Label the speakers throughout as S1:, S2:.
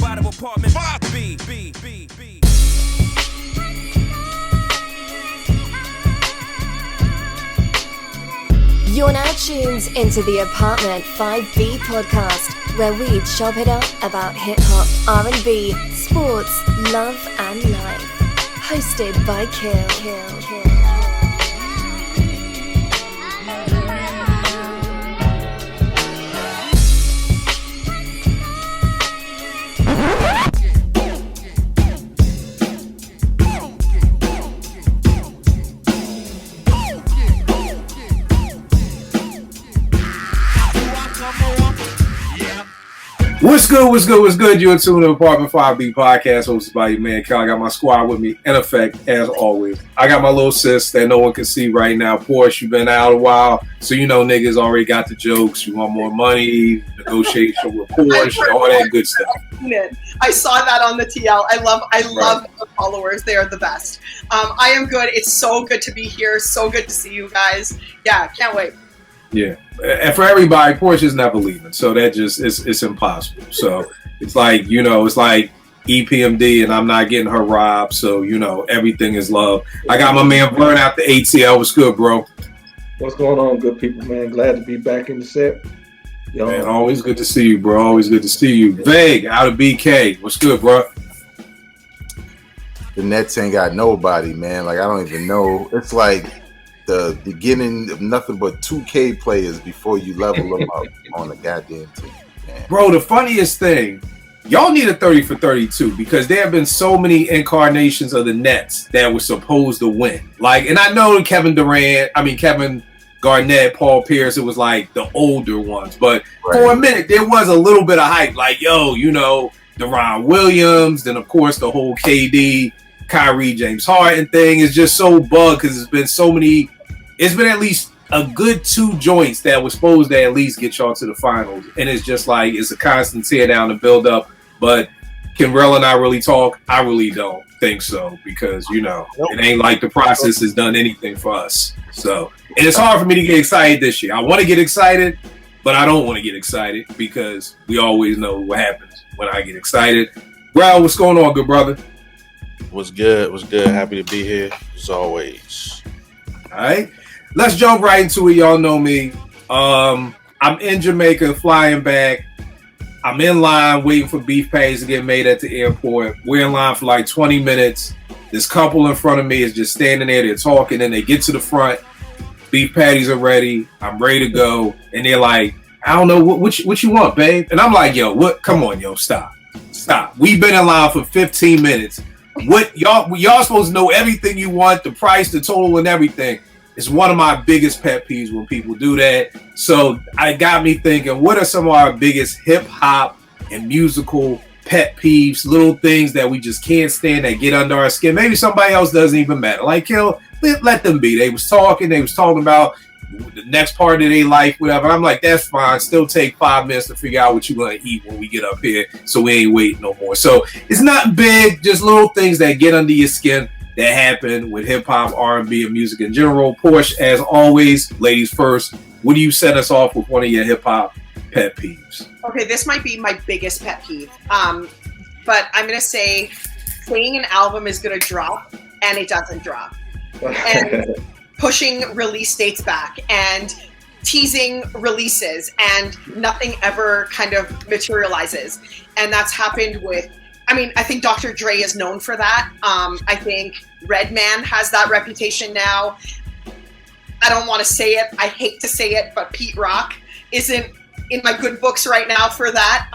S1: out of apartment 5B.
S2: You're now tuned into the Apartment 5B podcast, where we chop it up about hip-hop, R&B, sports, love and life. Hosted by Kill.
S3: What's good? You're tuned to the Apartment 5B podcast hosted by your man, Cal. I got my squad with me in effect, as always. I got my little sis that no one can see right now. Porsche, you've been out a while, so you know niggas already got the jokes. You want more money, negotiation with Porsche, all that good stuff.
S4: I saw that on the TL. I love the followers. They are the best. I am good. It's so good to be here. So good to see you guys. Yeah, can't wait.
S3: Yeah, and for everybody, Porsche's never leaving, so that just it's impossible. So it's like, you know, it's like EPMD, and I'm not getting her robbed. So you know, everything is love. I got my man Vern out the ATL. What's good, bro?
S5: What's going on, good people, man? Glad to be back in the set.
S3: Yo, man, always good to see you, bro. Always good to see you. Vague out of BK. What's good, bro?
S6: The Nets ain't got nobody, man. Like, I don't even know. It's like the beginning of nothing but 2K players before you level them up on the goddamn team, man.
S3: Bro, the funniest thing, y'all need a 30 for 32 because there have been so many incarnations of the Nets that were supposed to win. Like, and I know Kevin Garnett, Paul Pierce, it was like the older ones. But for a minute, there was a little bit of hype. Like, yo, you know, Deron Williams, then, of course, the whole KD, Kyrie, James Harden thing is just so bugged because it's been at least a good two joints that was supposed to at least get y'all to the finals. And it's just like, it's a constant tear down and build up. But can Rel and I really talk? I really don't think so because, you know, it ain't like the process has done anything for us. So, and it's hard for me to get excited this year. I want to get excited, but I don't want to get excited because we always know what happens when I get excited. Rel, what's going on, good brother?
S7: What's good? Happy to be here as always.
S3: All right. Let's jump right into it. Y'all know me. I'm in Jamaica, flying back. I'm in line waiting for beef patties to get made at the airport. We're in line for like 20 minutes. This couple in front of me is just standing there. They're talking, and they get to the front. Beef patties are ready. I'm ready to go. And they're like, I don't know, what you want, babe? And I'm like, yo, what? Come on, yo, stop. We've been in line for 15 minutes. What y'all supposed to know everything you want, the price, the total, and everything. It's one of my biggest pet peeves when people do that. So I got me thinking, what are some of our biggest hip hop and musical pet peeves, little things that we just can't stand that get under our skin? Maybe somebody else doesn't even matter. Like, let them be. They was talking about the next part of their life, whatever. I'm like, that's fine. Still take 5 minutes to figure out what you're going to eat when we get up here so we ain't waiting no more. So it's not big, just little things that get under your skin that happen with hip-hop, R&B, and music in general. Porsche, as always, ladies first, what do you set us off with one of your hip-hop pet peeves?
S4: Okay, this might be my biggest pet peeve. But I'm going to say saying an album is going to drop and it doesn't drop. And pushing release dates back and teasing releases and nothing ever kind of materializes. And that's happened with, I think Dr. Dre is known for that. I think Redman has that reputation now. I don't want to say it. I hate to say it, but Pete Rock isn't in my good books right now for that.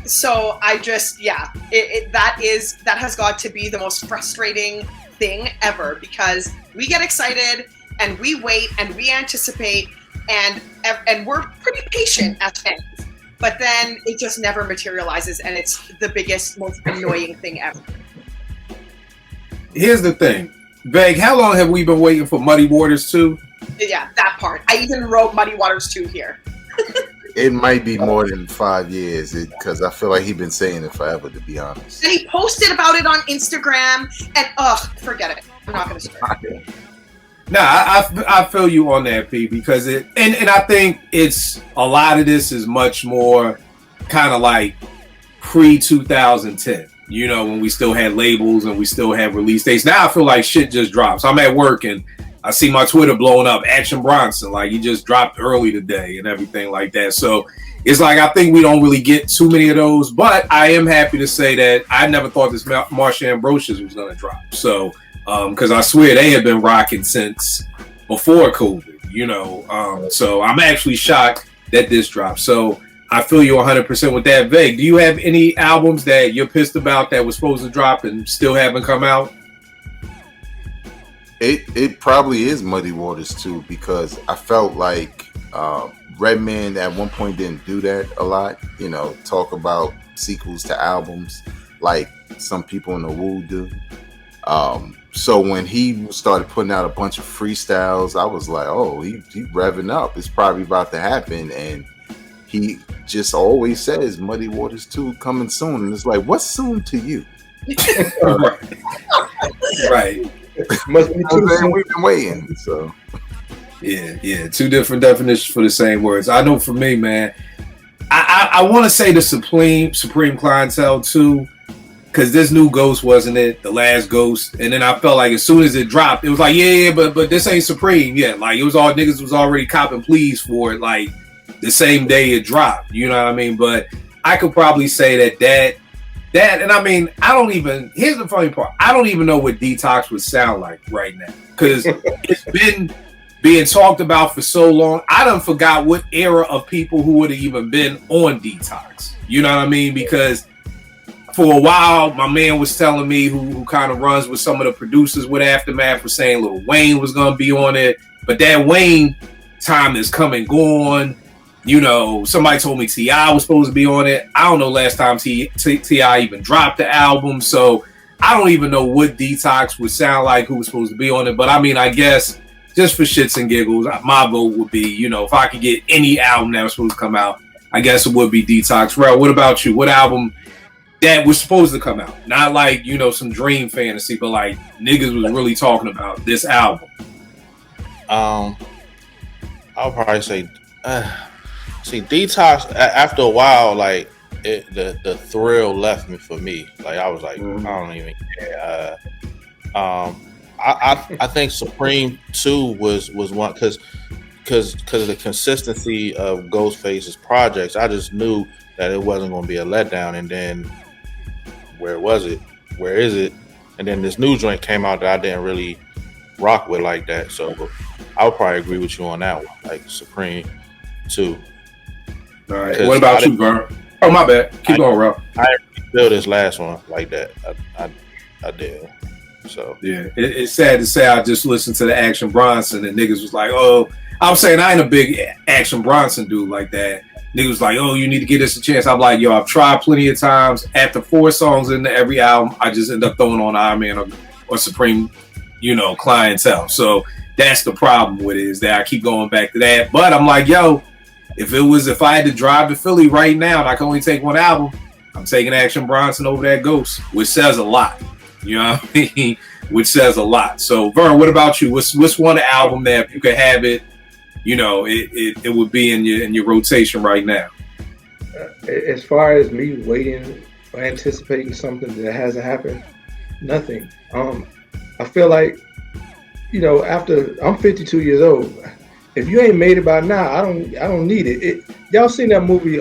S4: So I just, that has got to be the most frustrating thing ever because we get excited and we wait and we anticipate and we're pretty patient as fans. But then it just never materializes, and it's the biggest, most annoying thing ever.
S3: Here's the thing. Vague, how long have we been waiting for Muddy Waters 2?
S4: Yeah, that part. I even wrote Muddy Waters 2 here.
S6: It might be more than 5 years because I feel like he's been saying it forever, to be honest.
S4: And he posted about it on Instagram, and forget it. I'm not going to start.
S3: Nah, I feel you on that, P, because and I think it's a lot of this is much more kind of like pre-2010. You know, when we still had labels and we still had release dates. Now I feel like shit just drops. I'm at work and I see my Twitter blowing up. Action Bronson, like he just dropped early today and everything like that. So it's like I think we don't really get too many of those. But I am happy to say that I never thought this Marsha Ambrosius was going to drop. So because I swear they had been rocking since before COVID. You know, so I'm actually shocked that this dropped. So I feel you 100% with that. Vague, do you have any albums that you're pissed about that was supposed to drop and still haven't come out?
S6: It probably is Muddy Waters too, because I felt like Redman at one point didn't do that a lot. You know, talk about sequels to albums like some people in the Wu do. So when he started putting out a bunch of freestyles, I was like, oh, he revving up. It's probably about to happen. And he just always says Muddy Waters 2 coming soon. And it's like, what's soon to you?
S3: Right.
S6: Must be too soon. We've been waiting. So
S3: yeah. Two different definitions for the same words. I know for me, man, I want to say the Supreme Clientele too, because this new Ghost wasn't it, the last Ghost. And then I felt like as soon as it dropped, it was like, yeah, but this ain't Supreme yet. Like it was all niggas was already copping pleas for it, like the same day it dropped. You know what I mean? But I could probably say that, and I mean, here's the funny part. I don't even know what Detox would sound like right now. Because it's been being talked about for so long. I done forgot what era of people who would have even been on Detox. You know what I mean? Because for a while, my man was telling me, who kind of runs with some of the producers with Aftermath, was saying Lil Wayne was going to be on it. But that Wayne time is come and gone. You know, somebody told me T.I. was supposed to be on it. I don't know last time T.I. even dropped the album. So I don't even know what Detox would sound like, who was supposed to be on it. But I mean, I guess just for shits and giggles, my vote would be, you know, if I could get any album that was supposed to come out, I guess it would be Detox. Rel, what about you? What album that was supposed to come out? Not like, you know, some dream fantasy, but like niggas was really talking about this album.
S7: I'll probably say, see, Detox, after a while, like, the thrill left me for me. Like, I was like, I don't even care. I think Supreme 2 was one, because of the consistency of Ghostface's projects. I just knew that it wasn't going to be a letdown. And then, where was it? Where is it? And then this new joint came out that I didn't really rock with like that. So I would probably agree with you on that one, like Supreme 2.
S3: All right. What about you, Vern? Oh, my bad. Keep going, Rob.
S7: I didn't feel this last one like that. I did. So
S3: yeah, it's sad to say I just listened to the Action Bronson and niggas was like, oh, I was saying I ain't a big Action Bronson dude like that. Niggas was like, oh, you need to give this a chance. I'm like, yo, I've tried plenty of times. After 4 songs into every album, I just end up throwing on Iron Man or Supreme, you know, Clientele. So that's the problem with it, is that I keep going back to that. But I'm like, yo, if I had to drive to Philly right now and I can only take one album, I'm taking Action Bronson over that Ghost, which says a lot. You know what I mean? Which says a lot. So Vern, what about you? What's one album that if you could have it, you know, it would be in your rotation right now?
S5: As far as me waiting or anticipating something that hasn't happened, nothing. I feel like, you know, after I'm 52 years old, if you ain't made it by now, I don't need it. Y'all seen that movie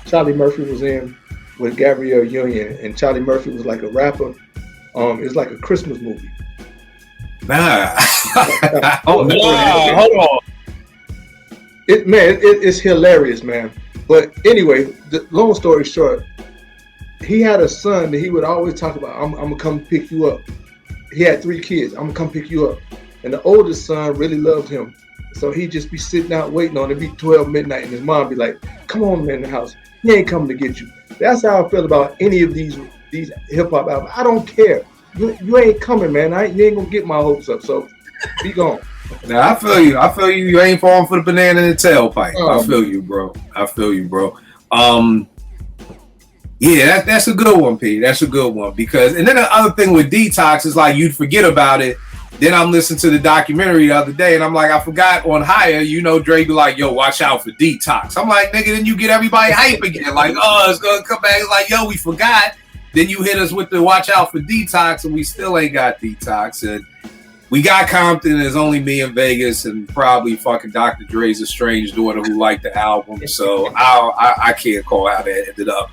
S5: Charlie Murphy was in with Gabrielle Union, and Charlie Murphy was like a rapper. It's like a Christmas movie.
S3: Nah.
S7: hold on.
S5: It's hilarious, man. But anyway, the long story short, he had a son that he would always talk about. I'm gonna come pick you up. He had 3 kids. I'm gonna come pick you up. And the oldest son really loved him. So he'd just be sitting out waiting on it. It'd be 12 midnight and his mom be like, come on, man, in the house. He ain't coming to get you. That's how I feel about any of these hip hop albums. I don't care. You ain't coming, man. You ain't gonna get my hopes up. So be gone.
S3: Now I feel you. You ain't falling for the banana in the tailpipe. I feel you, bro. Yeah, that's a good one, P. That's a good one, because and then the other thing with Detox is like you'd forget about it Then I'm listening to the documentary the other day, and I'm like, I forgot on Higher, you know, Dre be like, yo, watch out for Detox. I'm like, nigga, then you get everybody hype again. Like, oh, it's going to come back. It's like, yo, we forgot. Then you hit us with the watch out for Detox, and we still ain't got Detox. And we got Compton, and it's only me in Vegas, and probably fucking Dr. Dre's estranged daughter who liked the album. So I can't call how that ended up.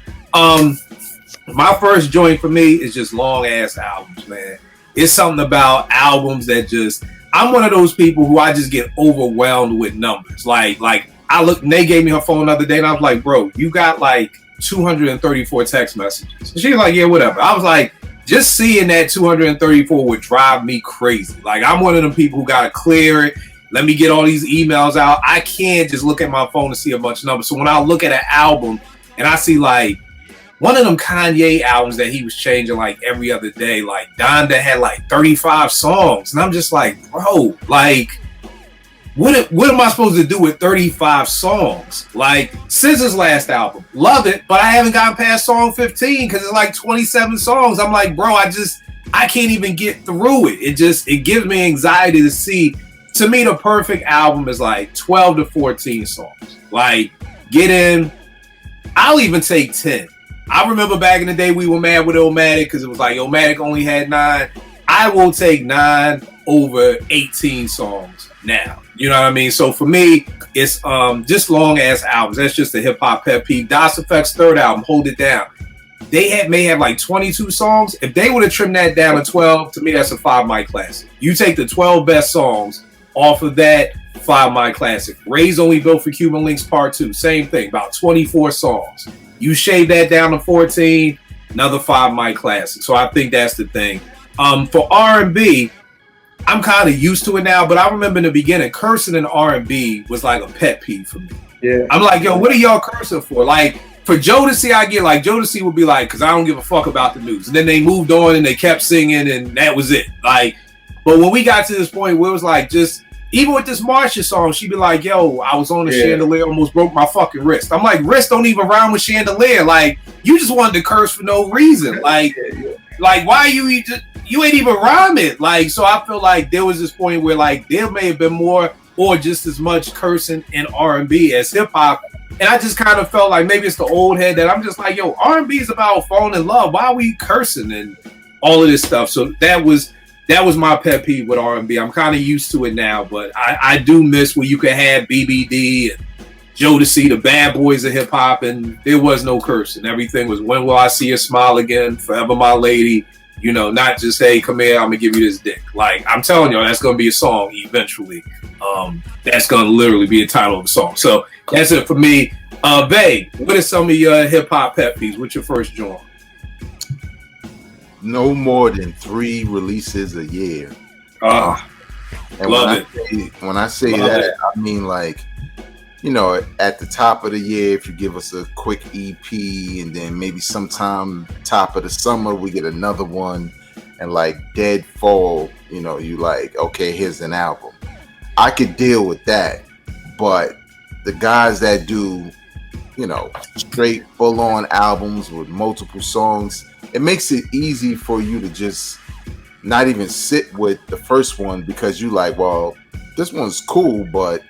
S3: My first joint for me is just long ass albums, man. It's something about albums that just, I'm one of those people who I just get overwhelmed with numbers. Like I look, Nate gave me her phone the other day, and I was like, bro, you got like 234 text messages. And she was like, yeah, whatever. I was like, just seeing that 234 would drive me crazy. Like, I'm one of them people who got to clear it. Let me get all these emails out. I can't just look at my phone and see a bunch of numbers. So when I look at an album and I see like one of them Kanye albums that he was changing like every other day, like Donda had like 35 songs. And I'm just like, bro, like, what am I supposed to do with 35 songs? Like, SZA's last album, love it, but I haven't gotten past song 15 because it's like 27 songs. I'm like, bro, I can't even get through it. It gives me anxiety to see. To me, the perfect album is like 12 to 14 songs. Like, get in. I'll even take 10. I remember back in the day we were mad with Illmatic because it was like Illmatic only had 9. I will take 9 over 18 songs now. You know what I mean? So for me, it's just long ass albums. That's just a hip hop pet peeve. Das Effect's third album, Hold It Down. They may have like 22 songs. If they would have trimmed that down to 12, to me that's a 5 mic classic. You take the 12 best songs off of that 5 mic classic. Ray's Only Built for Cuban Links Part 2, same thing, about 24 songs. You shave that down to 14, another 5 mic classic. So I think that's the thing. For R&B, I'm kind of used to it now, but I remember in the beginning, cursing in R&B was like a pet peeve for me.
S5: Yeah.
S3: I'm like, yo, what are y'all cursing for? Like, for Jodeci, I get like, Jodeci would be like, because I don't give a fuck about the news. And then they moved on and they kept singing and that was it. Like, but when we got to this point where it was like, just, even with this Marsha song, she'd be like, yo, I was on the chandelier, almost broke my fucking wrist. I'm like, wrist don't even rhyme with chandelier. Like, you just wanted to curse for no reason. Like, why you ain't even rhyme it. Like, so I feel like there was this point where like there may have been more or just as much cursing in R&B as hip hop. And I just kind of felt like maybe it's the old head that I'm just like, yo, R&B is about falling in love. Why are we cursing and all of this stuff? So that was my pet peeve with R&B. I'm kind of used to it now, but I do miss where you could have BBD and Jodeci, the bad boys of hip hop, and there was no cursing. Everything was, when will I see you smile again? Forever my lady. You know, not just, hey, come here, I'm gonna give you this dick. Like, I'm telling y'all, that's gonna be a song eventually. That's gonna literally be the title of a song. So that's it for me. Babe, what are some of your hip hop pet peeves? What's your first joint?
S6: No more than 3 releases a year.
S3: And love it.
S6: When I say that, I mean like, you know, at the top of the year, if you give us a quick EP and then maybe sometime top of the summer, we get another one, and like dead fall, you know, you like, okay, here's an album. I could deal with that, but the guys that do, you know, straight full on albums with multiple songs, it makes it easy for you to just not even sit with the first one because you like, well, this one's cool, but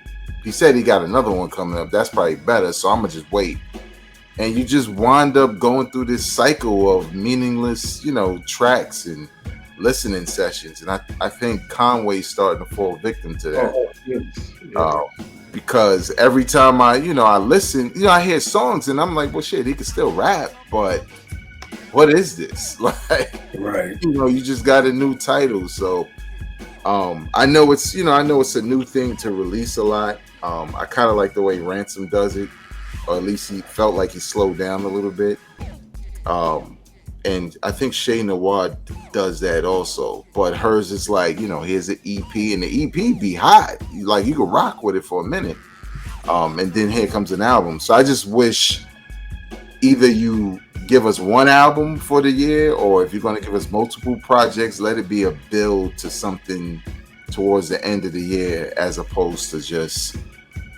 S6: he said he got another one coming up. That's probably better, so I'm gonna just wait. And you just wind up going through this cycle of meaningless, you know, tracks and listening sessions. And I think Conway's starting to fall victim to that. Because every time I listen, you know, I hear songs and I'm like, well, shit, he can still rap, but what is this? Like,
S3: right?
S6: You know, you just got a new title, so I know it's a new thing to release a lot. I kind of like the way Ransom does it, or at least he felt like he slowed down a little bit. And I think Shay Noir does that also, but hers is like, you know, here's an EP, and the EP be hot. Like, you can rock with it for a minute, and then here comes an album. So I just wish either you give us one album for the year, or if you're going to give us multiple projects, let it be a build to something towards the end of the year, as opposed to just,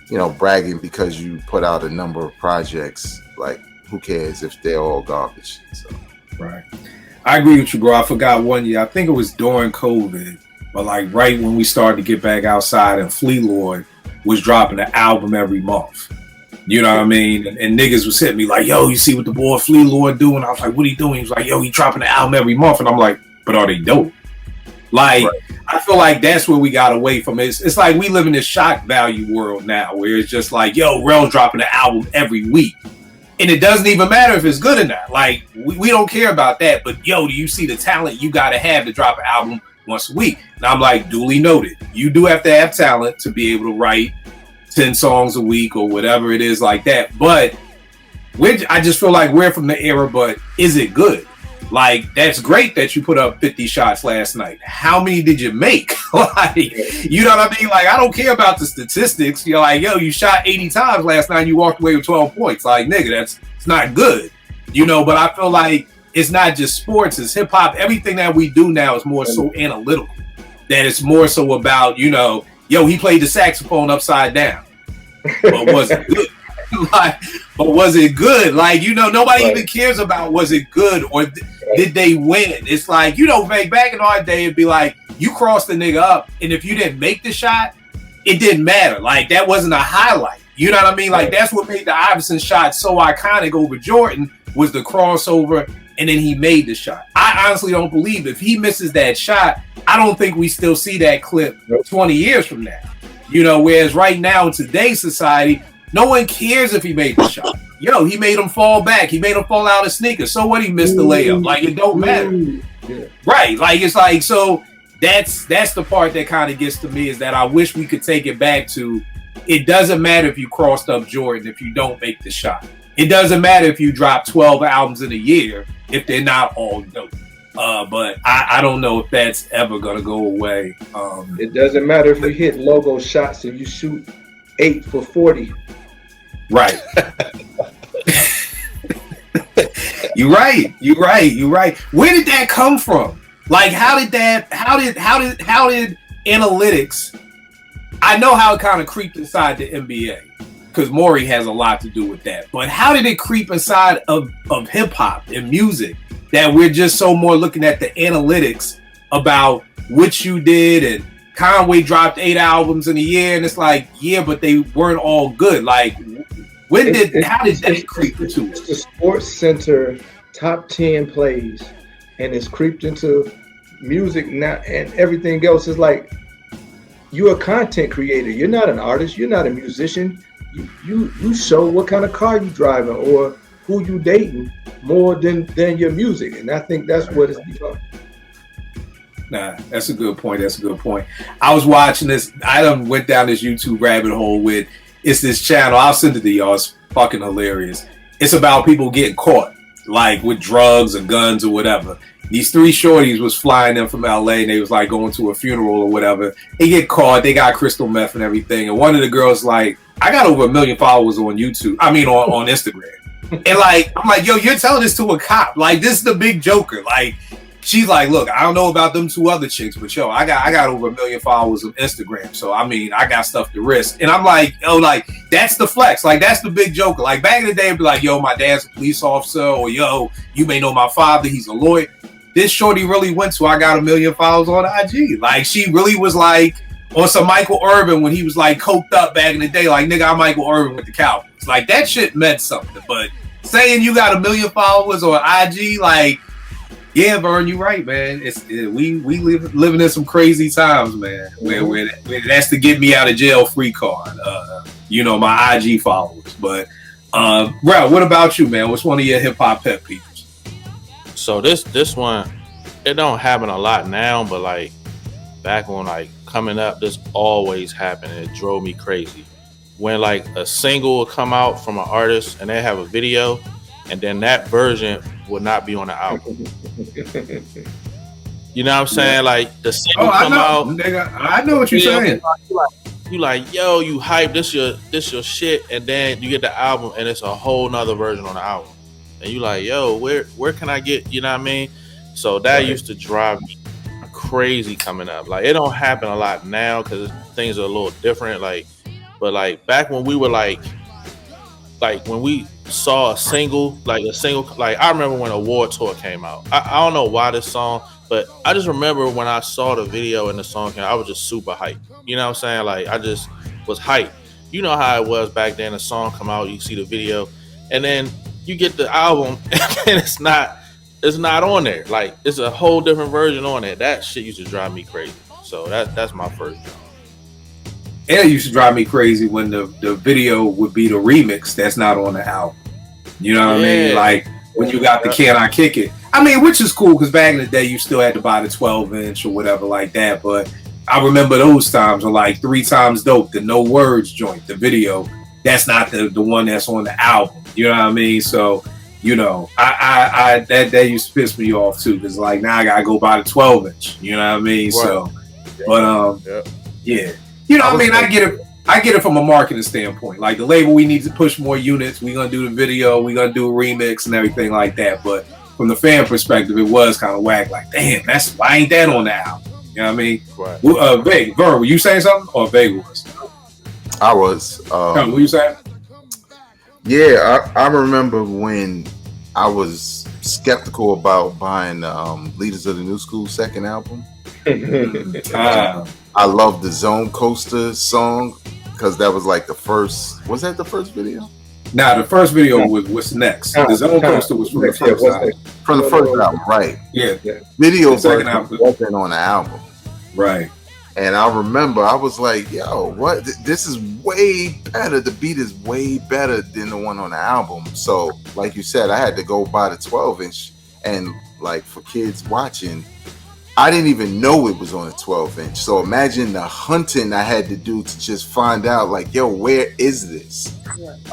S6: you know, bragging because you put out a number of projects. Like, who cares if they're all garbage? So.
S3: Right. I agree with you, bro. I forgot one year. I think it was during COVID. but like right when we started to get back outside, and Flee Lord was dropping an album every month. You know what I mean? And niggas was hitting me like, yo, you see what the boy Flee Lord doing? I was like, what he doing? He was like, yo, he dropping an album every month. And I'm like, but are they dope? Like, right. I feel like that's where we got away from it. It's like we live in this shock value world now where it's just like, yo, Rel's dropping an album every week. And it doesn't even matter if it's good or not. Like, we don't care about that. But, yo, do you see the talent you got to have to drop an album once a week? And I'm like, duly noted. You do have to have talent to be able to write 10 songs a week or whatever it is like that. But I just feel like we're from the era, but is it good? Like, that's great that you put up 50 shots last night. How many did you make? Like, you know what I mean? Like, I don't care about the statistics. You're like, yo, you shot 80 times last night and you walked away with 12 points. Like, nigga, it's not good. You know, but I feel like it's not just sports, it's hip hop. Everything that we do now is more so analytical. That it's more so about, you know, yo, he played the saxophone upside down. But was it good? Like, but was it good? Like, you know, nobody even cares about was it good or did they win? It's like, you know, back in our day, it'd be like, you crossed the nigga up, and if you didn't make the shot, it didn't matter. Like, that wasn't a highlight. You know what I mean? Like, that's what made the Iverson shot so iconic over Jordan was the crossover, and then he made the shot. I honestly don't believe if he misses that shot, I don't think we still see that clip 20 years from now. You know, whereas right now in today's society, no one cares if he made the shot. Yo, he made him fall back. He made him fall out of sneakers. So what? He missed the layup. Like, it don't matter. Yeah. Right. Like, it's like, so that's the part that kind of gets to me is that I wish we could take it back to, it doesn't matter if you crossed up Jordan if you don't make the shot. It doesn't matter if you drop 12 albums in a year if they're not all dope. But I don't know if that's ever going to go away.
S5: It doesn't matter if you hit logo shots and you shoot 8 for 40.
S3: Right. You're right. Where did that come from? Like, how did analytics? I know how it kind of creeped inside the NBA because Maury has a lot to do with that. But how did it creep inside of hip hop and music that we're just so more looking at the analytics about what you did? And Conway dropped 8 albums in a year, and it's like, yeah, but they weren't all good. Like, how did that creep into it?
S5: It's the Sports Center top 10 plays, and it's creeped into music now, and everything else is like, you're a content creator. You're not an artist. You're not a musician. You show what kind of car you driving or who you dating more than your music, and I think that's what it's become.
S3: Nah, that's a good point. I was watching this. I done went down this YouTube rabbit hole with, it's this channel. I'll send it to y'all. It's fucking hilarious. It's about people getting caught, like with drugs or guns or whatever. These 3 shorties was flying in from LA and they was like going to a funeral or whatever. They get caught. They got crystal meth and everything. And one of the girls like, I got over 1 million followers on YouTube. I mean, on Instagram. And like, I'm like, yo, you're telling this to a cop. Like, this is the big joker. Like, she's like, look, I don't know about them 2 other chicks, but yo, I got over 1 million followers on Instagram. So, I mean, I got stuff to risk. And I'm like, yo, like, that's the flex. Like, that's the big joker. Like, back in the day, it'd be like, yo, my dad's a police officer. Or, yo, you may know my father. He's a lawyer. This shorty really went to, I got 1 million followers on IG. Like, she really was like, on some Michael Irvin when he was like coked up back in the day. Like, nigga, I'm Michael Irvin with the Cowboys. Like, that shit meant something. But saying you got 1 million followers on IG, like, yeah, Vern, you right, man. We living in some crazy times, man. Where that's the get me out of jail free card. You know, my IG followers. But Ralph, what about you, man? What's one of your hip hop pet peeves?
S7: So this one, it don't happen a lot now, but like back when like coming up, this always happened. It drove me crazy. When like a single would come out from an artist and they have a video, and then that version would not be on the album. You know what I'm saying? Like the single come out.
S3: Nigga, I know what you're saying.
S7: You like, yo, you hype, this your shit, and then you get the album and it's a whole nother version on the album. And you like, yo, where can I get, you know what I mean? So that used to drive me crazy coming up. Like, it don't happen a lot now because things are a little different. Like, but like back when we were like when we saw a single, like I remember when Award Tour came out. I don't know why this song, But I just remember when I saw the video and the song came, I was just super hyped. You know what I'm saying? Like I just was hyped. You know how it was back then. The song come out, you see the video, and then you get the album, and it's not on there. Like it's a whole different version on it. That shit used to drive me crazy. So that's my first job.
S3: And it used to drive me crazy when the video would be the remix that's not on the album. You know what I mean? Like when you got the Can I Kick It? I mean, which is cool because back in the day you still had to buy the 12-inch or whatever like that. But I remember those times are like 3 times dope. The No Words joint, the video, that's not the one that's on the album. You know what I mean? So, you know, I that used to piss me off too because like now I gotta go buy the 12-inch. You know what I mean? Right. So, but yeah. You know, I mean, I get it from a marketing standpoint. Like the label, we need to push more units. We're gonna do the video. We're gonna do a remix and everything like that. But from the fan perspective, it was kind of whack. Like, damn, why ain't that on the album? You know what I mean? Right. Veg, Ver, were you saying something, or Veg was?
S6: I was.
S3: What were you saying?
S6: Yeah, I remember when I was skeptical about buying Leaders of the New School second album. I love the Zone Coaster song because that was like the first. Was that the first video?
S3: Nah, the first video was What's Next. The Zone Coaster was from the first album.
S6: From the first album, right?
S3: Yeah.
S6: Video version wasn't on the album,
S3: right?
S6: And I remember I was like, "Yo, what? This is way better. The beat is way better than the one on the album." So, like you said, I had to go buy the 12-inch, and like for kids watching, I didn't even know it was on a 12-inch. So imagine the hunting I had to do to just find out, like, yo, where is this?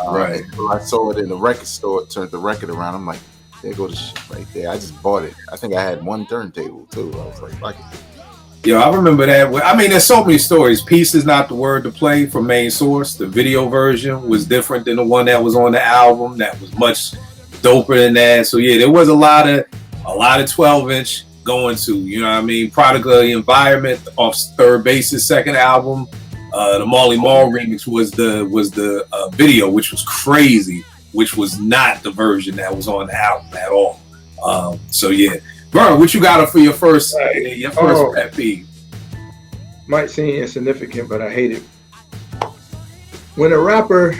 S6: Right. So I saw it in the record store, turned the record around. I'm like, there go the shit right there. I just bought it. I think I had one turntable too. I was like, fuck it.
S3: Yo, I remember that. I mean, there's so many stories. Peace is not the word to play from Main Source. The video version was different than the one that was on the album. That was much doper than that. So yeah, there was a lot of 12-inch going to, you know what I mean? Product of the Environment off Third Base's second album. The Marley Marl remix was the video, which was crazy, which was not the version that was on the album at all. So yeah. Bro, what you got for your first pet peeve?
S5: Might seem insignificant, but I hate it. When a rapper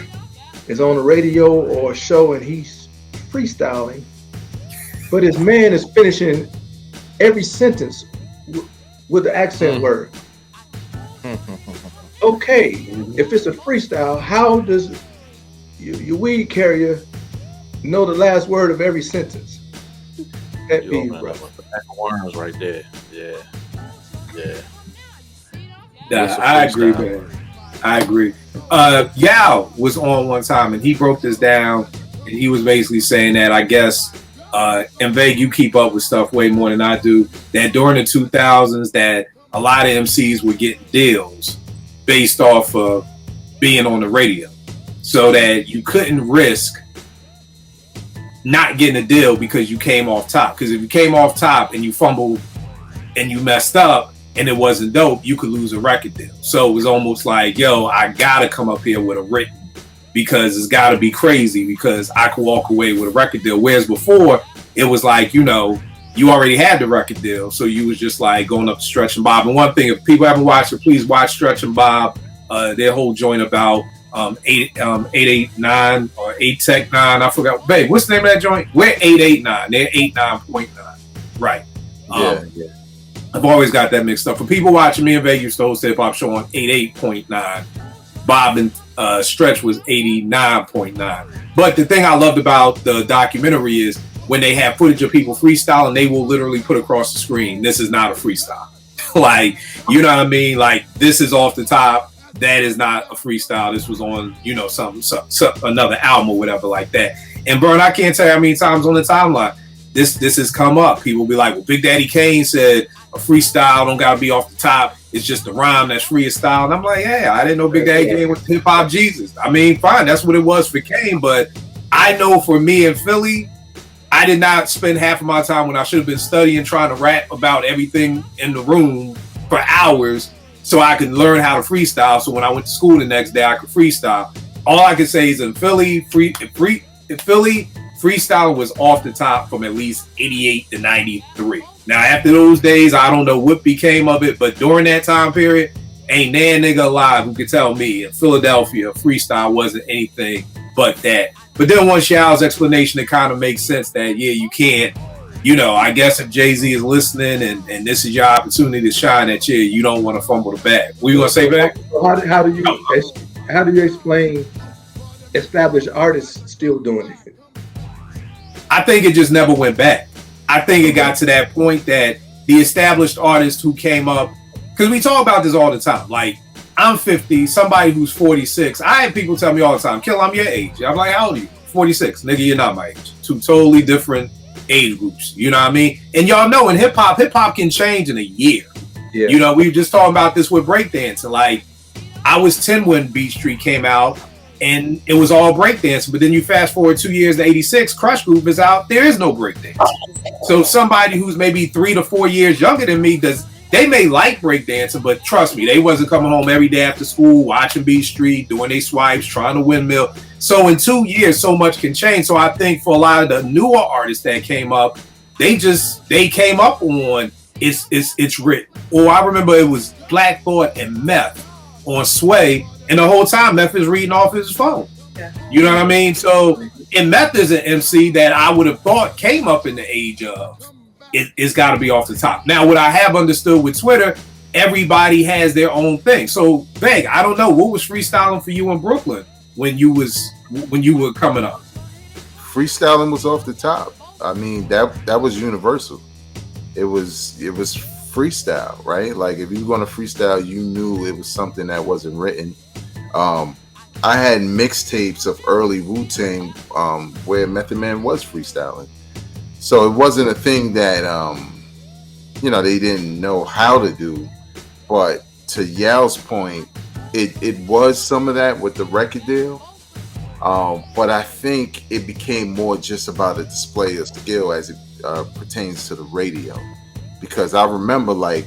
S5: is on the radio or a show and he's freestyling, but his man is finishing every sentence with the accent word. Okay, if it's a freestyle, how does your weed carrier know the last word of every sentence? That Peeve, bro.
S7: Worms right there. Yeah.
S3: I agree, man. I agree. Yao was on one time and he broke this down and he was basically saying that I guess and Veg, you keep up with stuff way more than I do, that during the 2000s that a lot of MCs were getting deals based off of being on the radio, so that you couldn't risk not getting a deal because you came off top. Because if you came off top and you fumbled and you messed up and it wasn't dope, you could lose a record deal. So it was almost like, yo, I gotta come up here with a written, because it's gotta be crazy because I could walk away with a record deal. Whereas before it was like, you know, you already had the record deal, so you was just like going up to Stretch and Bob. And one thing, if people haven't watched it, please watch Stretch and Bob. Their whole joint about 889 or 8 Tech 9. I forgot. Babe, what's the name of that joint? We're 889. They're 89.9. Right.
S6: Yeah.
S3: I've always got that mixed up. For people watching, me and Vegas used to host the hip hop show on 88.9. Bob and Stretch was 89.9. But the thing I loved about the documentary is when they have footage of people freestyling, they will literally put across the screen, this is not a freestyle. Like, you know what I mean? Like, this is off the top. That is not a freestyle. This was on, you know, some another album or whatever like that. And Bern, I can't tell you how many times on the timeline this has come up. People be like, well, Big Daddy Kane said a freestyle don't gotta be off the top. It's just a rhyme that's freestyle. And I'm like, yeah, I didn't know Big Daddy Kane was hip hop Jesus. I mean, fine, that's what it was for Kane. But I know for me in Philly, I did not spend half of my time when I should have been studying, trying to rap about everything in the room for hours so I could learn how to freestyle. So when I went to school the next day, I could freestyle. All I can say is in Philly, freestyling was off the top from at least 88 to 93. Now, after those days, I don't know what became of it, but during that time period, ain't nan nigga alive who could tell me in Philadelphia freestyle wasn't anything but that. But then once Yao's explanation, it kind of makes sense that, yeah, you can't, you know, I guess if Jay-Z is listening and this is your opportunity to shine that year, you don't want to fumble the bag. What you going to say, back?
S5: How do you explain established artists still doing it?
S3: I think it just never went back. I think it got to that point that the established artists who came up, because we talk about this all the time. Like, I'm 50, somebody who's 46. I have people tell me all the time, Kill, I'm your age. I'm like, how old are you? 46. Nigga, you're not my age. Two totally different age groups. You know what I mean? And y'all know in hip hop can change in a year. Yeah. You know, we were just talking about this with breakdancing. Like, I was 10 when Beat Street came out, and it was all breakdancing. But then you fast forward 2 years to 86, Crush Group is out. There is no breakdancing. So somebody who's maybe 3 to 4 years younger than me they may like breakdancing, but trust me, they wasn't coming home every day after school, watching Beat Street, doing their swipes, trying to windmill. So in 2 years, so much can change. So I think for a lot of the newer artists that came up, they came up on it's written. Or I remember it was Black Thought and Meth on Sway, and the whole time Meth is reading off his phone. Yeah. You know what I mean? So, and Meth is an MC that I would have thought came up in the age of it's got to be off the top. Now, what I have understood with Twitter, everybody has their own thing. So, Beg, I don't know, what was freestyling for you in Brooklyn when you were coming up?
S6: Freestyling was off the top. I mean, that was universal. It was freestyle, right? Like, if you were going to freestyle, you knew it was something that wasn't written. I had mixtapes of early Wu-Tang where Method Man was freestyling. So it wasn't a thing that, they didn't know how to do. But to Yao's point, it was some of that with the record deal. But I think it became more just about a display of skill as it pertains to the radio. Because I remember, like,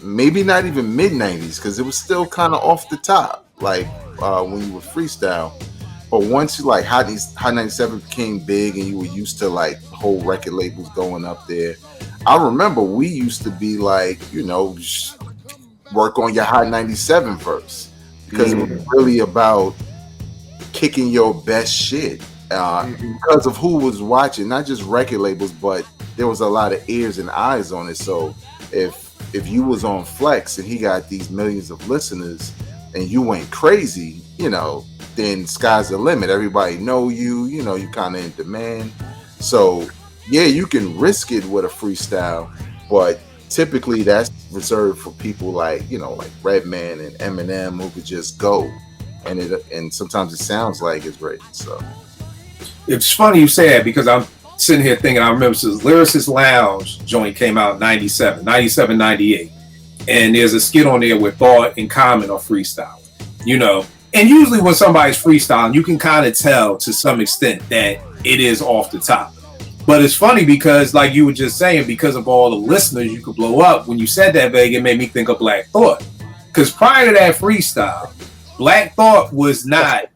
S6: maybe not even mid-90s, because it was still kind of off the top, like when you were freestyle. But once you, like, Hot 97 became big and you were used to, like, whole record labels going up there, I remember we used to be like, work on your Hot 97 verse, because it was really about kicking your best shit because of who was watching, not just record labels, but there was a lot of ears and eyes on it. So if you was on Flex and he got these millions of listeners and you went crazy, then sky's the limit. Everybody know you, you kind of in demand. So yeah, you can risk it with a freestyle, but typically that's reserved for people like Redman and Eminem, who could just go, and sometimes it sounds like it's written. So
S3: it's funny you say that, because I'm sitting here thinking, I remember this Lyricist Lounge joint came out in 97, 98. And there's a skit on there with Thought and Common are freestyle, And usually when somebody's freestyling, you can kind of tell to some extent that it is off the top. But it's funny because, like you were just saying, because of all the listeners you could blow up, when you said that, Vega, it made me think of Black Thought. Because prior to that freestyle, Black Thought was not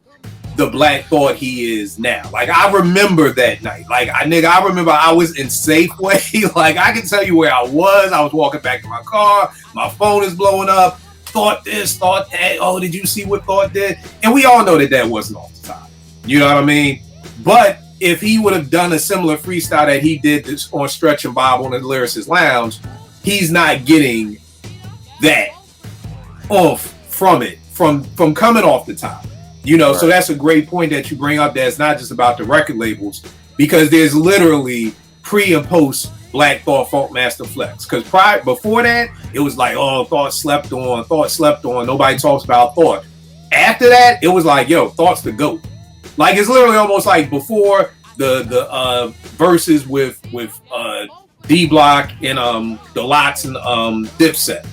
S3: the Black Thought he is now. Like, I remember that night. Like, I remember I was in Safeway. Like, I can tell you where I was. I was walking back to my car. My phone is blowing up. Thought this, thought that. Oh, did you see what Thought did? And we all know that wasn't off the top. You know what I mean? But if he would have done a similar freestyle that he did this on Stretch and Bob on the Lyricist Lounge, he's not getting that off from it, from coming off the top. Right. So that's a great point that you bring up, that it's not just about the record labels, because there's literally pre and post Black Thought Funkmaster Flex. Because before that, it was like, oh, Thought slept on, nobody talks about Thought. After that, it was like, yo, Thought's the GOAT. Like, it's literally almost like before the verses with D Block and the Lots and Dipset.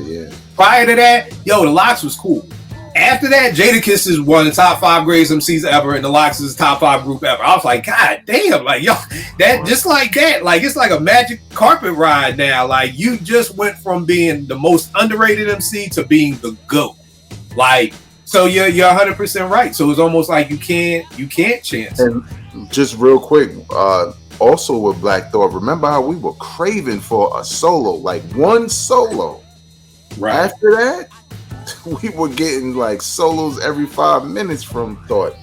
S6: Yeah.
S3: Prior to that, yo, the Lots was cool. After that, Jadakiss is one of the top 5 greatest MCs ever, and the Lox is the top 5 group ever. I was like, God damn, like, yo, that just like that, like, it's like a magic carpet ride now. Like, you just went from being the most underrated MC to being the GOAT. Like, so you're 100% right. So it's almost like you can't chance.
S6: And just real quick, also with Black Thought, remember how we were craving for a solo, like one solo.
S3: Right.
S6: After that, we were getting like solos every 5 minutes from Thought.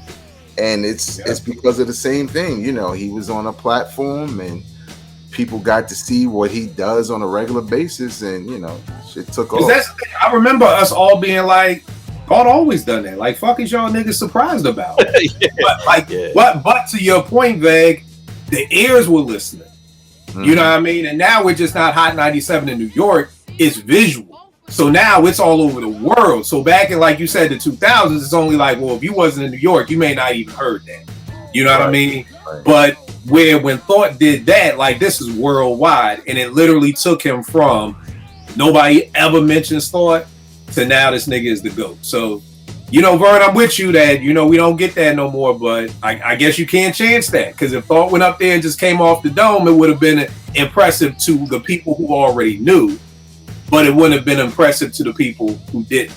S6: And it's because of the same thing. You know, he was on a platform and people got to see what he does on a regular basis, and you know, shit took off.
S3: I remember us all being like, God always done that. Like, fuck is y'all niggas surprised about? But to your point, Veg, the ears were listening. Mm-hmm. You know what I mean? And now we're just not Hot 97 in New York. It's visual. So now it's all over the world. So back in, like you said, the 2000s, it's only like, well, if you wasn't in New York, you may not even heard that. You know what I mean? Right. But when Thought did that, like, this is worldwide, and it literally took him from nobody ever mentions Thought to now this nigga is the GOAT. So, you know, Vern, I'm with you that, you know, we don't get that no more, but I guess you can't chance that, because if Thought went up there and just came off the dome, it would have been impressive to the people who already knew, but it wouldn't have been impressive to the people who didn't.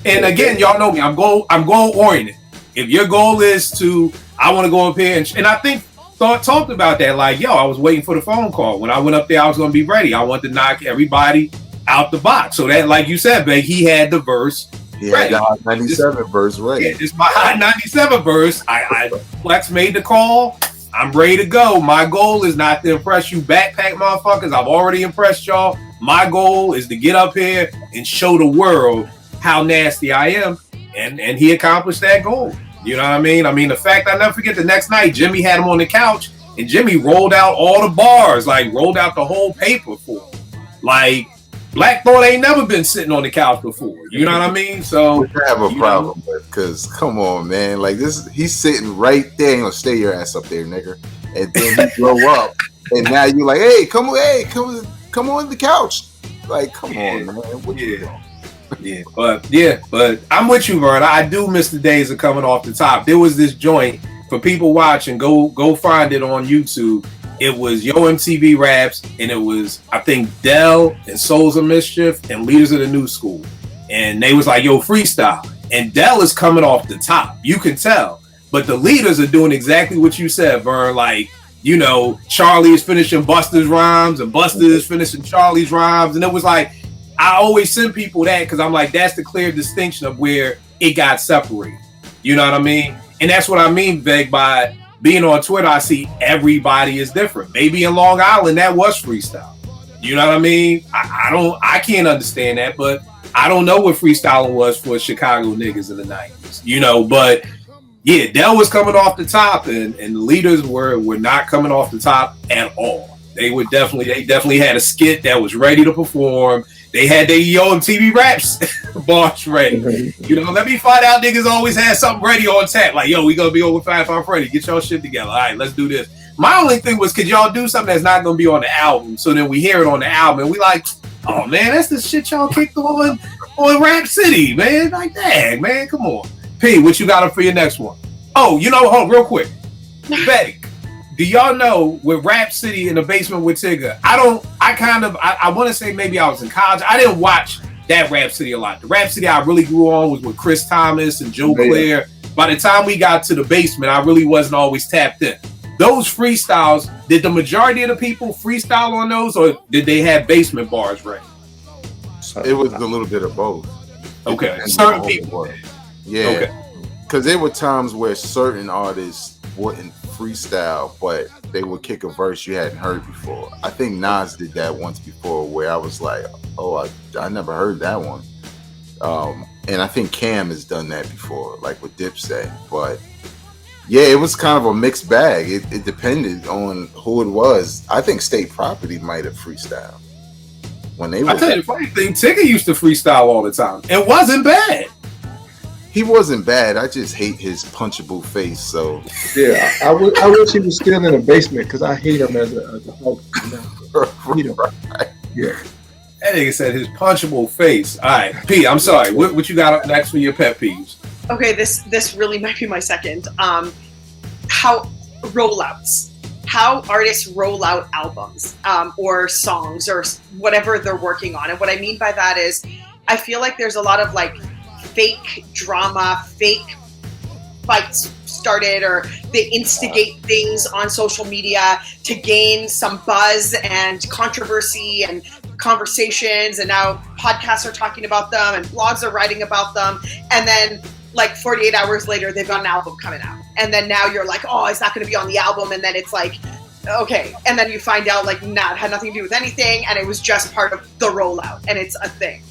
S3: And again, y'all know me, I'm goal oriented. If your goal is to, I want to go up here and I think Thought talked about that, like, yo, I was waiting for the phone call. When I went up there, I was going to be ready. I wanted to knock everybody out the box. So that, like you said, Beg, he had the verse.
S6: He had the Hot 97 verse ready.
S3: Yeah, it's my Hot 97 verse. I Flex made the call. I'm ready to go. My goal is not to impress you backpack motherfuckers. I've already impressed y'all. My goal is to get up here and show the world how nasty I am. And he accomplished that goal. You know what I mean? I mean, the fact, I never forget the next night, Jimmy had him on the couch and Jimmy rolled out all the bars, like rolled out the whole paper for him. Like, Black Thought ain't never been sitting on the couch before. You know what I mean? So
S6: I have a problem with, because come on, man, like this, he's sitting right there. Ain't gonna stay your ass up there, nigga. And then he grow up, and now you like, hey, come on the couch. Like, come on, man. What you doing?
S3: But I'm with you, Vern. I do miss the days of coming off the top. There was this joint for people watching. Go find it on YouTube. It was Yo MTV Raps, and it was, I think, Dell and Souls of Mischief and Leaders of the New School, and they was like, yo, freestyle. And Dell is coming off the top. You can tell, but the Leaders are doing exactly what you said, Vern. Like, you know, Charlie is finishing Buster's rhymes, and Buster is finishing Charlie's rhymes, and it was like, I always send people that because I'm like, that's the clear distinction of where it got separated. You know what I mean? And that's what I mean, Veg, by being on Twitter, I see everybody is different. Maybe in Long Island, that was freestyle. You know what I mean? I can't understand that, but I don't know what freestyling was for Chicago niggas in the 90s. You know, but yeah, Dell was coming off the top, and the Leaders were not coming off the top at all. They definitely had a skit that was ready to perform. They had their Yo MTV Raps bars ready. You know, let me find out niggas always had something ready on tap. Like, yo, we gonna be over 5 5 Freddy. Get y'all shit together. All right, let's do this. My only thing was, could y'all do something that's not gonna be on the album? So then we hear it on the album and we like, oh man, that's the shit y'all kicked on Rap City, man. Like, dang, man, come on. P, what you got up for your next one? Oh, you know, hold on, real quick. Betty, do y'all know with Rap City in the Basement with Tigger? I want to say maybe I was in college. I didn't watch that Rap City a lot. The Rap City I really grew on was with Chris Thomas and Joe Claire. By the time we got to the Basement, I really wasn't always tapped in. Those freestyles, did the majority of the people freestyle on those, or did they have basement bars ready?
S6: It was a little bit of both.
S3: Okay, certain people.
S6: Yeah. Okay. Because there were times where certain artists wouldn't freestyle, but they would kick a verse you hadn't heard before. I think Nas did that once before, where I was like, oh, I never heard that one. And I think Cam has done that before, like with Dipset. But yeah, it was kind of a mixed bag. It depended on who it was. I think State Property might have freestyled when they were. I tell you the funny
S3: thing, Tigger used to freestyle all the time. It wasn't bad.
S6: He wasn't bad. I just hate his punchable face. So
S5: yeah, I wish he was still in the Basement because I hate him as a
S3: right. Yeah. That nigga said his punchable face. All right, P, I'm sorry. What you got up next for your pet peeves?
S4: Okay, this really might be my second. How rollouts. How artists roll out albums or songs or whatever they're working on. And what I mean by that is I feel like there's a lot of like fake drama, fake fights started, or they instigate things on social media to gain some buzz and controversy and conversations, and now podcasts are talking about them and blogs are writing about them, and then like 48 hours later they've got an album coming out, and then now you're like, oh, it's not going to be on the album, and then it's like, okay, and then you find out like, nah, it had nothing to do with anything, and it was just part of the rollout, and it's a thing.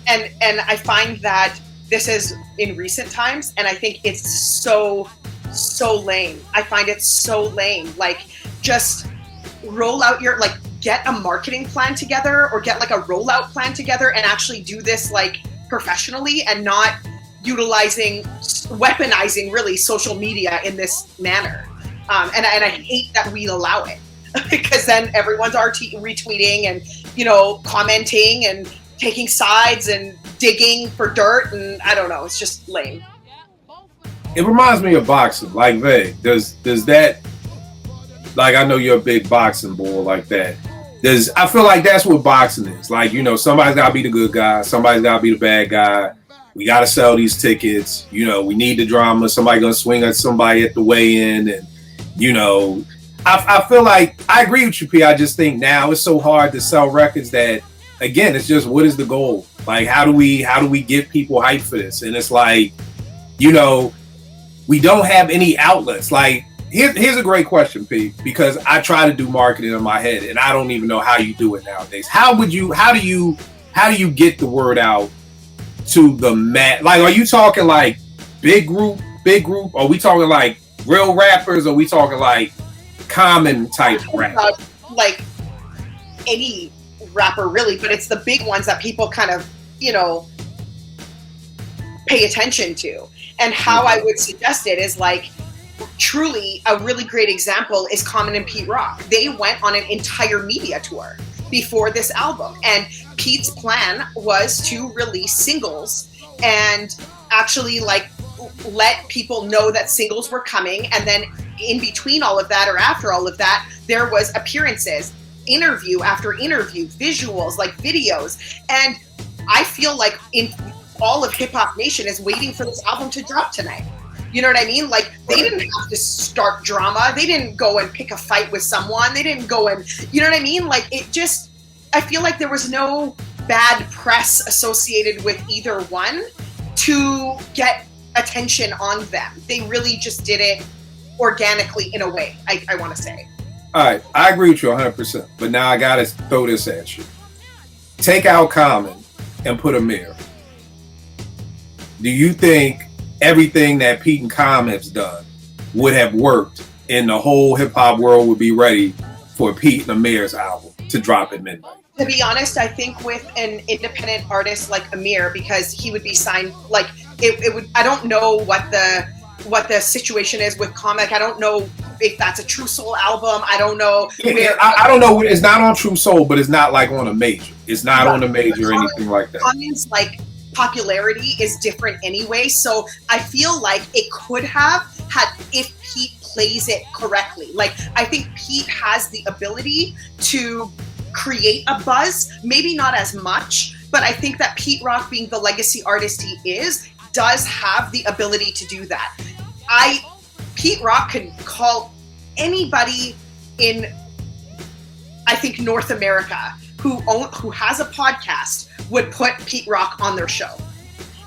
S4: And I find that this is in recent times, and I think it's so lame. I find it so lame. Like, just roll out your, like, get a marketing plan together, or get like a rollout plan together, and actually do this like professionally, and not weaponizing really social media in this manner. And I hate that we allow it, because then everyone's retweeting and, you know, commenting and taking sides and digging for dirt, and I don't know, it's just lame.
S3: It reminds me of boxing. Like, Vay, does that, like, I know you're a big boxing boy like that. I feel like that's what boxing is. Like, you know, somebody's got to be the good guy. Somebody's got to be the bad guy. We got to sell these tickets. You know, we need the drama. Somebody going to swing at somebody at the weigh-in. And, you know, I feel like, I agree with you, P. I just think now it's so hard to sell records that, again, it's just, what is the goal? Like, how do we get people hyped for this? And it's like, you know, we don't have any outlets. Like, here's a great question, P, because I try to do marketing in my head, and I don't even know how you do it nowadays. How do you get the word out to the like, are you talking like big group? Are we talking like real rappers? Are we talking like common type rap?
S4: Like any rapper really, but it's the big ones that people kind of, you know, pay attention to. And how I would suggest it is, like, truly a really great example is Common and Pete Rock. They went on an entire media tour before this album, and Pete's plan was to release singles and actually like let people know that singles were coming, and then in between all of that, or after all of that, there was appearances, interview after interview, visuals, like videos. And I feel like in all of Hip Hop Nation is waiting for this album to drop tonight. You know what I mean? Like, they didn't have to start drama. They didn't go and pick a fight with someone. They didn't go and, you know what I mean? Like, it just, I feel like there was no bad press associated with either one to get attention on them. They really just did it organically in a way, I want to say.
S3: All right, I agree with you 100%. But now I got to throw this at you. Take out Common and put Amir. Do you think everything that Pete and Common's done would have worked, and the whole hip hop world would be ready for Pete and Amir's album to drop at midnight?
S4: To be honest, I think with an independent artist like Amir, because he would be signed, like, it would, I don't know what the situation is with Comic. I don't know if that's a True Soul album. I don't know.
S3: I don't know. It's not on True Soul, but it's not like on a major. It's not on a major or anything like that.
S4: Common's like popularity is different anyway, so I feel like it could have had, if Pete plays it correctly. Like, I think Pete has the ability to create a buzz, maybe not as much, but I think that Pete Rock, being the legacy artist he is, does have the ability to do that. Pete Rock could call anybody in, I think, North America who has a podcast would put Pete Rock on their show.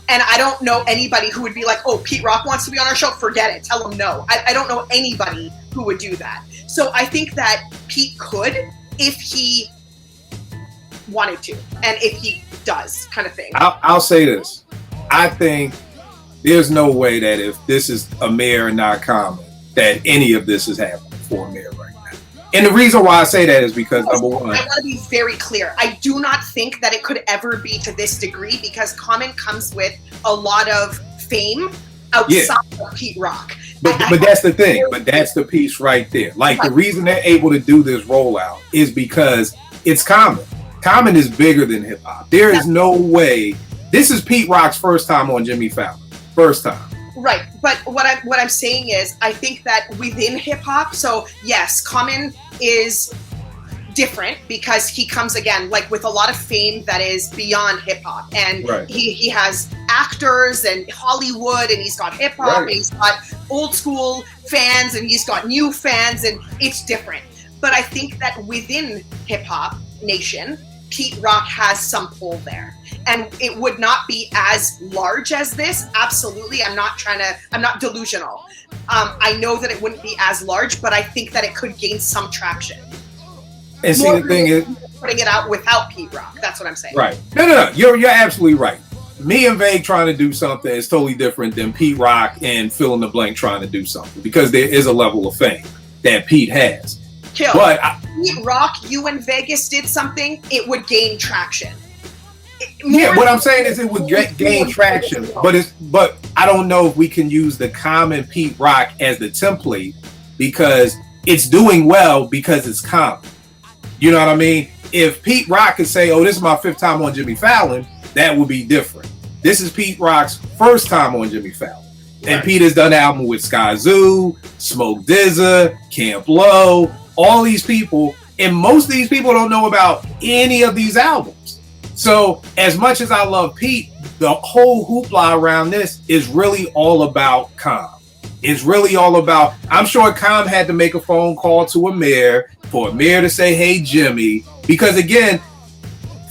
S4: And I don't know anybody who would be like, oh, Pete Rock wants to be on our show, forget it, tell him no. I don't know anybody who would do that. So I think that Pete could, if he wanted to, and if he does, kind of thing.
S3: I'll say this. I think there's no way that if this is Amir and not Common, that any of this is happening for Amir right now. And the reason why I say that is because, number one,
S4: I want to be very clear. I do not think that it could ever be to this degree, because Common comes with a lot of fame outside of Pete Rock.
S3: But that's the thing. But that's the piece right there. Like, the reason they're able to do this rollout is because it's Common. Common is bigger than hip hop. There is no way. This is Pete Rock's first time on Jimmy Fallon. First time.
S4: Right, but what I'm saying is, I think that within hip hop, so yes, Common is different because he comes again like with a lot of fame that is beyond hip hop, and
S3: Right.
S4: he has actors and Hollywood, and he's got hip hop,
S5: Right.
S4: and he's got old school fans, and he's got new fans, and it's different. But I think that within hip hop nation, Pete Rock has some pull there, and it would not be as large as this. Absolutely, I'm not delusional. I know that it wouldn't be as large, but I think that it could gain some traction.
S3: And see,
S4: More
S3: the thing is,
S4: putting it out without Pete Rock. That's what I'm saying.
S3: right? No. You're absolutely right. Me and Vague trying to do something is totally different than Pete Rock and fill in the blank trying to do something, because there is a level of fame that Pete has.
S4: Kill.
S3: But
S4: Pete Rock, you and Vegas did something, it would gain traction.
S3: yeah, what I'm saying is it would gain traction, but I don't know if we can use the common Pete Rock as the template, because it's doing well because it's common. You know what I mean? If Pete Rock could say, "Oh, this is my 5th time on Jimmy Fallon," that would be different. This is Pete Rock's 1st time on Jimmy Fallon. And
S5: Right.
S3: Pete has done an album with Sky Zoo, Smoke DZA, Camp Low, all these people, and most of these people don't know about any of these albums. So as much as I love Pete, the whole hoopla around this is really all about Calm. It's really all about, I'm sure Calm had to make a phone call to Amir for Amir to say, "Hey, Jimmy," because again,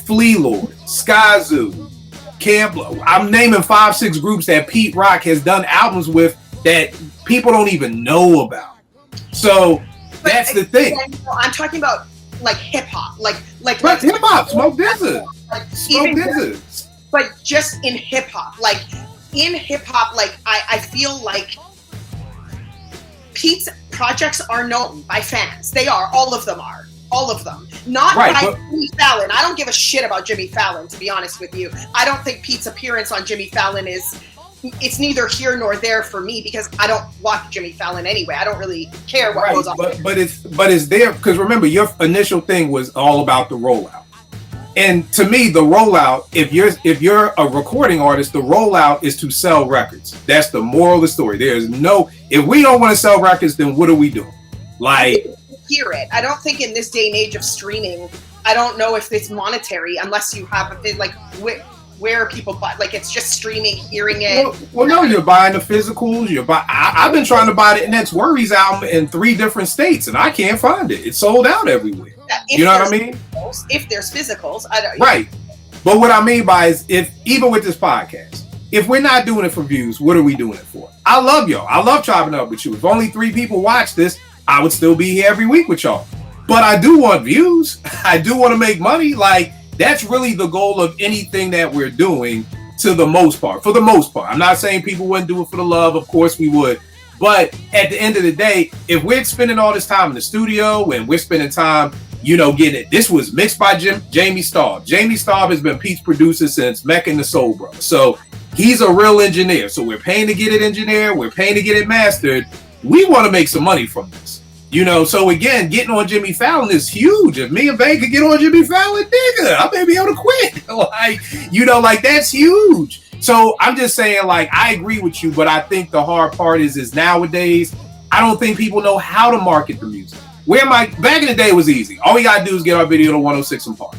S3: Flea Lord, Sky Zoo, Camp Low, I'm naming 5-6 groups that Pete Rock has done albums with that people don't even know about. So
S4: But
S3: that's the thing.
S4: again, I'm talking about like hip hop, like
S3: But hip hop, Smoke DZA,
S4: like
S3: Smoke
S4: even
S3: DZA.
S4: but just in hip hop, like in hip hop, like I feel like Pete's projects are known by fans. They are, all of them are. All of them. Not
S3: Right,
S4: by
S3: but-
S4: Jimmy Fallon. I don't give a shit about Jimmy Fallon, to be honest with you. I don't think Pete's appearance on Jimmy Fallon it's neither here nor there for me, because I don't watch Jimmy Fallon anyway. I don't really care what
S3: Right,
S4: goes on.
S3: but it's there because remember, your initial thing was all about the rollout. And to me, the rollout, if you're a recording artist, the rollout is to sell records. That's the moral of the story. If we don't want to sell records, then what are we doing? Like,
S4: Hear it. I don't think in this day and age of streaming, I don't know if it's monetary unless you have a bit like where people buy, like it's just streaming, hearing it.
S3: well, no, you're buying the physicals. I've been trying to buy the Next Worries album in 3 different states, and I can't find it. It's sold out everywhere.
S4: If
S3: You know what I
S4: there's
S3: mean?
S4: physicals- If there's physicals, I don't.
S3: Right. But what I mean by is, if even with this podcast, if we're not doing it for views, what are we doing it for? I love y'all. I love chopping up with you. If only 3 people watch this, I would still be here every week with y'all. But I do want views. I do want to make money. Like, that's really the goal of anything that we're doing, to the most part. For the most part. I'm not saying people wouldn't do it for the love. Of course we would. But at the end of the day, if we're spending all this time in the studio and we're spending time, getting it. This was mixed by Jamie Staub. Jamie Staub has been Pete's producer since Mecca and the Soul Brothers. So he's a real engineer. So we're paying to get it engineered. We're paying to get it mastered. We want to make some money from this. So again, getting on Jimmy Fallon is huge. If me and Bay could get on Jimmy Fallon, nigga, I may be able to quit. Like that's huge. So I'm just saying, like, I agree with you, but I think the hard part is nowadays, I don't think people know how to market the music. Back in the day it was easy. All we gotta do is get our video to 106 and Park.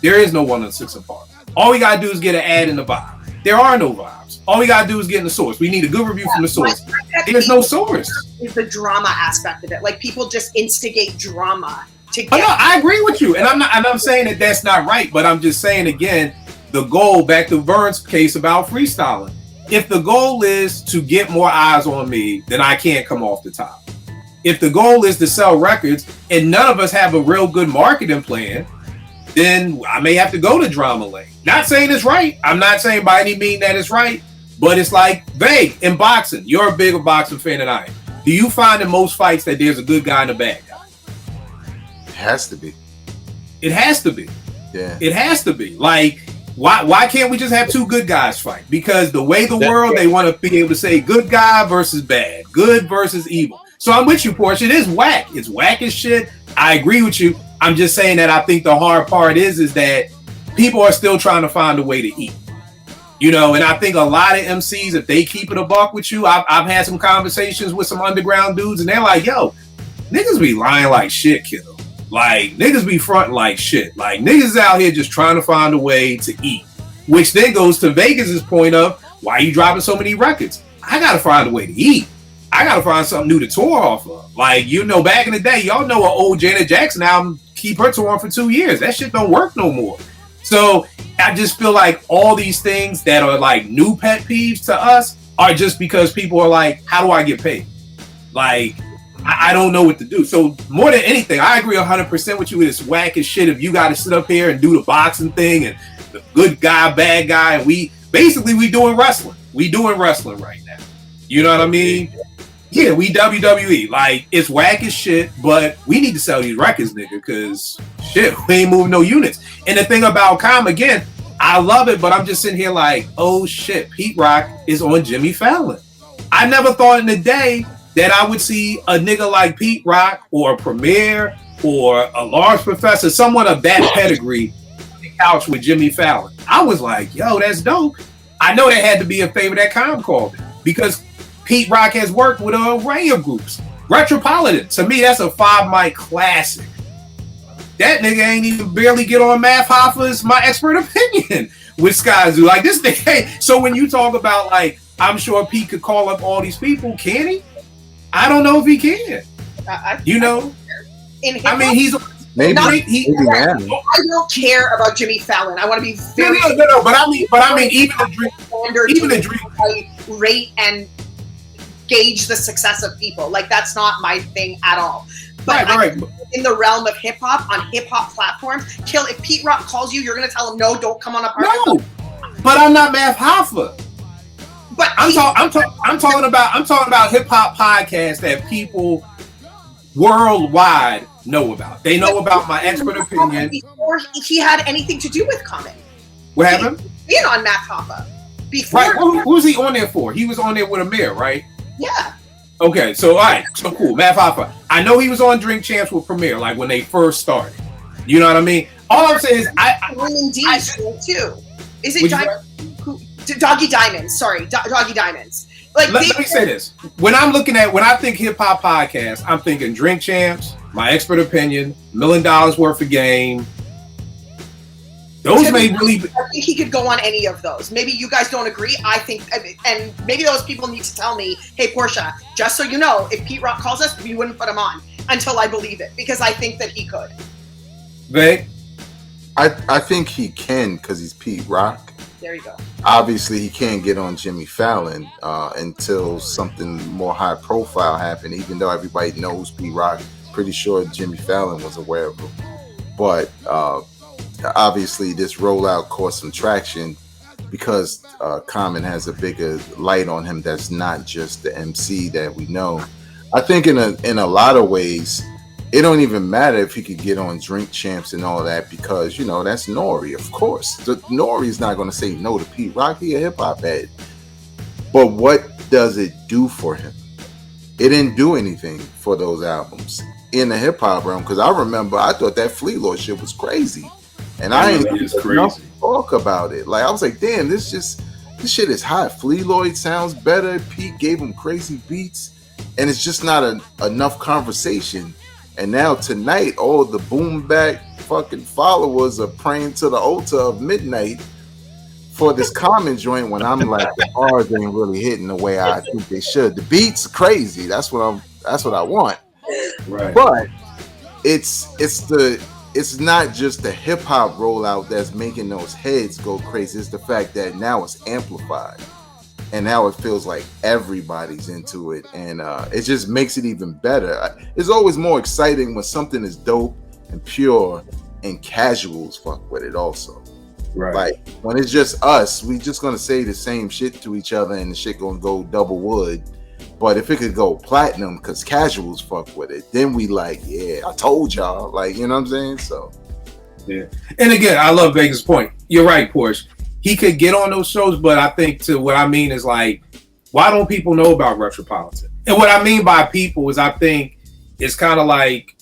S3: There is no 106 and Park. All we gotta do is get an ad in the vibe. There are no vibes. All we gotta do is get in the source. We need a good review from the source. There's no source.
S4: Is the drama aspect of it. Like people just instigate drama to get.
S3: Oh, no, I agree with you, and I'm saying that that's not right. But I'm just saying again, the goal, back to Vern's case about freestyling. If the goal is to get more eyes on me, then I can't come off the top. If the goal is to sell records and none of us have a real good marketing plan, then I may have to go to drama lane. Not saying it's right. I'm not saying by any means that it's right, but it's like, Vague, in boxing, you're a bigger boxing fan than I am. Do you find in most fights that there's a good guy and a bad guy?
S6: It has to be.
S3: It has to be.
S6: Yeah.
S3: It has to be. Like, why can't we just have 2 good guys fight? Because the way the world, they want to be able to say good guy versus bad, good versus evil. So I'm with you, Porsche. It is whack. It's whack as shit. I agree with you. I'm just saying that I think the hard part is that people are still trying to find a way to eat. And I think a lot of MCs, if they keep it a buck with you, I've had some conversations with some underground dudes, and they're like, yo, niggas be lying like shit, kiddo. Like, niggas be fronting like shit. Like, niggas is out here just trying to find a way to eat. Which then goes to Vegas's point of, why are you dropping so many records? I gotta find a way to eat. I gotta find something new to tour off of. Like, you know, back in the day, y'all know an old Janet Jackson album keep her touring for 2 years. That shit don't work no more. So I just feel like all these things that are like new pet peeves to us are just because people are like, how do I get paid? Like, I don't know what to do. So more than anything, I agree 100% with you. It's whack as shit if you got to sit up here and do the boxing thing and the good guy, bad guy. And we doing wrestling. We doing wrestling right now. You know what I mean? Yeah, we WWE. Like, it's whack as shit, but we need to sell these records, nigga, because shit, we ain't moving no units. And the thing about Com, again, I love it, but I'm just sitting here like, oh shit, Pete Rock is on Jimmy Fallon. I never thought in the day that I would see a nigga like Pete Rock or a Premier or a Large Professor, someone of that pedigree, on the couch with Jimmy Fallon. I was like, yo, that's dope. I know that had to be a favor that Com called it, because Pete Rock has worked with an array of groups. Retropolitan, to me, that's a 5 mic classic. That nigga ain't even barely get on Math Hoffa's My Expert Opinion with Sky Zoo. Like, this nigga. So when you talk about, like, I'm sure Pete could call up all these people, can he? I don't know if he can. You know? I mean, he's...
S6: Maybe.
S4: I don't care about Jimmy Fallon. I want to be very...
S3: No, but I mean, even the dream...
S4: I rate and gauge the success of people. Like, that's not my thing at all. But
S3: right.
S4: In the realm of hip hop, on hip hop platforms, if Pete Rock calls you, you're gonna tell him no, don't come on a party.
S3: No, but I'm not Math Hoffa.
S4: But
S3: I'm talking about hip hop podcasts that people worldwide know about. They know about My Expert Opinion
S4: before he had anything to do with Common.
S3: What happened?
S4: Being on Math Hoffa before.
S3: Right. Who was he on there for? He was on there with Amir, right?
S4: Yeah.
S3: Okay, so all right, so cool. Math Hoffa. I know he was on Drink Champs with Premier, like when they first started. You know what I mean? All I'm saying is,
S4: Women D too. Is it Doggy Diamonds? Sorry, Doggy Diamonds. Like,
S3: let me say this: when I think hip hop podcast, I'm thinking Drink Champs, My Expert Opinion, $1 Million Worth of Game. Those may really.
S4: I think he could go on any of those. Maybe you guys don't agree. I think, and maybe those people need to tell me, hey, Portia, just so you know, if Pete Rock calls us, we wouldn't put him on until I believe it, because I think that he could.
S3: They?
S6: I think he can, because he's Pete Rock.
S4: There you go.
S6: Obviously, he can't get on Jimmy Fallon until something more high profile happened, even though everybody knows Pete Rock. Pretty sure Jimmy Fallon was aware of him. But obviously, this rollout caused some traction because Common has a bigger light on him that's not just the MC that we know. I think in a lot of ways, it don't even matter if he could get on Drink Champs and all that, because, you know, that's Nori, of course. Nori is not going to say no to Pete Rock. He a hip-hop head. But what does it do for him? It didn't do anything for those albums in the hip-hop realm, because I remember I thought that Fleet Lord shit was crazy. And I ain't enough to talk about it. Like, I was like, damn, this shit is hot. Fleet Lloyd sounds better. Pete gave him crazy beats, and it's just not enough conversation. And now tonight, all the boom back fucking followers are praying to the altar of midnight for this Common joint, when I'm like, the bars ain't really hitting the way I think they should. The beats are crazy. That's what I want.
S3: Right.
S6: But it's not just the hip hop rollout that's making those heads go crazy. It's the fact that now it's amplified, and now it feels like everybody's into it, and it just makes it even better. It's always more exciting when something is dope and pure, and casuals fuck with it also.
S3: Right.
S6: Like, when it's just us, we just gonna say the same shit to each other, and the shit gonna go double wood. But if it could go platinum because casuals fuck with it, then we like, yeah, I told y'all. Like, you know what I'm saying? So,
S3: yeah. And again, I love Vegas' point. You're right, Porsche. He could get on those shows, but I think what I mean is, like, why don't people know about Retropolitan? And what I mean by people is, I think it's kind of like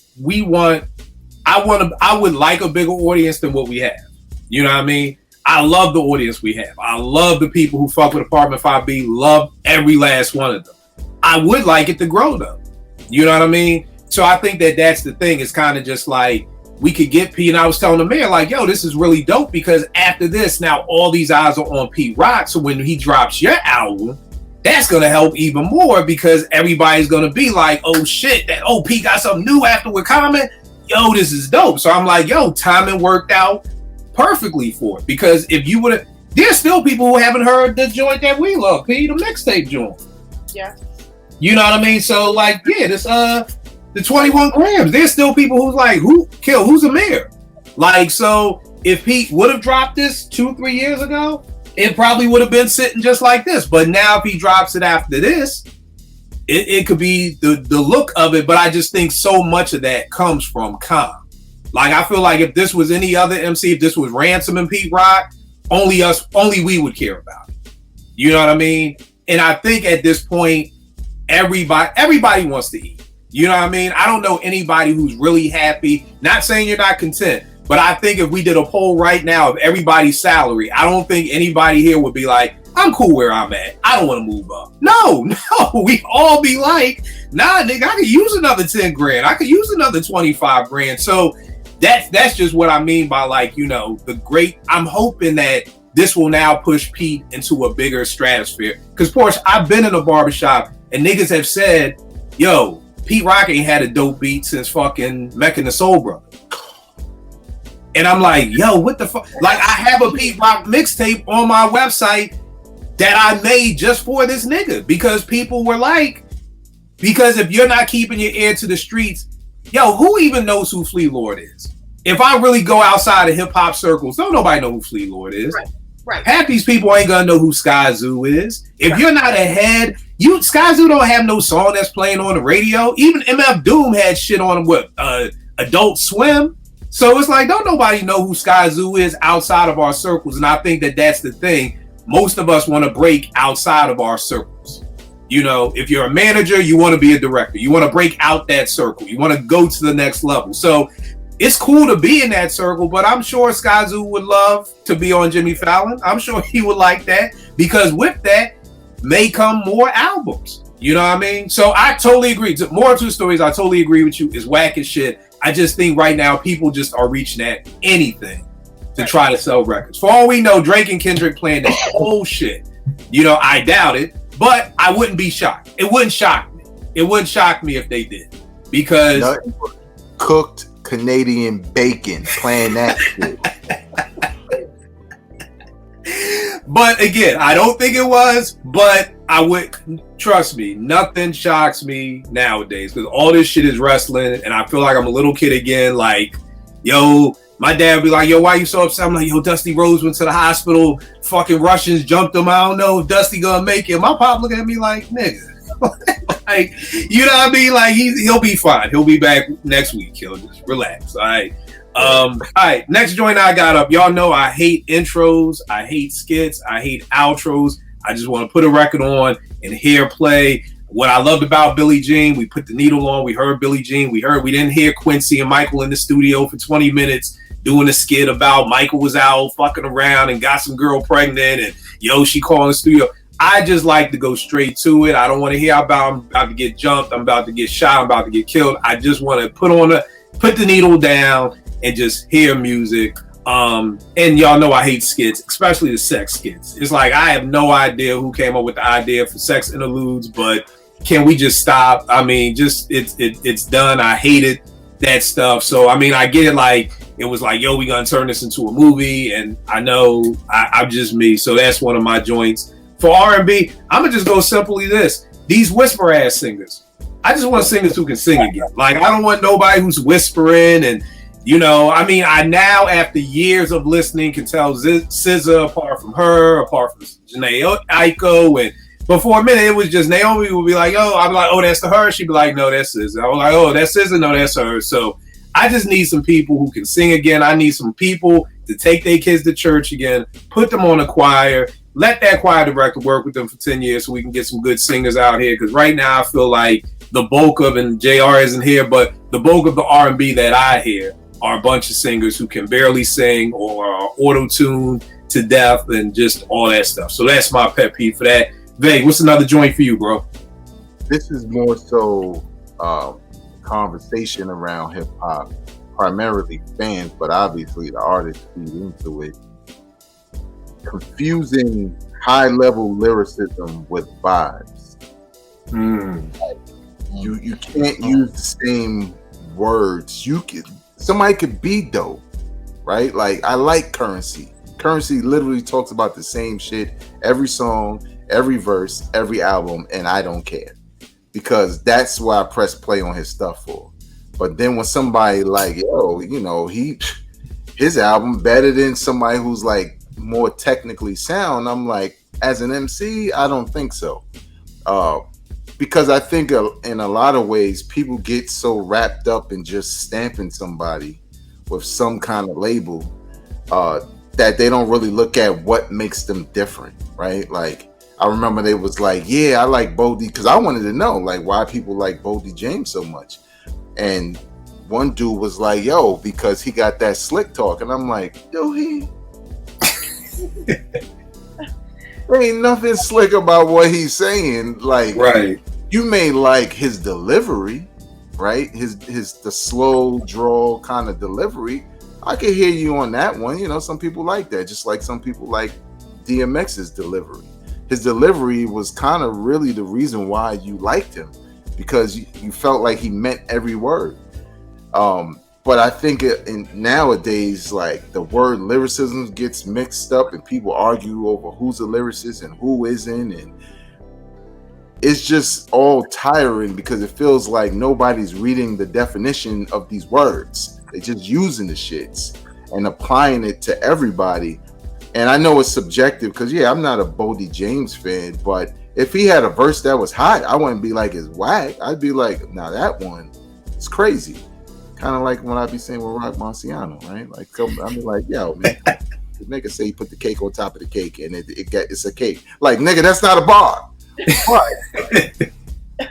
S3: I would like a bigger audience than what we have. You know what I mean? I love the audience we have. I love the people who fuck with Apartment 5B. Love every last one of them. I would like it to grow, though. You know what I mean? So I think that that's the thing. It's kind of just like we could get P, and I was telling the mayor like, yo, this is really dope because after this, now all these eyes are on Pete Rock. So when he drops your album, that's going to help even more because everybody's going to be like, oh shit, that Pete got something new after with Common. Yo, this is dope. So I'm like, yo, timing worked out perfectly for it because if you would have, there's still people who haven't heard the joint that we love, P, the mixtape joint.
S4: Yeah.
S3: You know what I mean? So like, yeah, this the 21 grams. There's still people who's like, who's a mayor? Like, so if Pete would have dropped this 2-3 years ago, it probably would have been sitting just like this. But now if he drops it after this, it could be the look of it. But I just think so much of that comes from Calm. Like, I feel like if this was any other MC, if this was Ransom and Pete Rock, only we would care about it. You know what I mean? And I think at this point, everybody wants to eat. You know what I mean? I don't know anybody who's really happy. Not saying you're not content, but I think if we did a poll right now of everybody's salary, I don't think anybody here would be like, I'm cool where I'm at. I don't want to move up. No, we all be like, nah, nigga, I could use another 10 grand. I could use another 25 grand. So that's just what I mean by like, you know, I'm hoping that this will now push Pete into a bigger stratosphere. Because, Porsche, I've been in a barbershop and niggas have said, yo, Pete Rock ain't had a dope beat since fucking Mecca and the Soul Brother. And I'm like, yo, what the fuck? Like, I have a Pete Rock mixtape on my website that I made just for this nigga because people were like, because if you're not keeping your ear to the streets, yo, who even knows who Flea Lord is? If I really go outside of hip hop circles, don't nobody know who Flea Lord is.
S4: Right.
S3: Half these people ain't gonna know who Sky Zoo is. If you're not ahead, Sky Zoo don't have no song that's playing on the radio. Even MF Doom had shit on Adult Swim. So it's like, don't nobody know who Sky Zoo is outside of our circles. And I think that that's the thing. Most of us want to break outside of our circles. You know, if you're a manager, you want to be a director. You want to break out that circle. You want to go to the next level. So it's cool to be in that circle, but I'm sure Sky Zoo would love to be on Jimmy Fallon. I'm sure he would like that because with that may come more albums. You know what I mean? So I totally agree. More to the stories, I totally agree with you. It's whack as shit. I just think right now people just are reaching at anything to try to sell records. For all we know, Drake and Kendrick playing that whole shit. You know, I doubt it, but I wouldn't be shocked. It wouldn't shock me. It wouldn't shock me if they did. Because
S6: cooked Canadian bacon playing that shit.
S3: But again, I don't think it was, but I would, trust me, nothing shocks me nowadays because all this shit is wrestling and I feel like I'm a little kid again. Like, yo, my dad would be like, yo, why you so upset? I'm like, yo, Dusty Rhodes went to the hospital. Fucking Russians jumped him. I don't know if Dusty gonna make it. My pop looking at me like, nigga. Like, you know what I mean? Like, he'll be fine. He'll be back next week. He'll just relax. All right. All right. Next joint I got up. Y'all know I hate intros. I hate skits. I hate outros. I just want to put a record on and hear play. What I loved about Billie Jean, we put the needle on. We heard Billie Jean. We didn't hear Quincy and Michael in the studio for 20 minutes doing a skit about Michael was out fucking around and got some girl pregnant and yo, she called the studio. I just like to go straight to it. I don't want to hear about I'm about to get jumped, I'm about to get shot, I'm about to get killed. I just want to put the needle down and just hear music. And y'all know I hate skits, especially the sex skits. It's like I have no idea who came up with the idea for sex interludes, but can we just stop? I mean, just it's done. I hated that stuff. So I mean, I get it. Like it was like, yo, we gonna turn this into a movie, and I know I'm just me. So that's one of my joints. For R&B, I'm gonna just go simply this: these whisper ass singers. I just want singers who can sing again. Like I don't want nobody who's whispering and. You know, I mean, I now, after years of listening, can tell SZA apart from her, apart from Janae Aiko. But for a minute, it was just Naomi would be like, oh, I'm like, oh, that's her. She'd be like, no, that's SZA. I was like, oh, that's SZA. No, that's her. So I just need some people who can sing again. I need some people to take their kids to church again, put them on a choir, let that choir director work with them for 10 years so we can get some good singers out here. Because right now I feel like the bulk of, and JR isn't here, but the bulk of the R&B that I hear are a bunch of singers who can barely sing or are auto-tuned to death and just all that stuff. So that's my pet peeve for that. Vague, what's another joint for you, bro?
S6: This is more so conversation around hip hop, primarily fans, but obviously the artists feed into it, confusing high level lyricism with vibes. You can't use the same words. Somebody could be dope, right? Like I like Currency. Currency literally talks about the same shit every song, every verse, every album, and I don't care because that's what I press play on his stuff for. But then when somebody like, yo, you know, his album better than somebody who's like more technically sound, I'm like, as an MC, I don't think so. Because I think in a lot of ways, people get so wrapped up in just stamping somebody with some kind of label that they don't really look at what makes them different, right? Like, I remember they was like, yeah, I like Bodie, because I wanted to know, like, why people like Bodie James so much. And one dude was like, yo, because he got that slick talk. And I'm like, yo, there ain't nothing slick about what he's saying. Like,
S3: Right.
S6: You may like his delivery, right? The slow drawl kind of delivery. I can hear you on that one. You know, some people like that, just like some people like DMX's delivery. His delivery was kind of really the reason why you liked him, because you felt like he meant every word. But I think nowadays, like, the word lyricism gets mixed up and people argue over who's a lyricist and who isn't, and it's just all tiring because it feels like nobody's reading the definition of these words. They're just using the shits and applying it to everybody. And I know it's subjective because, yeah, I'm not a Bodie James fan, but if he had a verse that was hot, I wouldn't be like, it's whack. I'd be like, now that one is crazy. Kind of like when I be saying with Rock Marciano, right? Like, I'd be like, yo, man, the nigga say he put the cake on top of the cake and it's a cake. Like, nigga, that's not a bar. But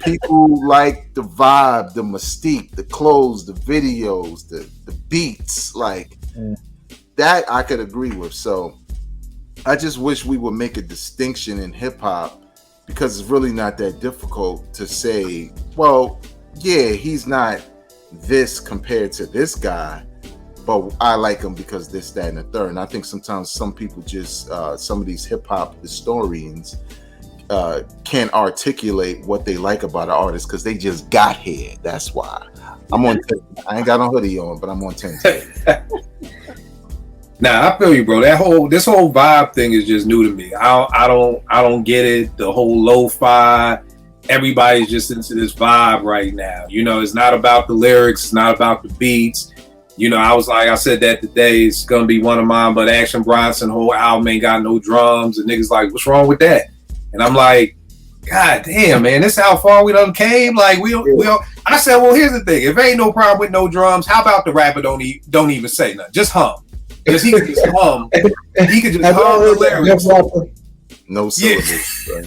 S6: people like the vibe, the mystique, the clothes, the videos, the beats, like that I could agree with. So I just wish we would make a distinction in hip hop, because it's really not that difficult to say, well, yeah, he's not this compared to this guy, but I like him because this, that, and the third. And I think sometimes some people just, some of these hip hop historians can't articulate what they like about an artist because they just got here. That's why. I'm on 10. I ain't got no hoodie on, but I'm on 10.
S3: Nah, I feel you, bro. This whole vibe thing is just new to me. I don't get it. The whole lo-fi, everybody's just into this vibe right now. You know, it's not about the lyrics, it's not about the beats. You know, I said that today, it's gonna be one of mine, but Action Bronson whole album ain't got no drums, and niggas like, what's wrong with that? And I'm like, God damn, man, this is how far we done came. Like I said, well, here's the thing: if ain't no problem with no drums, how about the rapper don't even say nothing, just hum, because he could just hum. He could just hum the lyrics.
S6: No syllables.
S3: Yeah.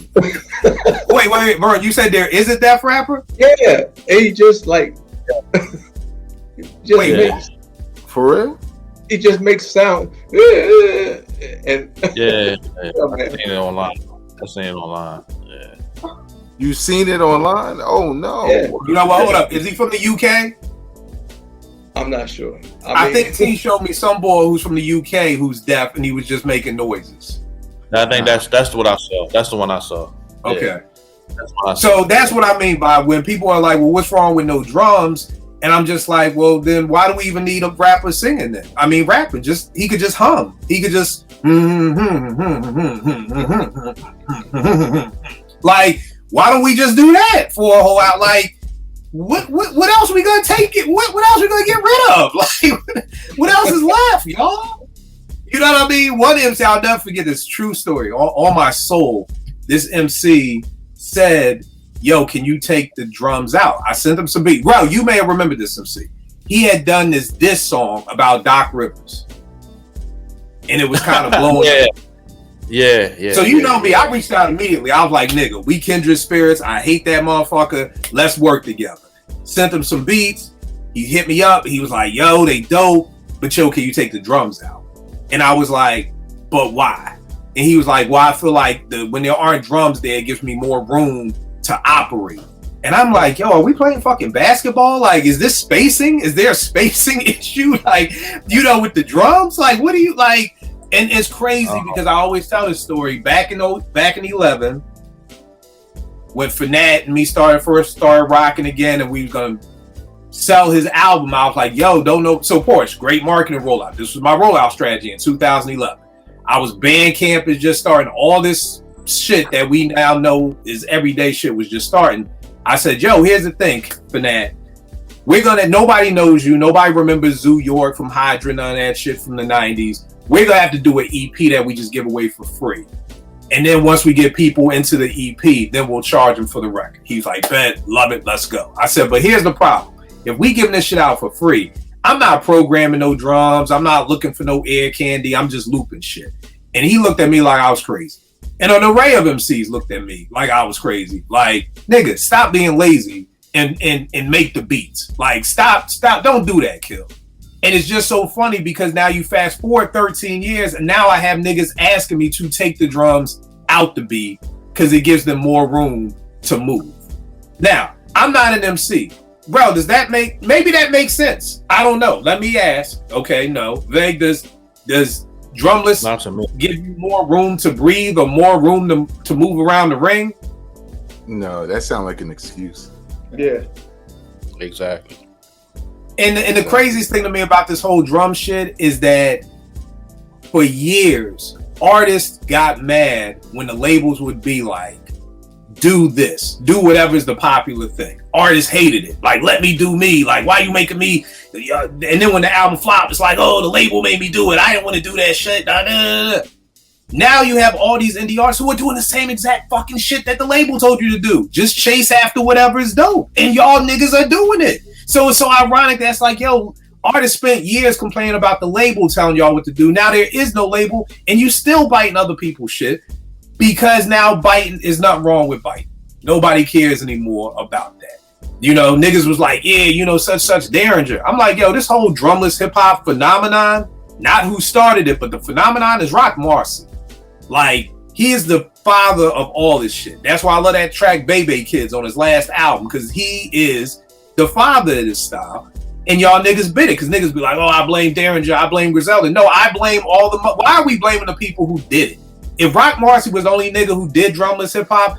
S3: Wait, Vern, you said there isn't that rapper?
S5: Yeah, he just like makes,
S6: for real.
S5: He just makes sound and
S7: yeah. I've seen it online. Yeah.
S6: You seen it online? Oh no.
S5: Yeah.
S3: You know what? Hold up. Is he from the UK?
S5: I'm not sure.
S3: I think T showed me some boy who's from the UK who's deaf and he was just making noises.
S7: I think that's what I saw. That's the one I saw.
S3: Okay.
S7: Yeah.
S3: So that's what I mean by when people are like, well, what's wrong with no drums? And I'm just like, well, then why do we even need a rapper singing then? I mean, rapping, he could just hum. He could just like, why don't we just do that for a whole hour? Like, what else are we gonna take it? What else are we gonna get rid of? Like, what else is left, y'all? You know what I mean? One MC, I'll never forget this true story. On my soul, this MC said, yo, can you take the drums out? I sent him some beat. Bro, you may have remembered this MC. He had done this diss song about Doc Rivers. And it was kind of blowing up.
S7: Yeah.
S3: So you know me, I reached out immediately. I was like, nigga, we kindred spirits. I hate that motherfucker. Let's work together. Sent him some beats. He hit me up. He was like, yo, they dope. But yo, can you take the drums out? And I was like, but why? And he was like, well, I feel like when there aren't drums there, it gives me more room to operate. And I'm like, yo, are we playing fucking basketball? Like, is this spacing? Is there a spacing issue? Like, you know, with the drums? Like, what do you like? And it's crazy because I always tell this story. Back in 11, when Fanat and me first started rocking again, and we was gonna sell his album, I was like, yo, don't know. So Porsche, great marketing rollout. This was my rollout strategy in 2011. I was Bandcamp is just starting. All this shit that we now know is everyday shit was just starting. I said, yo, here's the thing, Fanat. Nobody knows you. Nobody remembers Zoo York from Hydra, none of that shit from the 90s. We're going to have to do an EP that we just give away for free. And then once we get people into the EP, then we'll charge them for the record. He's like, bet, love it, let's go. I said, but here's the problem. If we give this shit out for free, I'm not programming no drums. I'm not looking for no air candy. I'm just looping shit. And he looked at me like I was crazy. And an array of MCs looked at me like I was crazy. Like, nigga, stop being lazy and make the beats. Like, stop, don't do that, Kill. And it's just so funny because now you fast forward 13 years and now I have niggas asking me to take the drums out the beat because it gives them more room to move. Now, I'm not an MC. Bro, maybe that makes sense? I don't know. Let me ask. Okay, no. Veg, does drumless give you more room to breathe or more room to move around the ring?
S6: No, that sounds like an excuse.
S5: Yeah.
S7: Exactly.
S3: And the craziest thing to me about this whole drum shit is that for years, artists got mad when the labels would be like, do this, do whatever's the popular thing. Artists hated it. Like, let me do me. Like, why you making me? And then when the album flopped, it's like, oh, the label made me do it. I didn't want to do that shit. Now you have all these indie artists who are doing the same exact fucking shit that the label told you to do. Just chase after whatever is dope. And y'all niggas are doing it. So it's so ironic that's like, yo, artists spent years complaining about the label telling y'all what to do. Now there is no label and you still biting other people's shit because now biting is nothing wrong with biting. Nobody cares anymore about that. You know, niggas was like, yeah, you know, such Derringer. I'm like, yo, this whole drumless hip hop phenomenon, not who started it, but the phenomenon is Rock Marcy. Like, he is the father of all this shit. That's why I love that track Bebe Kids on his last album, because he is the father of this style. And y'all niggas bit it, because niggas be like, oh, I blame Derringer, I blame Griselda. No, I blame all the... Why are we blaming the people who did it? If Rock Marcy was the only nigga who did drumless hip hop,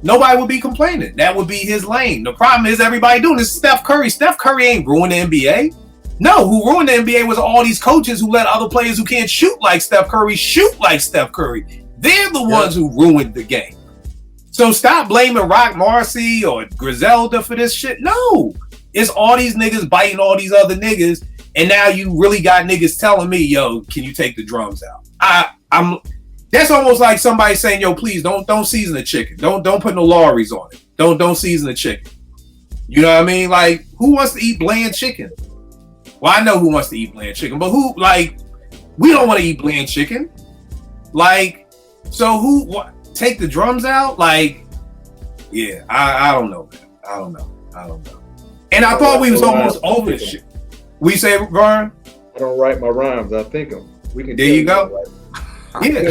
S3: nobody would be complaining. That would be his lane. The problem is everybody doing this. Steph Curry. Steph Curry ain't ruined the NBA. No, who ruined the NBA was all these coaches who let other players who can't shoot like Steph Curry shoot like Steph Curry. They're the ones who ruined the game. So stop blaming Rock Marcy or Griselda for this shit. No, it's all these niggas biting all these other niggas, and now you really got niggas telling me, yo, can you take the drums out? I'm. That's almost like somebody saying, yo, please don't season the chicken. Don't put no Lawry's on it. Don't season the chicken. You know what I mean? Like, who wants to eat bland chicken? Well, I know who wants to eat bland chicken, but who, like, we don't want to eat bland chicken. Like, so take the drums out? Like, yeah, I don't know, man. I don't know. And I thought we was almost over this shit. We say, Vern?
S5: I don't write my rhymes. I think them. We can.
S3: There you go. Yeah.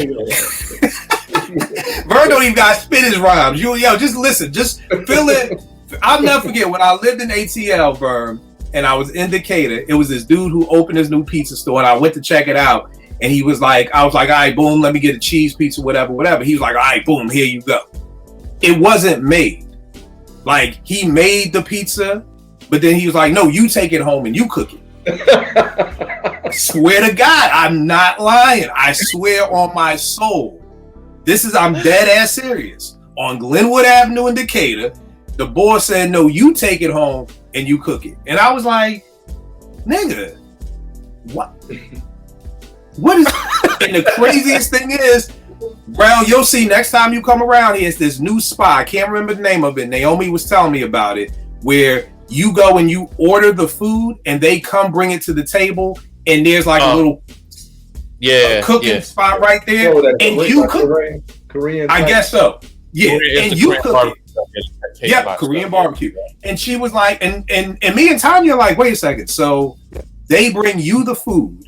S3: Vern don't even got to spit his rhymes. Yo, just listen. Just fill it. I'll never forget when I lived in ATL, Vern, and I was in Decatur. It was this dude who opened his new pizza store, and I went to check it out. And he was like, I was like, all right, boom, let me get a cheese pizza, whatever. He was like, all right, boom, here you go. It wasn't made. Like, he made the pizza, but then he was like, no, you take it home and you cook it. I swear to God, I'm not lying. I swear on my soul. I'm dead ass serious. On Glenwood Avenue in Decatur, the boss said, no, you take it home and you cook it. And I was like, nigga, what? What is... And the craziest thing is, Brown, you'll see next time you come around here, it's this new spot. I can't remember the name of it. Naomi was telling me about it, where you go and you order the food and they come bring it to the table and there's like a little cooking spot right there. Oh, and you cook. Korean I guess so. Yeah. And you cook it. Yeah, Korean barbecue. And she was like, and me and Tanya are like, wait a second. So they bring you the food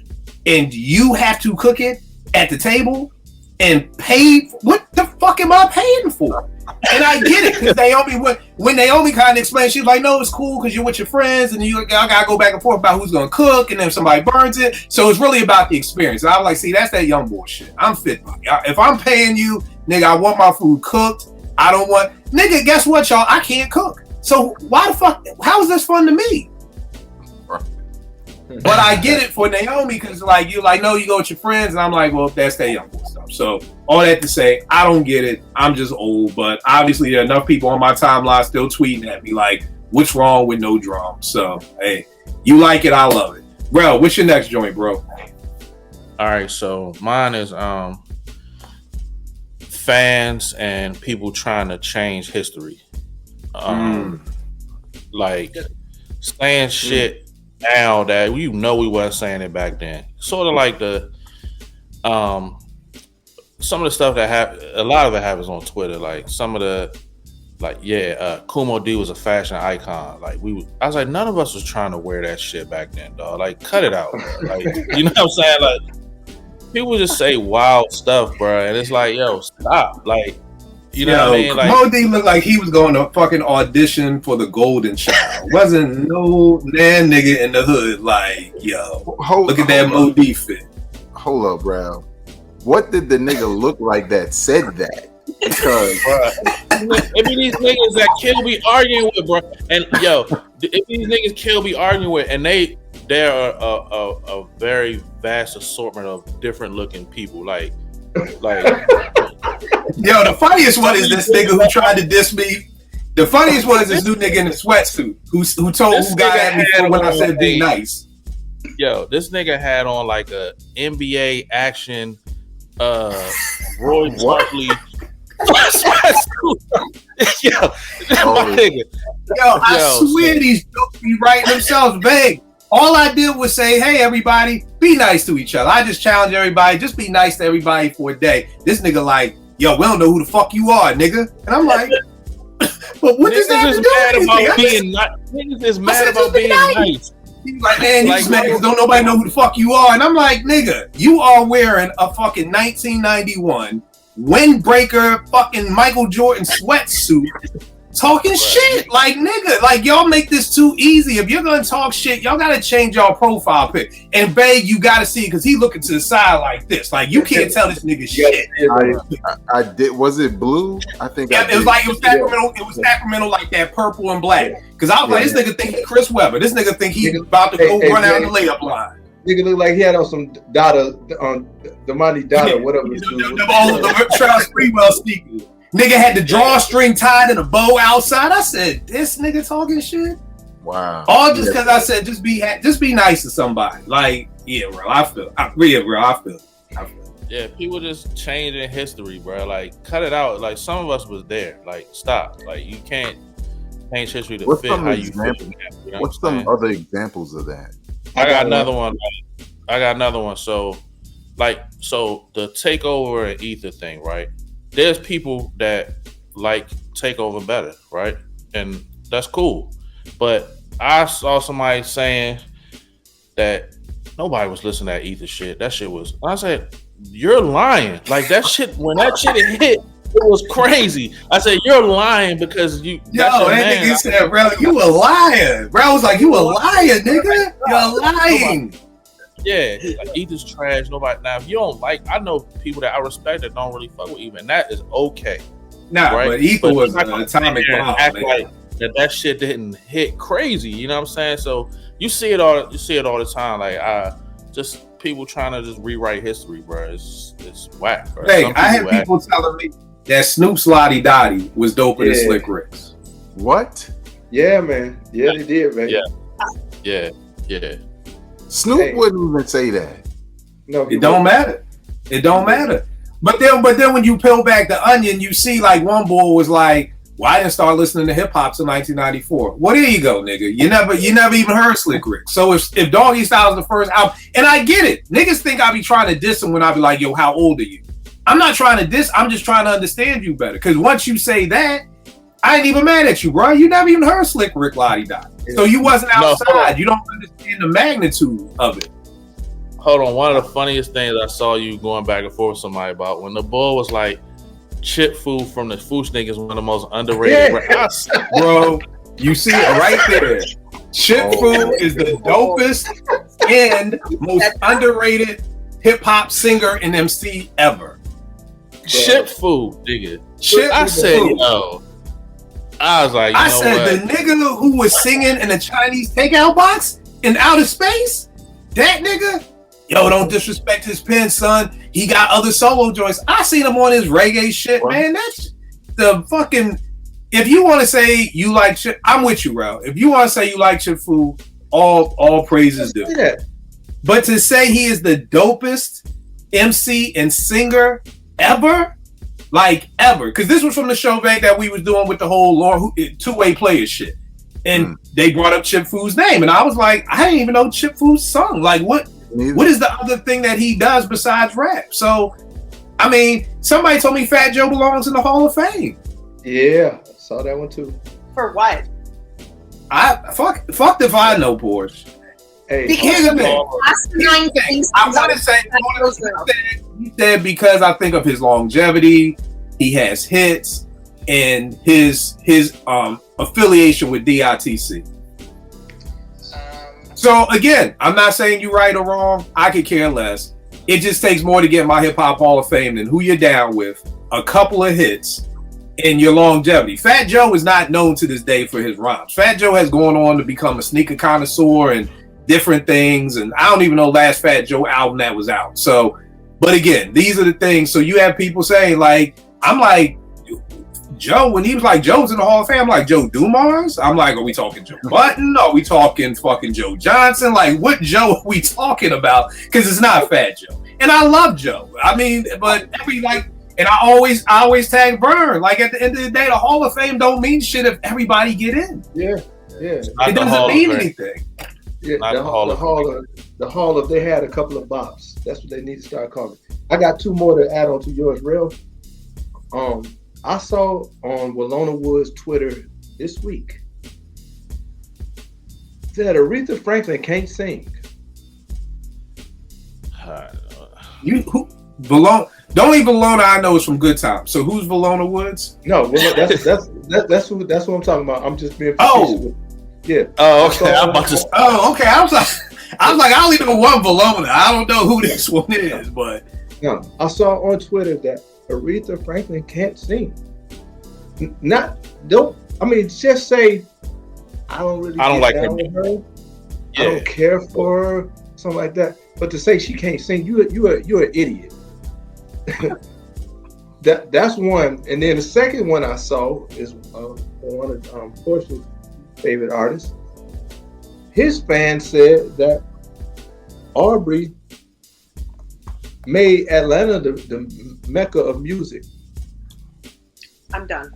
S3: and you have to cook it at the table and pay. What the fuck am I paying for? And I get it because when Naomi kind of explained, she's like, "No, it's cool because you're with your friends and y'all gotta go back and forth about who's gonna cook, and then if somebody burns it, so it's really about the experience." And I was like, "See, that's that young boy shit. I'm fit. If I'm paying you, nigga, I want my food cooked. I don't want, nigga. Guess what, y'all? I can't cook. So why the fuck? How is this fun to me?" But I get it for Naomi because like you like no, you go with your friends, and I'm like, well, that's that young boy stuff. So all that to say, I don't get it. I'm just old, but obviously there are enough people on my timeline still tweeting at me like, what's wrong with no drums? So hey, you like it, I love it. Bro, what's your next joint, bro?
S7: All right, so mine is fans and people trying to change history. Like saying shit now that we wasn't saying it back then. Sort of like the some of the stuff that happened, a lot of it happens on Twitter. Like some of the Kumo D was a fashion icon. Like I was like, none of us was trying to wear that shit back then, dog. Like cut it out, bro. Like you know what I'm saying? Like people just say wild stuff, bro, and it's like, yo, stop. Like you know what I mean? Like
S3: Kumo D looked like he was going to fucking audition for the Golden Child. Wasn't no man nigga in the hood like, yo, look at that Mo D fit.
S6: Hold up, bro. What did the nigga look like that said that? Because
S7: if these niggas that Kill be arguing with, bro, and yo, if these niggas Kill be arguing with, and they're a very vast assortment of different looking people, like.
S3: Yo, the funniest one is this nigga who tried to diss me. The funniest one is this new nigga in the sweatsuit who got at me for when I said be nice.
S7: Yo, this nigga had on like a NBA action Roy Barkley sweatsuit. Yo, my nigga.
S3: Yo, I swear these jokes be writing themselves vague. All I did was say, hey, everybody, be nice to each other. I just challenge everybody, just be nice to everybody for a day. This nigga like, yo, we don't know who the fuck you are, nigga. And I'm like, but what does that have to do with anything?
S7: Niggas is mad about being nice.
S3: He's like, man, you just mad because don't nobody know who the fuck you are. And I'm like, nigga, you are wearing a fucking 1991 windbreaker fucking Michael Jordan sweatsuit. Talking shit, like nigga, like y'all make this too easy. If you're gonna talk shit, y'all gotta change y'all profile pic. And Bag, you gotta see because he looking to the side like this. Like you can't tell this nigga shit.
S6: I did. Was it blue? I think.
S3: Yeah, it was Sacramento. It was Sacramento like that, purple and black. Because I was like, this nigga think he Chris Webber. This nigga think he's about to go run out the layup line.
S5: Nigga look like he had on some Dada on the money Dada, whatever.
S3: The Charles Freewell sneakers. Nigga had the drawstring tied and a bow outside. I said, this nigga talking shit?
S6: Wow.
S3: All just because I said, just be nice to somebody. Like, yeah, bro, I feel it.
S7: Yeah, people just changing history, bro. Like, cut it out. Like, some of us was there. Like, stop. Like, you can't change history to fit how you feel. You know
S6: what's some other examples of that?
S7: I got another one. So the takeover and ether thing, right? There's people that like takeover better, right? And that's cool. But I saw somebody saying that nobody was listening to that ether shit. That shit was, I said, you're lying. Like that shit, when that shit hit, it was crazy. I said, you're lying because you.
S3: Yo, that nigga said, bro, you a liar. Bro was like, you a liar, nigga. You're lying.
S7: Yeah, like ether's trash. Nobody. Now, if you don't like, I know people that I respect that don't really fuck with ether, and that is okay.
S3: Nah,
S7: right?
S3: but ether was an atomic bomb.
S7: Act like that shit didn't hit crazy. You know what I'm saying? So you see it all. You see it all the time. Like just people trying to just rewrite history, bro. It's whack, bro.
S3: Hey, I had people telling me that Snoop's Lottie Dottie was doper than Slick Rick's.
S6: What?
S5: Yeah, man. Yeah, they did, man.
S7: Yeah.
S6: Snoop wouldn't even say that.
S3: No, it don't matter. It don't matter. But then when you peel back the onion, you see like one boy was like, well, I didn't start listening to hip hop till 1994. Well, there you go, nigga. You never even heard Slick Rick. So if Doggy Style is the first album, and I get it. Niggas think I be trying to diss him when I be like, yo, how old are you? I'm not trying to diss. I'm just trying to understand you better. Because once you say that, I ain't even mad at you, bro. You never even heard Slick Rick Lottie Dottie. So you wasn't outside. You don't understand the magnitude of it.
S7: Hold on. One of the funniest things I saw you going back and forth with somebody about when the bull was like, Chip Fu from the Fooshnik is one of the most underrated.
S3: Bro, you see it right there. Chip Fu is the dopest and most underrated hip hop singer and MC ever.
S7: Chip Fu, nigga.
S3: I
S7: said, yo. I was like,
S3: the nigga who was singing in the Chinese takeout box in outer space, that nigga, yo, don't disrespect his pen, son. He got other solo joints. I seen him on his reggae shit, man. That's the fucking. If you want to say you like Chip, I'm with you, bro. If you want to say you like Chip Fu, all praises due.
S5: Yeah.
S3: But to say he is the dopest MC and singer ever, because this was from the show back that we was doing with the whole two-way player shit, and they brought up Chip Fu's name, and I was like, I didn't even know Chip Fu sung. Like, what is the other thing that he does besides rap? So, I mean, somebody told me Fat Joe belongs in the Hall of Fame.
S5: Yeah, I saw that one too.
S4: For what?
S3: Fuck if I know, Porsche.
S5: Hey,
S3: here's the thing. I want to say, he said because I think of his longevity, he has hits, and his affiliation with DITC. So again, I'm not saying you're right or wrong. I could care less. It just takes more to get my hip hop Hall of Fame than who you're down with, a couple of hits, and your longevity. Fat Joe is not known to this day for his rhymes. Fat Joe has gone on to become a sneaker connoisseur and different things, and I don't even know last Fat Joe album that was out. So, but again, these are the things. So you have people saying, like, I'm like, Joe, when he was like, Joe's in the Hall of Fame, I'm like, Joe Dumars? I'm like, are we talking Joe Button? Are we talking fucking Joe Johnson? Like, what Joe are we talking about? Because it's not Fat Joe. And I love Joe. I mean, but and I always tag Vern. Like, at the end of the day, the Hall of Fame don't mean shit if everybody get in.
S5: Yeah.
S3: It doesn't mean anything.
S5: Yeah, the Hall of, they had a couple of bops. That's what they need to start calling. I got two more to add on to yours, real. I saw on Walona Wood's Twitter this week that Aretha Franklin can't sing.
S3: Don't even Valona I know is from Good Time. So who's Walona Woods?
S5: No, that's what I'm talking about. I'm just being yeah.
S7: Oh, okay. I'm about to.
S3: Oh, okay. I was like, I only know one Valona. I don't know who this one is, but
S5: no, I saw on Twitter that Aretha Franklin can't sing. Just say I don't like her. Yeah. I don't care for her, something like that. But to say she can't sing, you're an idiot. That's one. And then the second one I saw is one of Portia's favorite artists. His fan said that Aubrey made Atlanta the mecca of music.
S4: I'm done.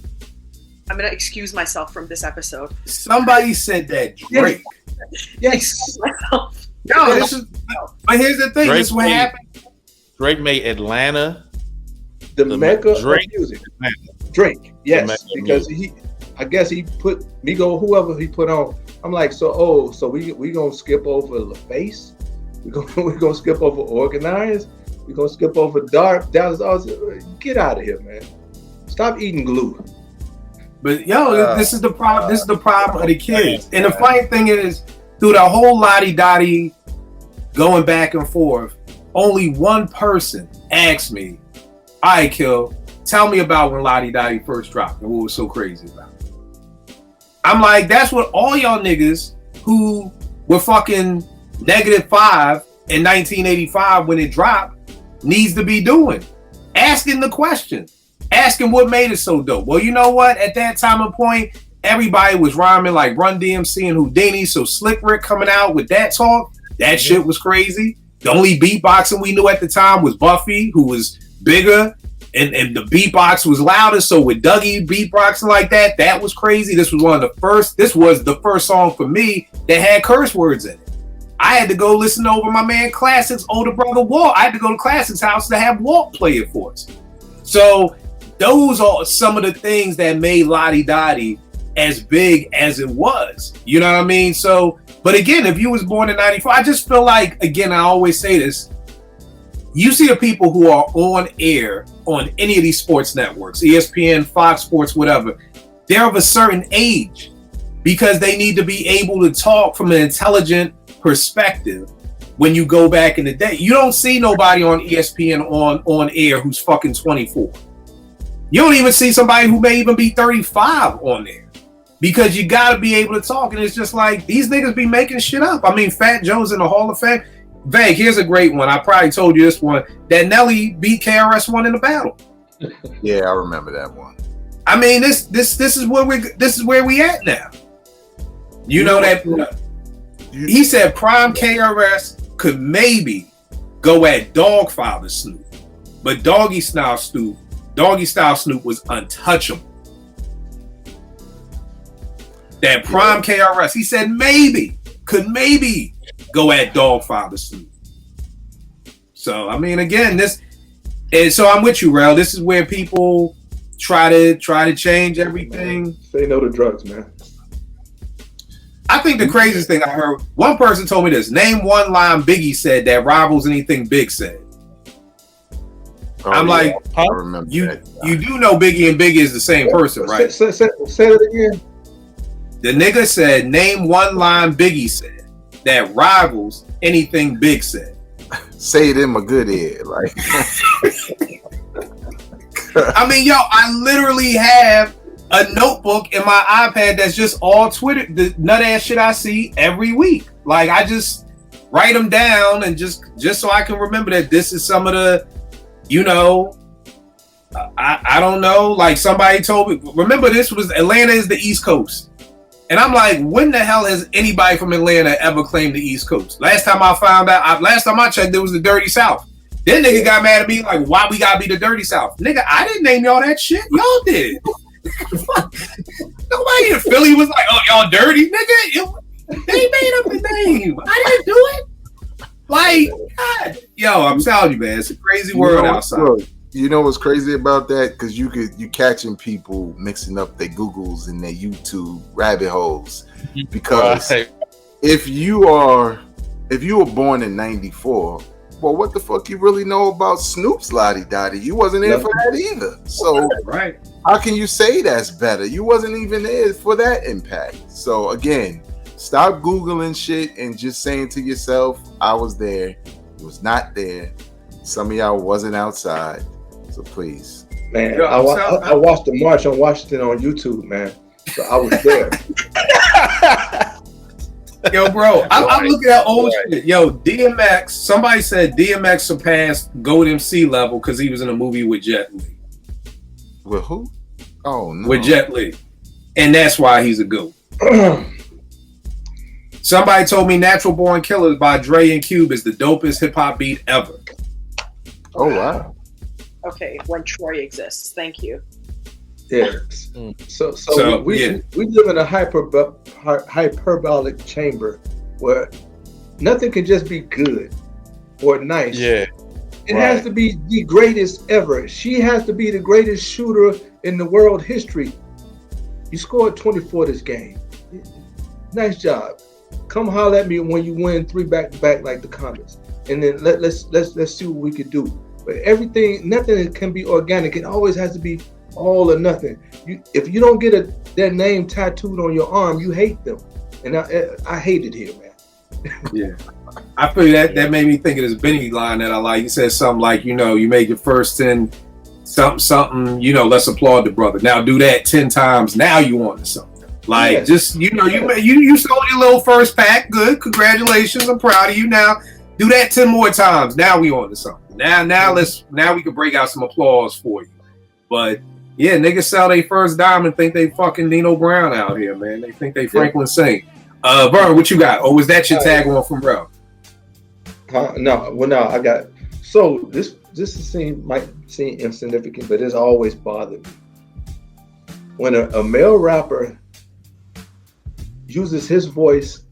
S4: I'm gonna excuse myself from this episode.
S3: Somebody said that Drake.
S5: Yes.
S3: No, but here's the thing. This is what happened.
S7: Drake made Atlanta
S5: the mecca of music. Drake, yes, because I guess he put whoever he put on. I'm like, so we gonna skip over LaFace? We gonna skip over Organized? We gonna skip over Dark? Get out of here, man! Stop eating glue.
S3: But this is the problem. This is the problem of the kids. And the funny thing is, through the whole lottie-dottie going back and forth, only one person asked me, all right, Kill, tell me about when Lottie Dottie first dropped and what was so crazy about it. I'm like, that's what all y'all niggas who were fucking -5 in 1985 when it dropped needs to be doing. Asking the question. Asking what made it so dope. Well, you know what? At that time and point, everybody was rhyming like Run DMC and Houdini, so Slick Rick coming out with that talk, that shit was crazy. The only beatboxing we knew at the time was Buffy, who was bigger, and the beatbox was louder. So with Dougie beatboxing like that, that was crazy. This was the first song for me that had curse words in it. I had to go listen over my man Classic's older brother Walt. I had to go to Classic's house to have Walt play it for us. So those are some of the things that made Lottie Dottie as big as it was. You know what I mean? So, but again, if you was born in 94, I just feel like, again, I always say this, You see the people who are on air on any of these sports networks, ESPN, Fox Sports, whatever, they're of a certain age because they need to be able to talk from an intelligent perspective. When you go back in the day, you don't see nobody on ESPN on air who's fucking 24. You don't even see somebody who may even be 35 on there because you got to be able to talk. And it's just like these niggas be making shit up. I mean, Fat Joe's in the Hall of Fame. Vag, here's a great one. I probably told you this one. That Nelly beat KRS-One in the battle.
S6: Yeah, I remember that one.
S3: I mean, this is where we at now. You know that he said Prime KRS could maybe go at Dogfather Snoop, but Doggy Style Snoop was untouchable. That Prime KRS, he said could maybe go at Dogfather Snoop. So I mean, again, so I'm with you, Rel. This is where people try to change everything.
S5: Say no to drugs, man.
S3: I think the craziest thing I heard, one person told me this: name one line Biggie said that rivals anything Big said.
S6: Oh,
S3: I'm like,
S6: I remember
S3: you
S6: that.
S3: you do know Biggie and Biggie is the same person, right?
S5: Say it again.
S3: The nigga said, name one line Biggie said that rivals anything Big said.
S6: Say it in my good ear, like.
S3: I mean, yo, I literally have a notebook in my iPad that's just all Twitter, the nut ass shit I see every week. Like, I just write them down and just so I can remember that this is some of the, you know, I don't know. Like somebody told me, remember this was Atlanta is the East Coast. And I'm like, when the hell has anybody from Atlanta ever claimed the East Coast? Last time I checked, it was the Dirty South. Then nigga got mad at me like, why we gotta be the Dirty South? Nigga, I didn't name y'all that shit. Y'all did. Nobody in Philly was like, oh, y'all dirty, nigga. They made up a name. I didn't do it. Like, God. Yo, I'm telling you, man, it's a crazy world outside.
S6: Look, you know what's crazy about that? Because you catching people mixing up their Googles and their YouTube rabbit holes. Because if you were born in '94, well, what the fuck you really know about Snoop's Lottie Dottie? You wasn't there for that either. So
S3: right.
S6: How can you say that's better? You wasn't even there for that impact. So again, stop Googling shit and just saying to yourself, I was there. It was not there. Some of y'all wasn't outside. So please.
S5: Man, I watched the march on Washington on YouTube, man. So I was there.
S3: Yo, bro, I'm looking at old shit. Yo, DMX, somebody said DMX surpassed Gold MC level because he was in a movie with Jet Li.
S6: With who? Oh, no.
S3: With Jet Li. And that's why he's a GOAT. Somebody told me Natural Born Killers by Dre and Cube is the dopest hip-hop beat ever.
S6: Oh, wow.
S4: Okay, when Troy exists. Thank you.
S5: Yeah. So we live in a hyperbolic chamber where nothing can just be good or nice.
S7: Yeah.
S5: It has to be the greatest ever. She has to be the greatest shooter in the world history. You scored 24 this game. Nice job. Come holler at me when you win 3 back-to-back like the Comets. And then let's see what we could do. But nothing can be organic. It always has to be all or nothing. If you don't get their name tattooed on your arm, you hate them. And I hate it here, man.
S3: Yeah. I feel that made me think of this Benny line that I like. He said something like, you know, you made your first 10 something, you know, let's applaud the brother. Now do that 10 times. Now you on to something. Like, just, you know, you sold your little first pack. Good. Congratulations. I'm proud of you. Now do that 10 more times. Now we on to something. Now we can break out some applause for you. But yeah, niggas sell their first dime and think they fucking Nino Brown out here, man. They think they Franklin Saint. Vern, what you got? Or was that your tag on from Rel?
S5: No, I got. So this might seem insignificant, but it's always bothered me when a male rapper uses his voice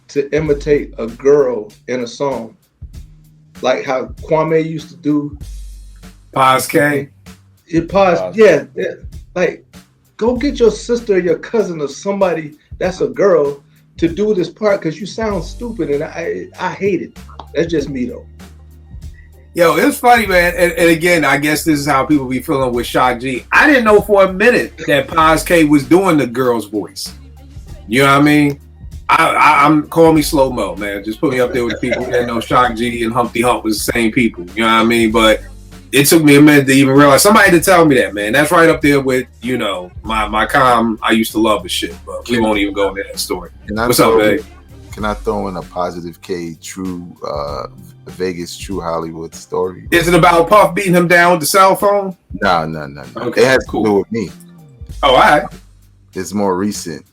S5: to imitate a girl in a song, like how Kwame used to do.
S3: Paz K.
S5: Yeah. Like, go get your sister, your cousin, or somebody that's a girl to do this part because you sound stupid, and I hate it. That's just me though.
S3: Yo, it was funny, man. And again, I guess this is how people be feeling with Shock G. I didn't know for a minute that Paz K was doing the girl's voice. You know what I mean? I'm call me slow mo, man. Just put me up there with the people who didn't know Shock G and Humpty Hump was the same people. You know what I mean? But it took me a minute to even realize. Somebody to tell me that, man. That's right up there with, you know, my calm. I used to love the shit, but we won't even go into that story. What's up, man?
S6: Can I throw in a Positive K true Vegas true Hollywood story?
S3: Is it about Puff beating him down with the cell phone?
S6: No.
S3: Okay,
S6: it has
S3: cool.
S6: to do with me.
S3: Oh, all right.
S6: It's more recent.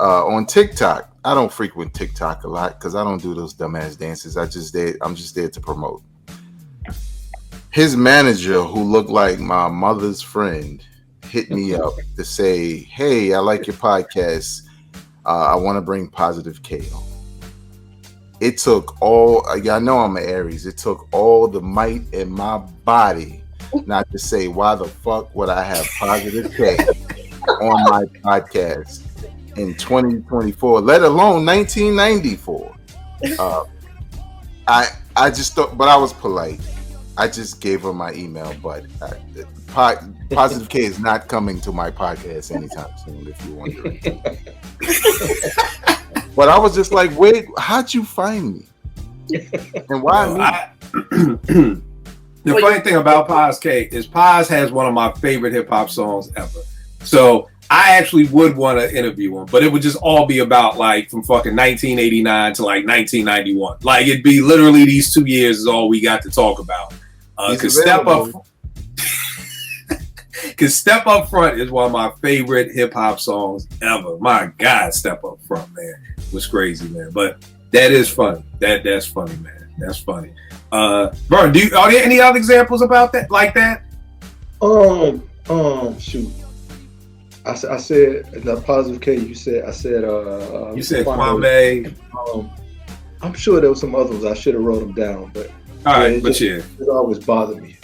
S6: On TikTok, I don't frequent TikTok a lot because I don't do those dumbass dances. I'm just there to promote. His manager, who looked like my mother's friend, hit me up to say, "Hey, I like your podcast. I want to bring Positive K on." It took I know I'm an Aries. It took all the might in my body not to say, why the fuck would I have Positive K on my podcast in 2024, let alone 1994? I just thought, but I was polite. I just gave her my email, but Positive K is not coming to my podcast anytime soon, if you're wondering. But I was just like, wait, how'd you find me? And why me?
S3: The funny thing about Paz K is Paz has one of my favorite hip hop songs ever. So I actually would want to interview him, but it would just all be about like from fucking 1989 to like 1991. Like it'd be literally these 2 years is all we got to talk about. Cause Step Up Front is one of my favorite hip hop songs ever. My God, Step Up Front, man, was crazy, man. But that is funny. That's funny, man. That's funny. Bro, are there any other examples about that, like that?
S5: Shoot. I said the Positive K. You said Kwame. I'm sure there was some others. I should have wrote them down, but
S3: all right, it
S5: always bothered me.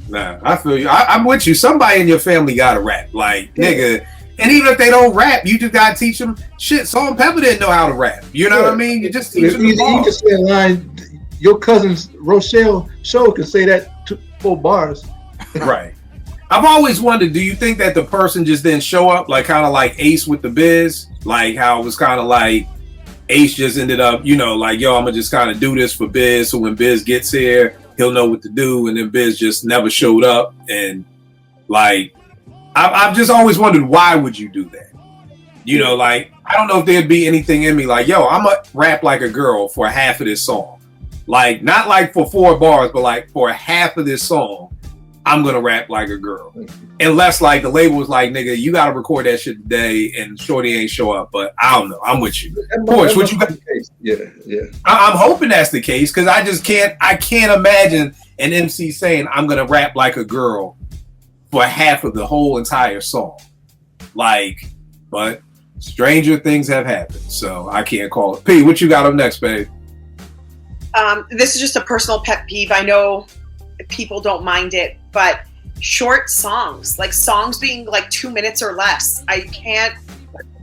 S3: Nah, I feel you. I'm with you. Somebody in your family got to rap, like nigga. And even if they don't rap, you just gotta teach them shit. Salt and Pepper didn't know how to rap. You know what I mean? You just teach them.
S5: You can say a line. Your cousin's Rochelle Show can say that 4 bars.
S3: Right. I've always wondered, do you think that the person just didn't show up, like kind of like Ace with the Biz? Like how it was kind of like Ace just ended up, you know, like, yo, I'm gonna just kind of do this for Biz. So when Biz gets here, he'll know what to do. And then Biz just never showed up. And like, I've just always wondered, why would you do that? You know, like, I don't know if there'd be anything in me like, yo, I'm gonna rap like a girl for half of this song. Like, not like for 4 bars, but like for half of this song, I'm gonna rap like a girl. Unless like the label was like, nigga, you gotta record that shit today and Shorty ain't show up. But I don't know. I'm with you. Of course, what you got?
S5: Yeah.
S3: I'm hoping that's the case because I can't imagine an MC saying I'm gonna rap like a girl for half of the whole entire song. Like, but stranger things have happened, so I can't call it. P, what you got up next, babe?
S4: This is just a personal pet peeve. I know people don't mind it, but short songs, like songs being like 2 minutes or less, I can't.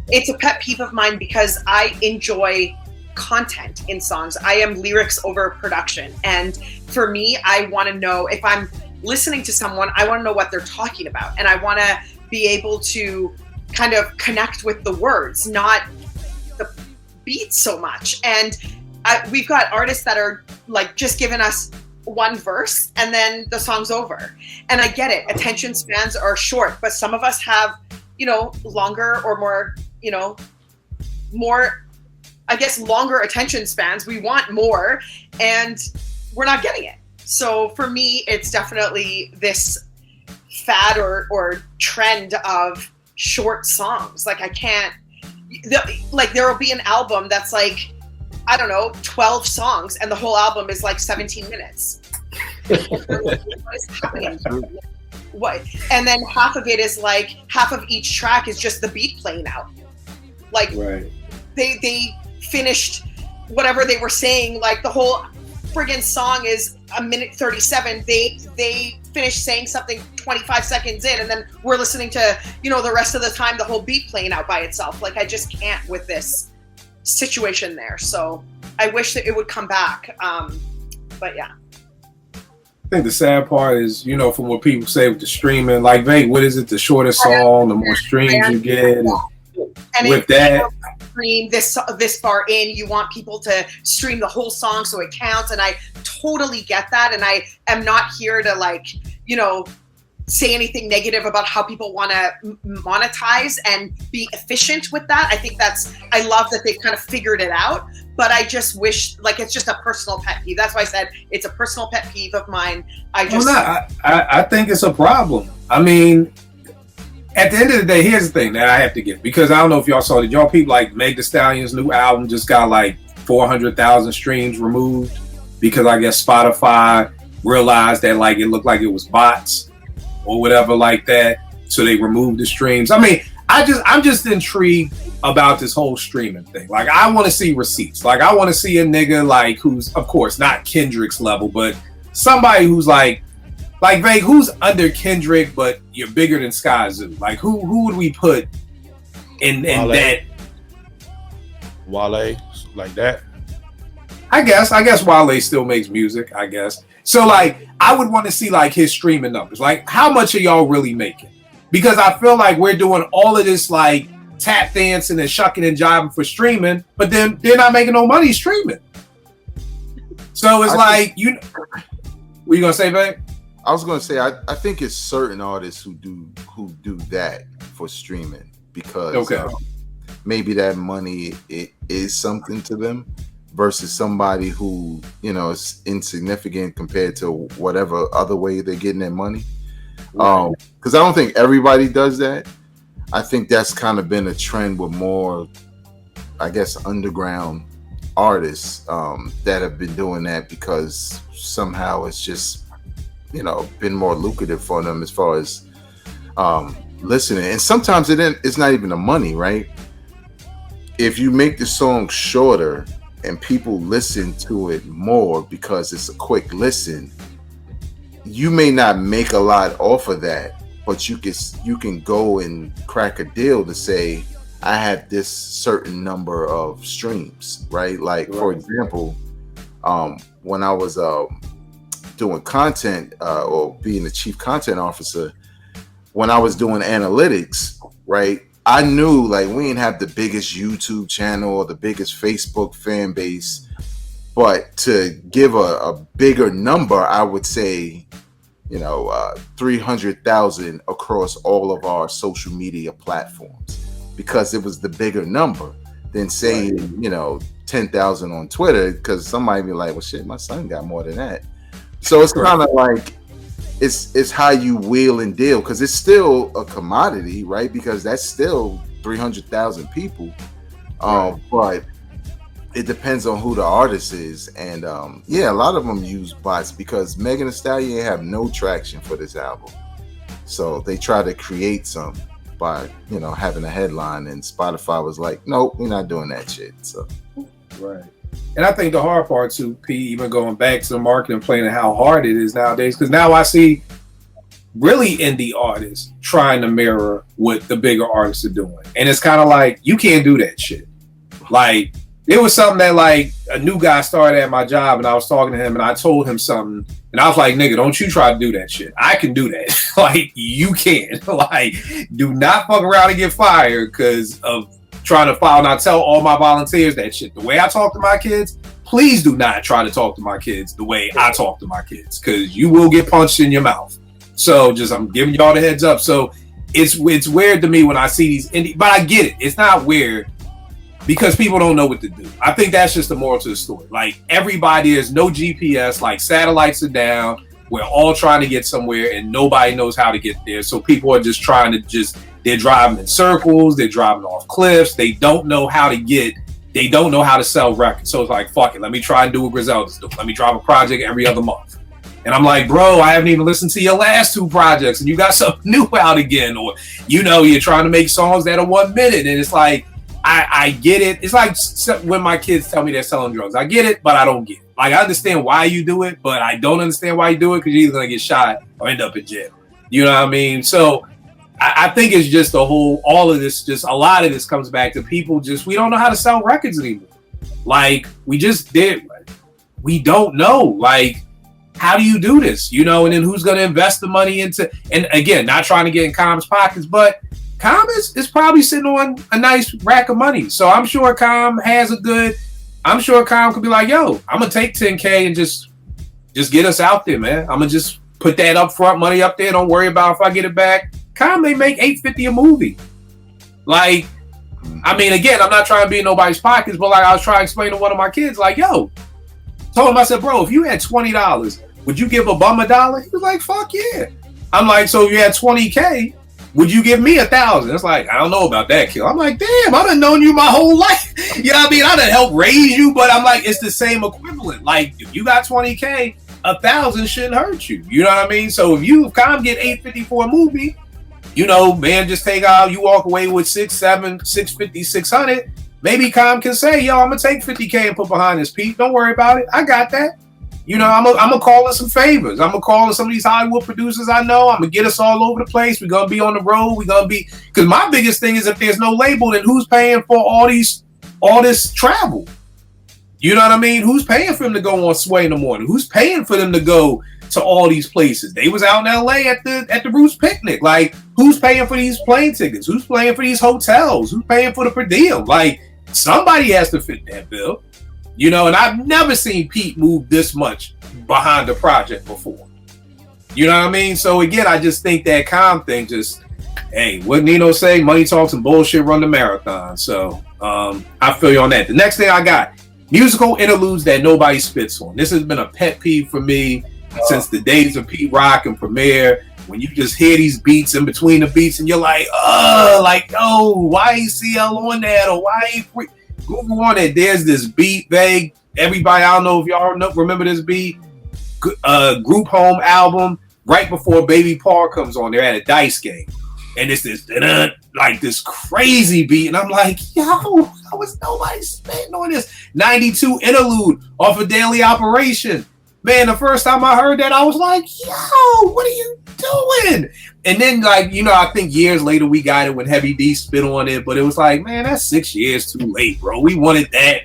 S4: It's a pet peeve of mine because I enjoy content in songs. I am lyrics over production, and for me, I want to know if I'm listening to someone, I want to know what they're talking about, and I want to be able to kind of connect with the words, not the beat so much. And we've got artists that are like just giving us one verse and then the song's over. And I get it, attention spans are short, but some of us have, you know, longer or more, you know, more, I guess, longer attention spans. We want more and we're not getting it. So for me, it's definitely this fad or trend of short songs. Like I can't, like there will be an album that's like, I don't know, 12 songs and the whole album is like 17 minutes. What is happening? What? And then half of it is like, half of each track is just the beat playing out. Like
S3: right.
S4: They finished whatever they were saying, like the whole friggin' song is 1:37. They finished saying something 25 seconds in, and then we're listening to, you know, the rest of the time the whole beat playing out by itself. Like I just can't with this situation there. So I wish that it would come back. But yeah.
S3: I think the sad part is, from what people say with the streaming, like, Vake, what is it? The shorter song, the more streams you get.
S4: And
S3: with that,
S4: stream this far in, you want people to stream the whole song so it counts. And I totally get that. And I am not here to say anything negative about how people want to monetize and be efficient with that. I think I love that they've kind of figured it out, but I just wish, it's just a personal pet peeve. That's why I said it's a personal pet peeve of mine.
S3: I think it's a problem. I mean, at the end of the day, here's the thing that I have to get, because I don't know if y'all saw, did y'all people Meg Thee Stallion's new album just got 400,000 streams removed because I guess Spotify realized that it looked like it was bots or whatever like that, so they removed the streams. I mean, I'm just intrigued about this whole streaming thing. I want to see receipts. I want to see a nigga who's, of course, not Kendrick's level, but somebody who's Vake, who's under Kendrick, but you're bigger than Sky Zoo. Who would we put in that?
S7: Wale, like that.
S3: I guess Wale still makes music, I guess. So I would want to see his streaming numbers. How much are y'all really making? Because I feel we're doing all of this tap dancing and shucking and jiving for streaming, but then they're not making no money streaming. So it's what you gonna say, babe?
S6: I was gonna say I think it's certain artists who do that for streaming because maybe that money is something to them. Versus somebody who, is insignificant compared to whatever other way they're getting their money. Because I don't think everybody does that. I think that's kind of been a trend with more, I guess, underground artists that have been doing that because somehow it's just, been more lucrative for them as far as listening. And sometimes it's not even the money, right? If you make the song shorter and people listen to it more because it's a quick listen, you may not make a lot off of that, but you can go and crack a deal to say, I have this certain number of streams, right? For example, when I was doing content or being the chief content officer, when I was doing analytics, right? I knew we didn't have the biggest YouTube channel or the biggest Facebook fan base, but to give a bigger number, I would say, 300,000 across all of our social media platforms, because it was the bigger number than saying, 10,000 on Twitter, because somebody be like, well, shit, my son got more than that. So it's kind of it's how you wheel and deal, because it's still a commodity, right? Because that's still 300,000 people. But it depends on who the artist is. And a lot of them use bots because Megan Thee Stallion have no traction for this album. So they try to create some by, having a headline, and Spotify was like, nope, we're not doing that shit. So
S3: right. And I think the hard part too, P, even going back to the marketing plan and how hard it is nowadays, because now I see really indie artists trying to mirror what the bigger artists are doing. And it's kind of you can't do that shit. It was something that a new guy started at my job, and I was talking to him and I told him something, and I was like, nigga, don't you try to do that shit. I can do that. You can. Do not fuck around and get fired because of trying to file. And I tell all my volunteers that shit. The way I talk to my kids, please do not try to talk to my kids the way I talk to my kids, because you will get punched in your mouth. So I'm giving y'all the heads up. So it's weird to me when I see these indie, but I get it. It's not weird because people don't know what to do. I think that's just the moral to the story. Everybody, there's no GPS, satellites are down. We're all trying to get somewhere and nobody knows how to get there. So people are just trying to they're driving in circles. They're driving off cliffs. They don't know how to sell records. So it's fuck it. Let me try and do what Griselda's doing. Let me drop a project every other month. And I'm like, bro, I haven't even listened to your last 2 projects and you got something new out again. Or, you're trying to make songs that are 1 minute. And it's I get it. It's when my kids tell me they're selling drugs. I get it, but I don't get it. I understand why you do it, but I don't understand why you do it, because you're either going to get shot or end up in jail. You know what I mean? So I think it's just all of this, just a lot of this comes back to people we don't know how to sell records anymore. We just did. We don't know. how do you do this? You know, and then who's going to invest the money into? And again, not trying to get in Com's pockets, but Com is probably sitting on a nice rack of money. So I'm sure Com has a good. I'm sure Com could be like, yo, I'm gonna take 10K and just get us out there, man. I'm gonna just put that upfront money up there. Don't worry about if I get it back. Com may make $850 a movie. Like, I mean, again, I'm not trying to be in nobody's pockets, but like I was trying to explain to one of my kids, like, yo, told him, I said, bro, if you had $20, would you give a bum $1? He was like, fuck yeah. I'm like, so if you had 20K, would you give me 1,000? It's like, I don't know about that, kid. I'm like, damn, I done known you my whole life. You know what I mean? I done helped raise you, but I'm like, it's the same equivalent. Like, if you got 20K, 1,000 shouldn't hurt you. You know what I mean? So if you come get $850 for a movie, you know, man, just take out, you walk away with 6, 7, 650, 600. Maybe Com can say, yo, I'm gonna take 50K and put behind this, Pete. Don't worry about it. I got that. You know, I'm gonna call in some favors. I'm gonna call in some of these Hollywood producers I know. I'm gonna get us all over the place. We're gonna be on the road. We're gonna be, because my biggest thing is if there's no label, then who's paying for all this travel? You know what I mean? Who's paying for them to go on Sway in the morning? Who's paying for them to go to all these places? They was out in LA at the Roots picnic. Like, who's paying for these plane tickets? Who's paying for these hotels? Who's paying for the per diem? Like, somebody has to fit that bill. You know, and I've never seen Pete move this much behind the project before. You know what I mean? So again, I just think that Com thing just, hey, what Nino say? Money talks and bullshit run the marathon. So I feel you on that. The next thing I got, musical interludes that nobody spits on. This has been a pet peeve for me since the days of Pete Rock and Premiere. When you just hear these beats in between the beats and you're like, oh, why ain't CL on that? Or why ain't Google on it? There's this beat, vague. Everybody, I don't know if y'all remember this beat. Group Home album, right before Baby Paul comes on. They're at a dice game. And it's this, like this crazy beat. And I'm like, yo, how is nobody spitting on this? 92 interlude off of Daily Operation. Man, the first time I heard that, I was like, yo, what are you doing? And then, like, you know, I think years later we got it when Heavy D spit on it, but it was like, man, that's 6 years too late, bro. We wanted that,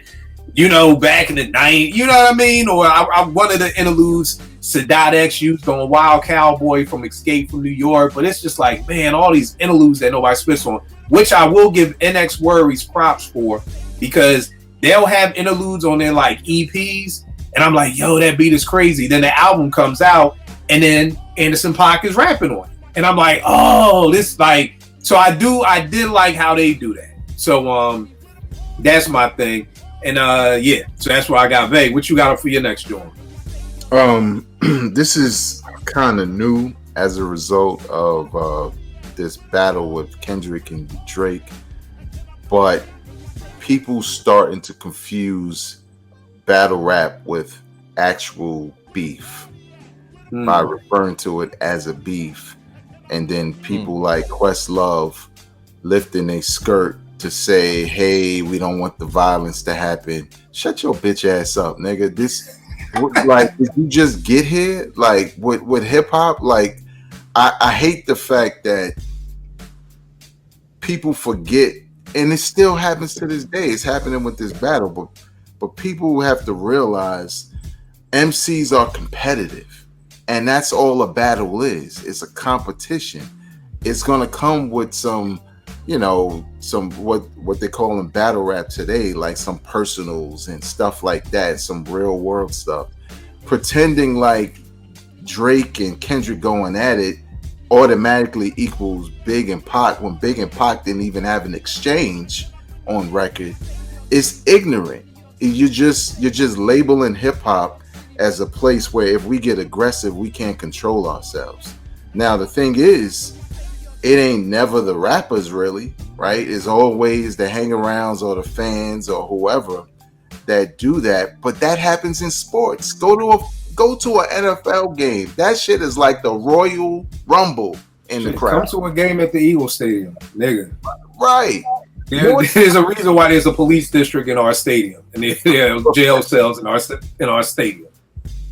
S3: you know, back in the 90s, you know what I mean? Or I wanted the interludes Sadat X used on Wild Cowboy from Escape from New York, but it's just like, man, all these interludes that nobody spits on, which I will give NX Worries props for, because they'll have interludes on their, like, EPs, and I'm like, yo, that beat is crazy. Then the album comes out, and then Anderson .Paak is rapping on it. And I'm like, oh, this, like, so I did like how they do that. So that's my thing. And yeah, so that's why I got vague. What you got for your next joint?
S6: This is kind of new as a result of this battle with Kendrick and Drake. But people starting to confuse battle rap with actual beef by referring to it as a beef, and then people like Questlove lifting a skirt to say, hey, we don't want the violence to happen. Shut your bitch ass up, nigga. This, like, did you just get here? Like, with hip-hop, like, I hate the fact that people forget, and it still happens to this day. It's happening with this battle, but people have to realize MCs are competitive, and that's all a battle is. It's a competition. It's gonna come with some, you know, some what they call in battle rap today, like some personals and stuff like that, some real world stuff. Pretending like Drake and Kendrick going at it automatically equals Big and Pac when Big and Pac didn't even have an exchange on record. It's ignorant. You're just labeling hip hop as a place where if we get aggressive, we can't control ourselves. Now the thing is, it ain't never the rappers really, right? It's always the hang-arounds or the fans or whoever that do that. But that happens in sports. Go to an NFL game. That shit is like the Royal Rumble in the crowd.
S3: Come to a game at the Eagles Stadium, nigga.
S6: Right.
S3: There's a reason why there's a police district in our stadium, and there are jail cells in our stadium.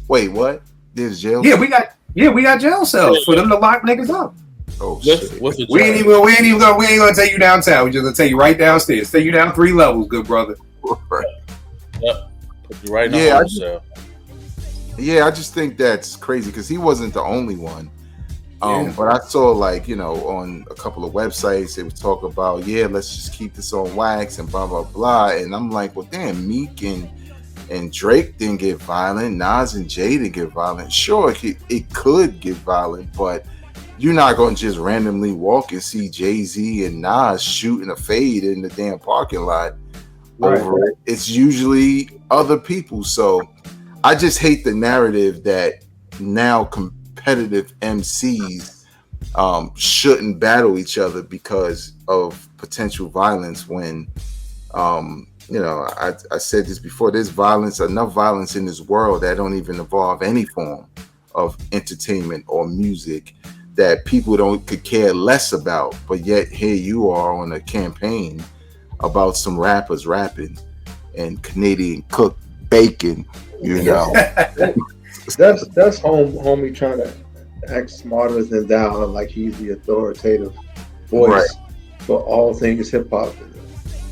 S6: Wait, what? There's jail?
S3: Yeah, we got jail cells for them to lock niggas up.
S6: Oh shit!
S3: We ain't gonna take you downtown. We just gonna take you right downstairs. Take you down 3 levels, good brother.
S6: Right.
S7: Yep. Put you right down.
S6: Yeah, I just think that's crazy because he wasn't the only one. But I saw like, on a couple of websites, they would talk about, let's just keep this on wax and blah, blah, blah. And I'm like, well, damn, Meek and Drake didn't get violent. Nas and Jay didn't get violent. Sure, it could get violent, but you're not going to just randomly walk and see Jay-Z and Nas shooting a fade in the damn parking lot over it. It's usually other people. So I just hate the narrative that now competitive MCs shouldn't battle each other because of potential violence when I said this before, there's enough violence in this world that don't even involve any form of entertainment or music that people could care less about, but yet here you are on a campaign about some rappers rapping and Canadian cooked bacon,
S5: That's homie trying to act smarter than thou, like he's the authoritative voice for all things hip hop.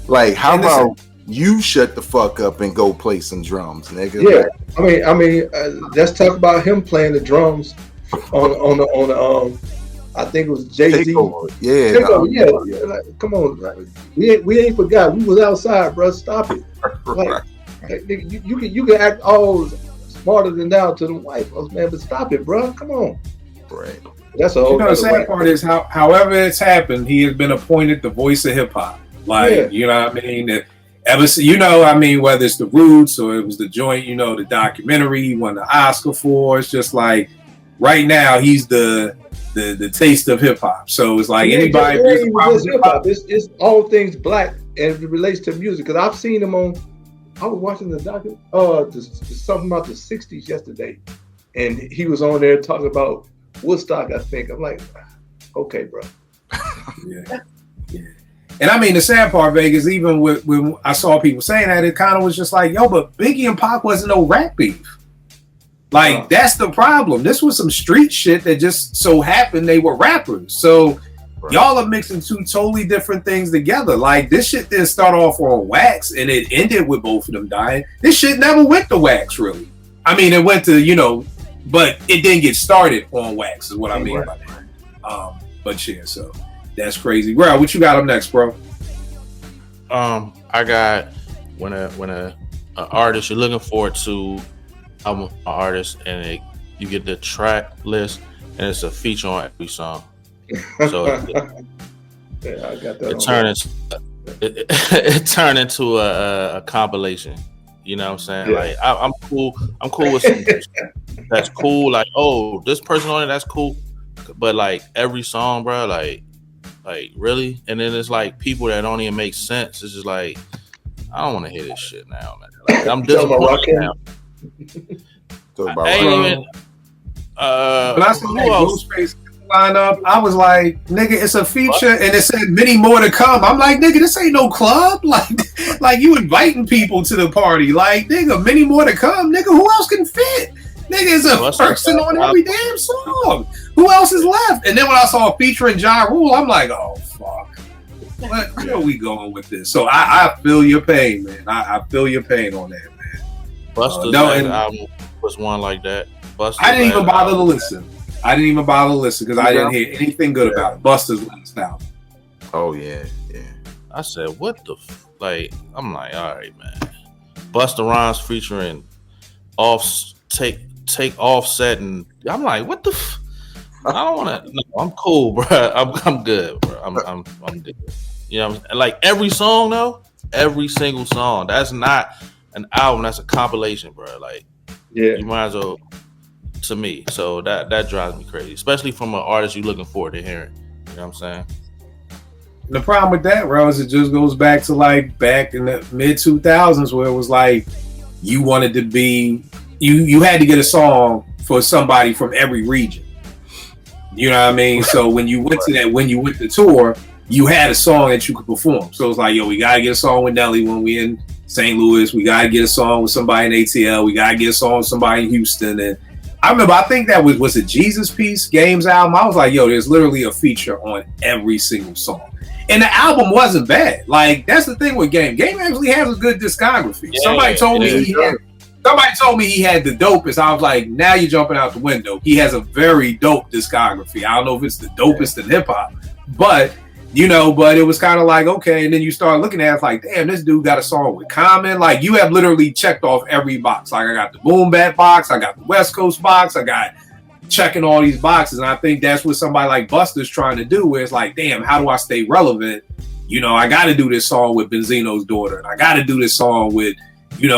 S6: Like, how about you shut the fuck up and go play some drums, nigga?
S5: Yeah, I mean, let's talk about him playing the drums on the I think it was Jay-Z. Yeah. Like, come on, we ain't forgot. We was outside, bro. Stop it. Like, you can act all smarter than thou to the white folks, man, but stop it, bro. Come on.
S6: Right.
S5: That's a whole.
S3: The sad part is however it's happened, he has been appointed the voice of hip hop. Like, you know what I mean? Whether it's the Roots or it was the joint, the documentary he won the Oscar for. It's just like right now he's the taste of hip hop. So it's like anybody.
S5: It's all things black and it relates to music. Because I've seen him on. I was watching the something about the '60s yesterday, and he was on there talking about Woodstock. I think I'm like, okay, bro.
S3: Yeah. And I mean, the sad part, Vegas, even when I saw people saying that, it kind of was just like, yo, but Biggie and Pac wasn't no rap beef. Like, that's the problem. This was some street shit that just so happened they were rappers. So y'all are mixing two totally different things together. Like, this shit didn't start off on wax and it ended with both of them dying. This shit never went to wax, really. I mean, it went to, but it didn't get started on wax is what I mean by that. But yeah, so that's crazy. Bro, what you got up next, bro?
S7: I got when a artist you're looking forward to an artist and you get the track list and it's a feature on every song. So
S5: I got that.
S7: It turned into a compilation. You know what I'm saying? Yeah. Like I'm cool with some that's cool. Like, oh, this person on it, that's cool. But like every song, bro, like really? And then it's like people that don't even make sense. It's just like I don't want to hear this shit now, man. Like, I'm disappointed now.
S3: I ain't even. But I saw that Ghostface lineup. I was like, nigga, it's a feature, and it said many more to come. I'm like, nigga, this ain't no club. Like you inviting people to the party. Like, nigga, many more to come. Nigga, who else can fit? Nigga, it's a person on every damn song. Who else is left? And then when I saw a feature in Ja Rule, I'm like, oh fuck. Where are we going with this? So I feel your pain, man. I feel your pain on that, man.
S7: Busta's album was one like that.
S3: I didn't even bother to listen. Because I didn't hear anything good about it. Busta's last album.
S6: Oh yeah.
S7: I said, what the I'm like, all right, man. Busta Rhymes featuring take Offset, and I'm like, what the I don't want to. No, I'm cool, bro. I'm good, bro. I'm good. You know, like every song though, every single song. That's not an album. That's a compilation, bro. Like, you might as well. To me, so that drives me crazy, especially from an artist you're looking forward to hearing. You know what I'm saying?
S3: The problem with that, bro, is it just goes back to like back in the mid 2000s where it was like you wanted to be you had to get a song for somebody from every region. You know what I mean? So when you went to tour, you had a song that you could perform. So it's like, yo, we gotta get a song with Nelly when we in St. Louis. We gotta get a song with somebody in ATL. We gotta get a song with somebody in Houston. And I remember, I think that was a Jesus Piece Games album. I was like, yo, there's literally a feature on every single song. And the album wasn't bad. Like, that's the thing with Game. Game actually has a good discography. Somebody told me Somebody told me he had the dopest. I was like, now you're jumping out the window. He has a very dope discography. I don't know if it's the dopest in hip hop, but but it was kind of like, okay. And then you start looking at it like, damn, this dude got a song with Common. Like, you have literally checked off every box. Like, I got the Boom Bap box, I got the West Coast box, I got checking all these boxes. And I think that's what somebody like Busta's trying to do, where it's like, damn, how do I stay relevant? I got to do this song with Benzino's daughter, and I got to do this song with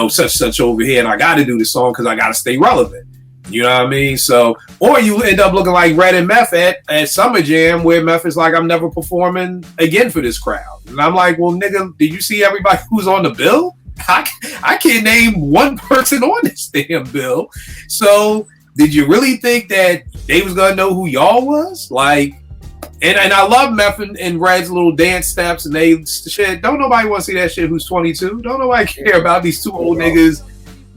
S3: such over here, and I got to do this song because I got to stay relevant. You know what I mean? So, or you end up looking like Red and Meth at Summer Jam, where Meth is like, I'm never performing again for this crowd. And I'm like, well, nigga, did you see everybody who's on the bill? I can't name one person on this damn bill. So, did you really think that they was gonna know who y'all was? Like, and I love Meth and Red's little dance steps, and they shit. Don't nobody want to see that shit who's 22. Don't nobody care about these two old niggas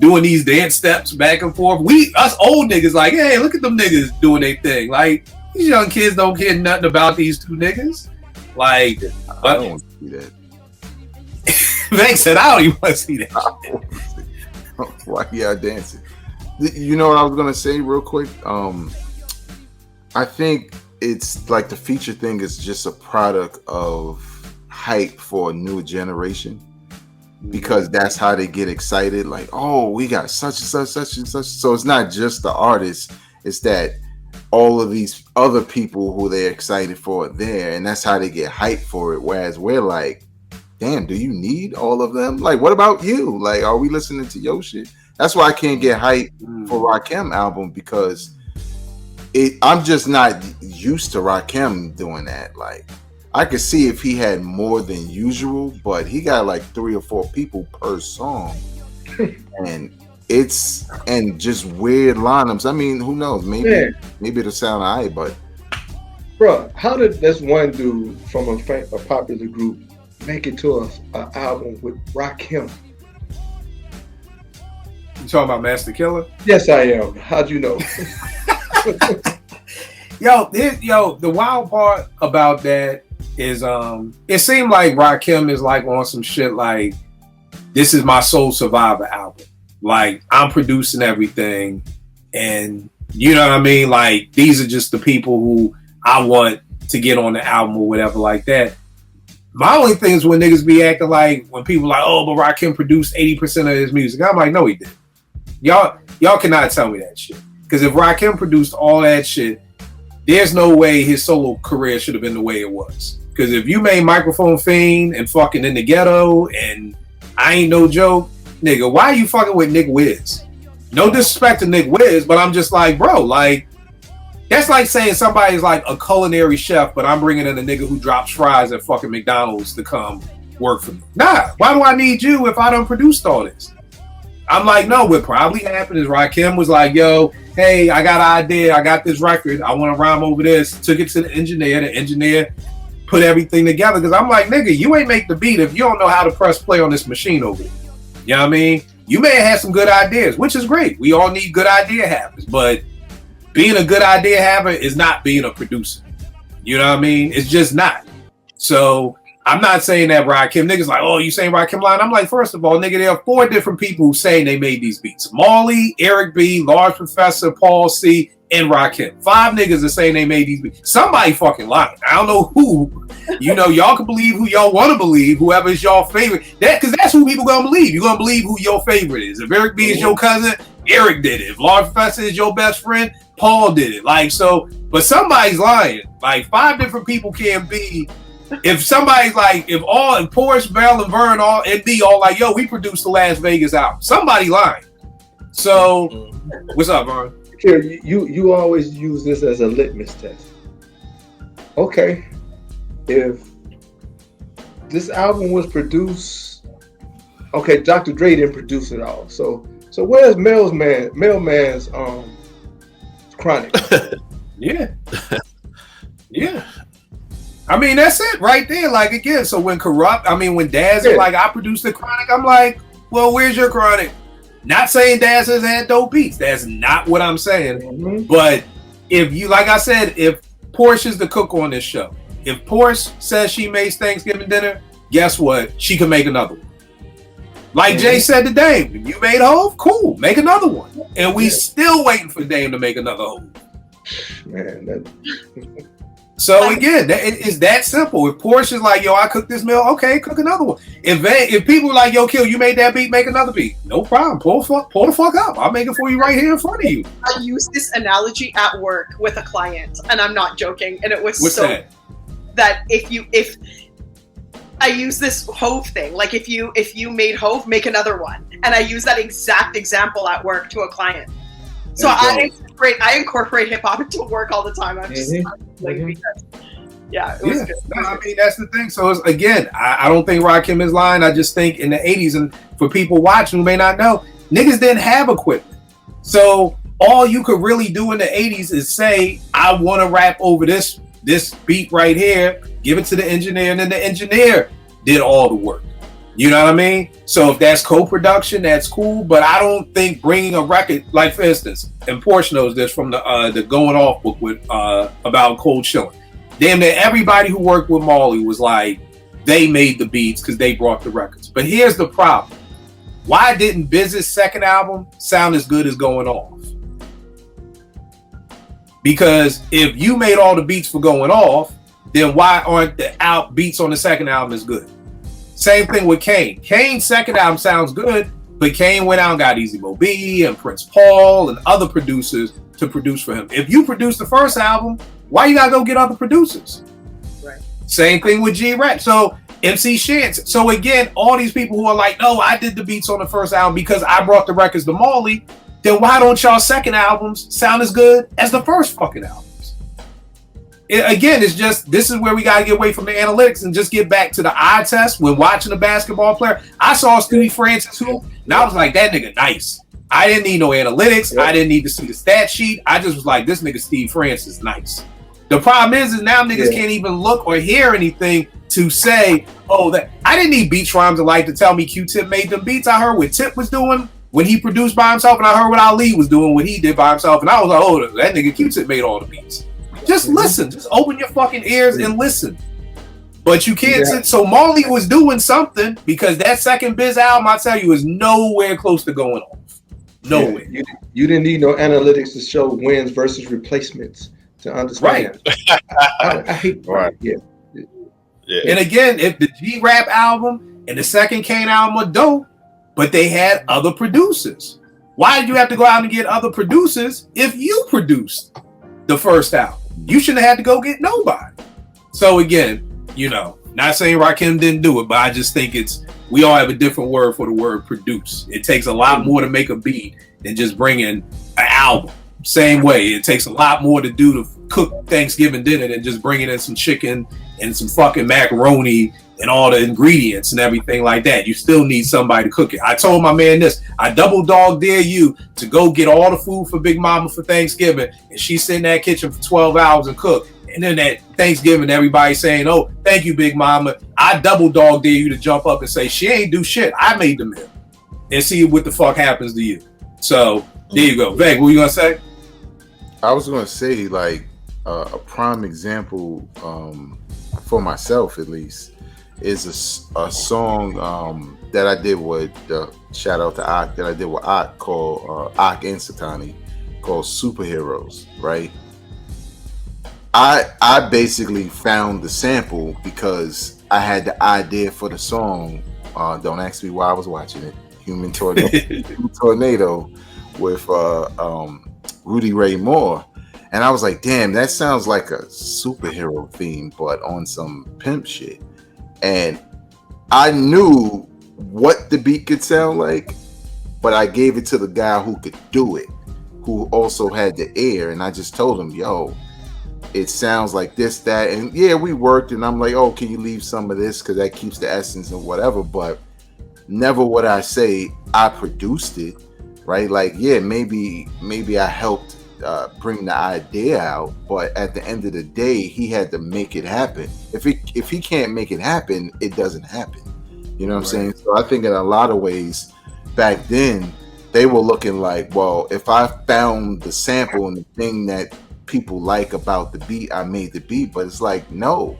S3: doing these dance steps back and forth. Us old niggas like, hey, look at them niggas doing their thing. Like, these young kids don't care nothing about these two niggas. Like,
S6: I don't want to see that.
S3: Banks said, I don't even want to see that shit.
S6: Why y'all dancing? You know what I was gonna say real quick? I think it's like the feature thing is just a product of hype for a new generation, because that's how they get excited. Like, oh, we got such and such, such and such. So it's not just the artist; it's that all of these other people who they're excited for are there, and that's how they get hyped for it. Whereas we're like, damn, do you need all of them? Like, what about you? Like, are we listening to your shit? That's why I can't get hyped for Rakim album, because I'm just not used to Rakim doing that. Like, I could see if he had more than usual, but he got like 3 or 4 people per song, and just weird lineups. I mean, who knows? Maybe it'll sound alright, but
S5: bro, how did this one dude from a popular group make it to an album with Rakim?
S3: You talking about Master Killer?
S5: Yes, I am. How'd you know?
S3: Yo, the wild part about that is it seemed like Rakim is like on some shit like, this is my Soul Survivor album. Like, I'm producing everything, and you know what I mean? Like, these are just the people who I want to get on the album or whatever like that. My only thing is when niggas be acting like, when people like, oh, but Rakim produced 80% of his music. I'm like, no, he didn't. Y'all cannot tell me that shit. Because if Rakim produced all that shit, there's no way his solo career should have been the way it was. Because if you made Microphone Fiend and fucking In the Ghetto and I Ain't No Joke, nigga, why are you fucking with Nick Wiz? No disrespect to Nick Wiz, but I'm just like, bro, like, that's like saying somebody's like a culinary chef, but I'm bringing in a nigga who drops fries at fucking McDonald's to come work for me. Nah, why do I need you if I done produced all this? I'm like, no, what probably happened is Rakim was like, yo, hey, I got an idea. I got this record. I want to rhyme over this. Took it to the engineer. The engineer put everything together. Because I'm like, nigga, you ain't make the beat if you don't know how to press play on this machine over there. You know what I mean? You may have had some good ideas, which is great. We all need good idea havers. But being a good idea haver is not being a producer. You know what I mean? It's just not. So I'm not saying that Rakim, niggas like, oh, you saying Rakim line? I'm like, first of all, nigga, there are 4 different people who saying they made these beats. Marley, Eric B, Large Professor, Paul C, and Rakim. 5 niggas are saying they made these beats. Somebody fucking lying. I don't know who. You know, y'all can believe who y'all want to believe, whoever is y'all favorite. Because that's who people gonna believe. You're gonna believe who your favorite is. If Eric B is your cousin, Eric did it. If Large Professor is your best friend, Paul did it. Like, so, but somebody's lying. Like, 5 different people can't be. If somebody's like, if Porsche, Bell, and Vern and me all like, yo, we produced the Las Vegas album. Somebody lying. So, what's up, Vern?
S5: Here, you always use this as a litmus test. Okay, if this album was produced, okay, Dr. Dre didn't produce it all. So where's Mailman's Chronic?
S3: Yeah. Yeah. I mean, that's it right there. Like, again, so when Daz is like, I produced the Chronic, I'm like, well, where's your Chronic? Not saying Daz has had dope beats. That's not what I'm saying. Mm-hmm. But if you, like I said, if Porsche is the cook on this show, if Porsche says she makes Thanksgiving dinner, guess what? She can make another one. Like Jay said to Dame, you made Hove, cool, make another one. And we still waiting for Dame to make another Hove.
S5: Man,
S3: So again, it's that simple. If Portia's like, yo, I cooked this meal, okay, cook another one. If people are like, yo, Kill, you made that beat, make another beat. No problem. Pull the fuck up. I'll make it for you right here in front of you.
S4: I use this analogy at work with a client, and I'm not joking. And it was
S3: What's
S4: that if I use this Hove thing, like if you made Hove, make another one, and I use that exact example at work to a client. So I incorporate hip hop into work all the time. I'm just because, yeah, it was good.
S3: No, I mean that's the thing. So it's, again, I don't think Rakim is lying. I just think in the 80s, and for people watching who may not know, niggas didn't have equipment. So all you could really do in the 80s is say, I want to rap over this beat right here, give it to the engineer, and then the engineer did all the work. You know what I mean? So if that's co-production, that's cool. But I don't think bringing a record, like for instance, and Portia knows this from the Going Off book with about Cold Chillin'. Damn near everybody who worked with Marley was like, they made the beats because they brought the records. But here's the problem. Why didn't Biz's second album sound as good as Going Off? Because if you made all the beats for Going Off, then why aren't the beats on the second album as good? Same thing with Kane. Kane's second album sounds good, but Kane went out and got Easy Mo B and Prince Paul and other producers to produce for him. If you produce the first album, why you gotta go get other producers?
S4: Right.
S3: Same thing with G-Rap. So MC Shantz. So again, all these people who are like, no, I did the beats on the first album because I brought the records to Marley, then why don't y'all second albums sound as good as the first fucking albums? Again, it's just, this is where we got to get away from the analytics and just get back to the eye test. When watching a basketball player, I saw Steve Francis too, and I was like, that nigga nice. I didn't need no analytics. I didn't need to see the stat sheet. I just was like, this nigga Steve Francis nice. The problem is now niggas can't even look or hear anything to say, oh, that I didn't need Beats Rhymes to like to tell me Q-Tip made them beats. I heard what Tip was doing when he produced by himself, and I heard what Ali was doing when he did by himself, and I was like, oh, that nigga Q-Tip made all the beats. Just listen. Just open your fucking ears and listen. But you can't sit. So Marley was doing something, because that second Biz album, I tell you, is nowhere close to going off. Nowhere.
S5: Yeah, you didn't need no analytics to show wins versus replacements to understand.
S3: Right.
S5: I hate
S7: right.
S5: Yeah.
S3: And again, if the G-Rap album and the second Kane album are dope, but they had other producers. Why did you have to go out and get other producers if you produced the first album? You shouldn't have had to go get nobody. So again, you know, not saying Rakim didn't do it, but I just think we all have a different word for the word produce. It takes a lot more to make a beat than just bringing an album. Same way, it takes a lot more to do to cook Thanksgiving dinner than just bringing in some chicken and some fucking macaroni and all the ingredients and everything like that. You still need somebody to cook it. I told my man this. I double dog dare you to go get all the food for Big Mama for Thanksgiving, and she sit in that kitchen for 12 hours and cook. And then at Thanksgiving, everybody saying, oh, thank you, Big Mama. I double dog dare you to jump up and say, she ain't do shit. I made the meal. And see what the fuck happens to you. So there you go. Veg, what you gonna say?
S6: I was gonna say, like, a prime example for myself, at least, is a song that I did with shout out to Ak, that I did with Ak, called Ak and Satani, called Superheroes, right? I basically found the sample because I had the idea for the song. Don't ask me why I was watching it. Human Tornado with Rudy Ray Moore. And I was like, damn, that sounds like a superhero theme, but on some pimp shit. And I knew what the beat could sound like, but I gave it to the guy who could do it, who also had the ear. And I just told him, yo, it sounds like this, that. And yeah, we worked, and I'm like, oh, can you leave some of this? Because that keeps the essence and whatever. But never would I say I produced it, right? Like, yeah, maybe I helped bring the idea out, but at the end of the day, he had to make it happen. If he can't make it happen, it doesn't happen. You know what I'm saying? So I think in a lot of ways, back then, they were looking like, well, if I found the sample and the thing that people like about the beat, I made the beat. But it's like, no,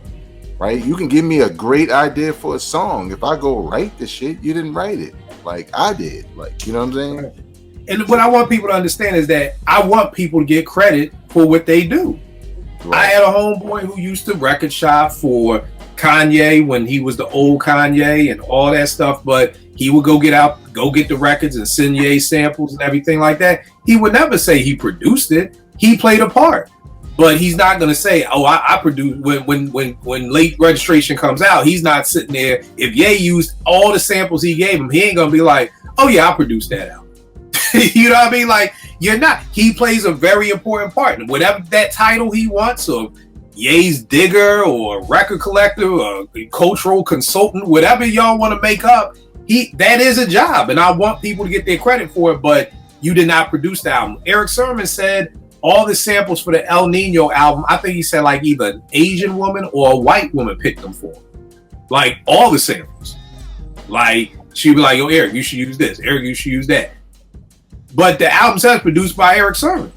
S6: right? You can give me a great idea for a song. If I go write the shit, you didn't write it. like I did. Like, you know what I'm saying?
S3: And what I want people to understand is that I want people to get credit for what they do. Right. I had a homeboy who used to record shop for Kanye when he was the old Kanye and all that stuff, but he would go get the records and send Ye samples and everything like that. He would never say he produced it. He played a part. But he's not going to say, oh, I produced, when late registration comes out, he's not sitting there. If Ye used all the samples he gave him, he ain't going to be like, oh yeah, I produced that out. You know what I mean? Like, you're not. He plays a very important part. And whatever that title he wants, or Ye's digger or record collector or cultural consultant, whatever y'all want to make up, that is a job. And I want people to get their credit for it, but you did not produce the album. Eric Sermon said all the samples for the El Nino album, I think he said like either an Asian woman or a white woman picked them for him. Like all the samples. Like she'd be like, yo, Eric, you should use this. Eric, you should use that. But the album says produced by Eric Sermon.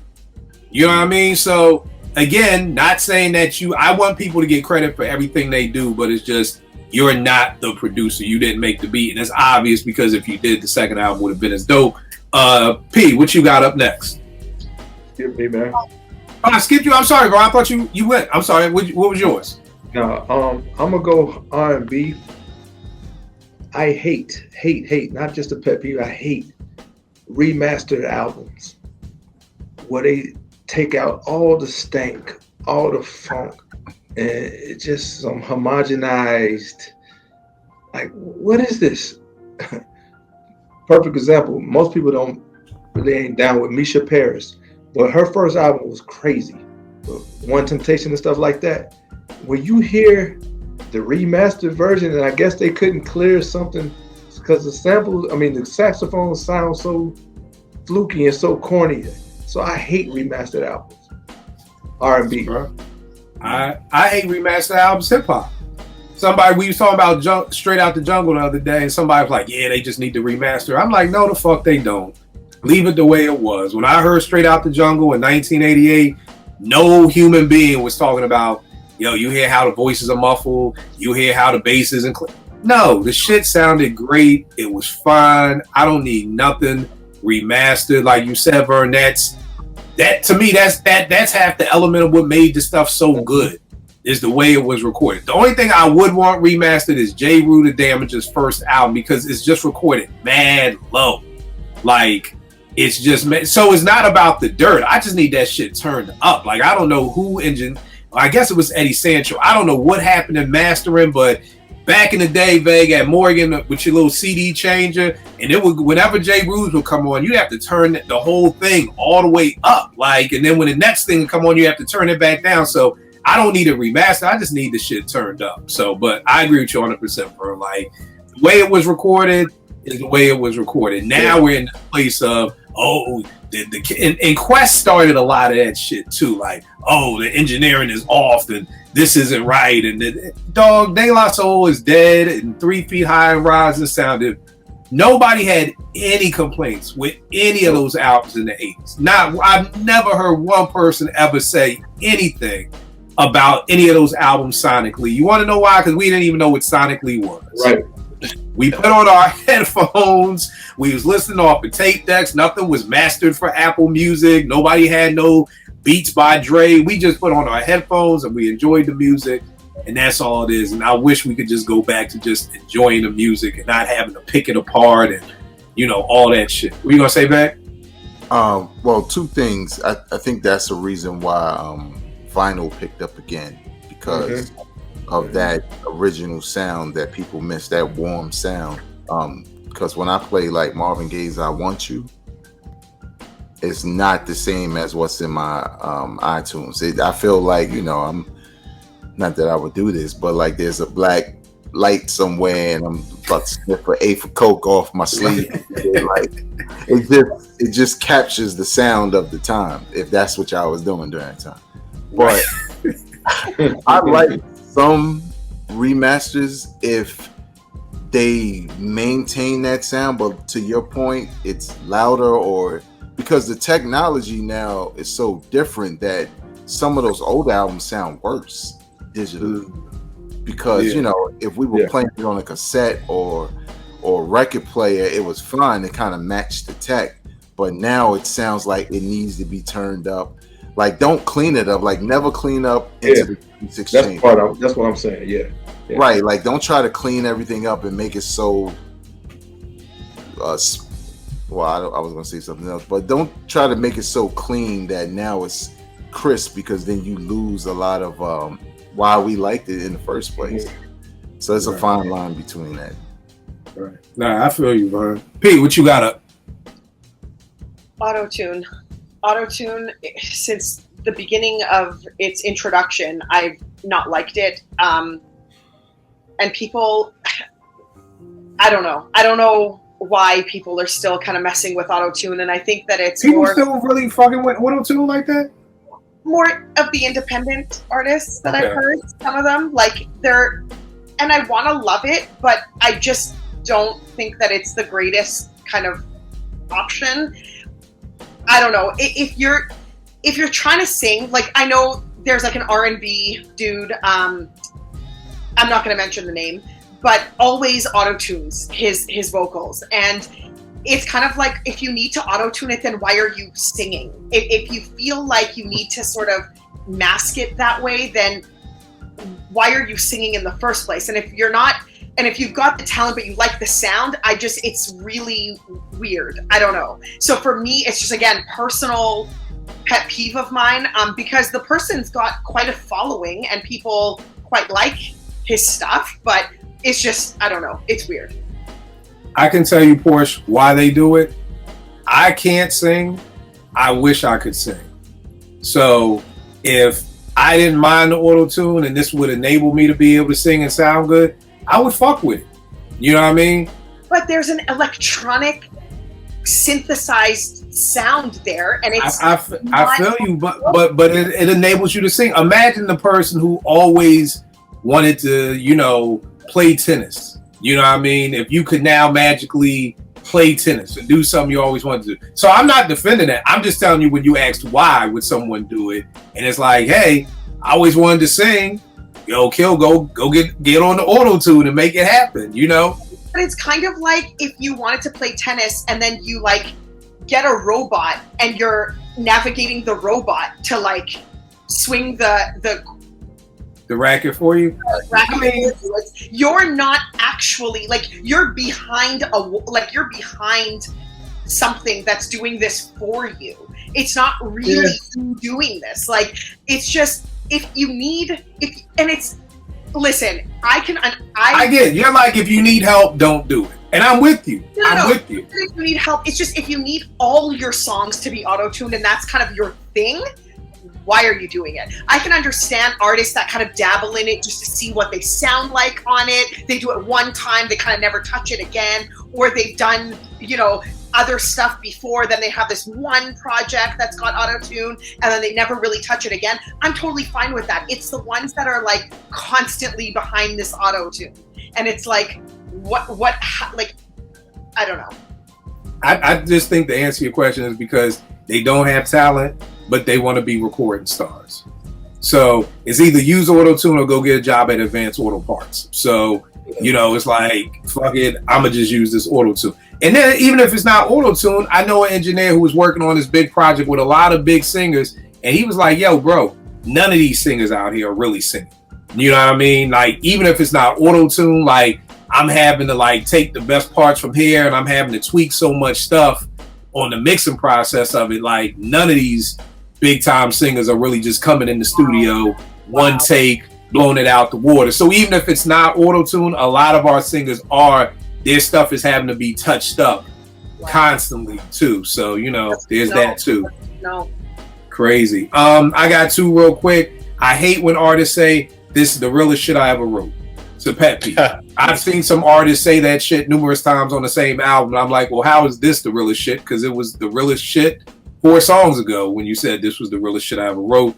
S3: You know what I mean? So again, not saying that I want people to get credit for everything they do, but it's just, you're not the producer. You didn't make the beat. And it's obvious because if you did, the second album would have been as dope. P, what you got up next?
S5: Skip me, man.
S3: Oh, I skipped you. I'm sorry, bro. I thought you went. I'm sorry. What was yours?
S5: No, I'm gonna go R&B. I hate, not just a pet peeve. I hate remastered albums where they take out all the stank, all the funk, and it's just some homogenized. Like, what is this? Perfect example. Most people ain't down with Misha Paris. But her first album was crazy. One Temptation and stuff like that. When you hear the remastered version, and I guess they couldn't clear something because the saxophone sounds so fluky and so corny. So I hate remastered albums. R&B.
S3: I hate remastered albums, hip hop. We was talking about Straight Out the Jungle the other day, and somebody was like, yeah, they just need to remaster. I'm like, no, the fuck they don't. Leave it the way it was. When I heard Straight Out the Jungle in 1988, no human being was talking about, you hear how the voices are muffled, you hear how the bass isn't clear. No, the shit sounded great. It was fine. I don't need nothing remastered. Like you said, Vern, that to me, that's half the element of what made the stuff so good, is the way it was recorded. The only thing I would want remastered is J. Rue the Damage's first album, because it's just recorded mad low. Like, it's just, so it's not about the dirt. I just need that shit turned up. Like, I don't know who I guess it was Eddie Sancho. I don't know what happened in mastering, but back in the day, Veg, at Morgan with your little CD changer, and it would, whenever J. Rules would come on, you'd have to turn the whole thing all the way up. Like, and then when the next thing would come on, you have to turn it back down. So I don't need a remaster. I just need the shit turned up. So, but I agree with you 100%, bro. Like, the way it was recorded is the way it was recorded. Now we're in the place of, and Quest started a lot of that shit too. Like, the engineering is off and this isn't right. And De La Soul is dead and 3 Feet High and Rising sounded. Nobody had any complaints with any of those albums in the 80s. I've never heard one person ever say anything about any of those albums sonically. You want to know why? Because we didn't even know what sonically was.
S5: Right.
S3: We put on our headphones. We was listening off the tape decks. Nothing was mastered for Apple Music. Nobody had no Beats by Dre. We just put on our headphones and we enjoyed the music. And that's all it is. And I wish we could just go back to just enjoying the music and not having to pick it apart and, all that shit. What you going to say, back?
S6: Well, two things. I think that's the reason why vinyl picked up again, because of that original sound that people miss, that warm sound. Because when I play like Marvin Gaye's I Want You, it's not the same as what's in my iTunes. I feel like, I'm not that I would do this, but like there's a black light somewhere and I'm about to sniff an eighth of coke off my sleeve. Like it just captures the sound of the time, if that's what y'all was doing during that time. But I like some remasters if they maintain that sound, but to your point, it's louder, or because the technology now is so different that some of those old albums sound worse digitally. Because if we were playing it on a cassette or record player, it was fine. It kind of matched the tech. But now it sounds like it needs to be turned up. Like, don't clean it up. Like, never clean up into the Beats Exchange.
S5: That's what I'm saying. Yeah.
S6: Right. Like, don't try to clean everything up and make it so. I was gonna say something else, but don't try to make it so clean that now it's crisp, because then you lose a lot of why we liked it in the first place. So it's a fine line between that.
S3: Right. Nah, I feel you, man. Pete, what you got up?
S4: Auto-tune, since the beginning of its introduction, I've not liked it. And people, I don't know why people are still kind of messing with auto-tune, and I think that it's
S3: people still really fucking with auto-tune like that.
S4: More of the independent artists that I've heard, some of them, like and I want to love it, but I just don't think that it's the greatest kind of option. I don't know. If you're trying to sing, like, I know there's like an R&B dude, I'm not going to mention the name, but always auto-tunes his vocals. And it's kind of like, if you need to auto-tune it, then why are you singing? If you feel like you need to sort of mask it that way, then why are you singing in the first place? And if you're not, and if you've got the talent but you like the sound, it's really weird. I don't know. So for me, it's just, again, personal pet peeve of mine, because the person's got quite a following and people quite like his stuff, but it's just, I don't know. It's weird.
S3: I can tell you, Porsche, why they do it. I can't sing. I wish I could sing. So if I didn't mind the auto-tune and this would enable me to be able to sing and sound good, I would fuck with it. You know what I mean?
S4: But there's an electronic synthesized sound there, and it's
S3: I feel you, but it enables you to sing. Imagine the person who always wanted to, play tennis. You know what I mean? If you could now magically play tennis and do something you always wanted to do. So I'm not defending that. I'm just telling you, when you asked why would someone do it, and it's like, hey, I always wanted to sing. Yo, Kill, go get on the auto-tune and make it happen,
S4: But it's kind of like if you wanted to play tennis and then you like get a robot and you're navigating the robot to like swing the
S3: racket for you.
S4: Racket. You're not actually, like, you're behind something that's doing this for you. It's not really you doing this. Like, it's just, listen, I get it. You're like, if you need help, don't do it. And I'm with you. I'm with you. If you need help, it's just, if you need all your songs to be auto-tuned and that's kind of your thing, why are you doing it? I can understand artists that kind of dabble in it just to see what they sound like on it. They do it one time, they kind of never touch it again, or they've done, other stuff before, then they have this one project that's got auto-tune and then they never really touch it again. I'm totally fine with that. It's the ones that are like constantly behind this auto-tune. And it's like, I don't know.
S3: I just think the answer to your question is because they don't have talent, but they want to be recording stars. So it's either use auto-tune or go get a job at Advanced Auto Parts. So, it's like, fuck it, I'm going to just use this auto-tune. And then even if it's not auto-tune, I know an engineer who was working on this big project with a lot of big singers, and he was like, yo, bro, none of these singers out here are really singing. You know what I mean? Like, even if it's not auto-tune, like, I'm having to, like, take the best parts from here, and I'm having to tweak so much stuff on the mixing process of it. Like, none of these big-time singers are really just coming in the studio, one take, blowing it out the water. So even if it's not auto-tune, a lot of our singers are, their stuff is having to be touched up constantly too. So, there's that too.
S4: No.
S3: Crazy. I got two real quick. I hate when artists say, this is the realest shit I ever wrote. It's a pet peeve. I've seen some artists say that shit numerous times on the same album. And I'm like, well, how is this the realest shit? Because it was the realest shit 4 songs ago when you said this was the realest shit I ever wrote.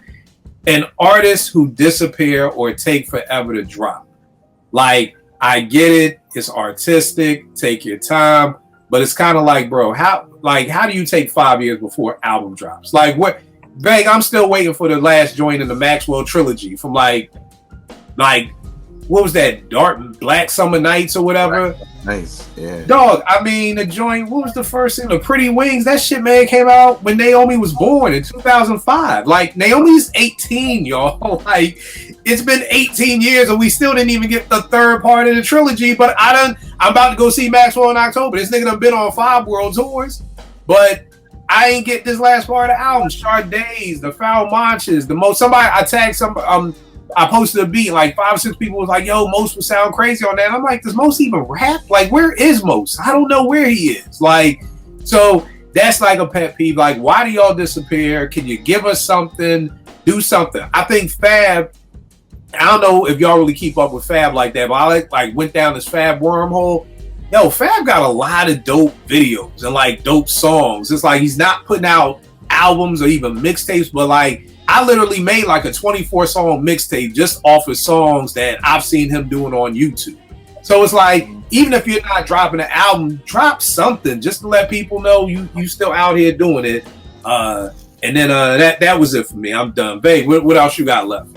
S3: And artists who disappear or take forever to drop. Like, I get it. It's artistic. Take your time. But it's kind of like, bro, how do you take 5 years before album drops? Like, what? Bang, I'm still waiting for the last joint in the Maxwell trilogy from like what was that? Dark Black Summer Nights or whatever.
S6: Nice, yeah.
S3: Dog, I mean, the joint, what was the first thing? The Pretty Wings, that shit, man, came out when Naomi was born in 2005. Like, Naomi's 18, y'all. Like, it's been 18 years and we still didn't even get the third part of the trilogy, but I'm about to go see Maxwell in October. This nigga done been on 5 world tours, but I ain't get this last part of the album. Shardays, the Foul Manches, I tagged some, I posted a beat, like 5 or 6 people was like, yo, Most would sound crazy on that. I'm like, does Most even rap? Like, where is Most? I don't know where he is. Like, so that's like a pet peeve. Like, why do y'all disappear? Can you give us something? Do something. I think Fab, I don't know if y'all really keep up with Fab like that, but I like went down this Fab wormhole. Yo, Fab got a lot of dope videos and like dope songs. It's like he's not putting out albums or even mixtapes, but like, I literally made like a 24 song mixtape just off of songs that I've seen him doing on YouTube. So it's like, even if you're not dropping an album, drop something just to let people know you still out here doing it. And then that was it for me. I'm done. Babe, what else you got left?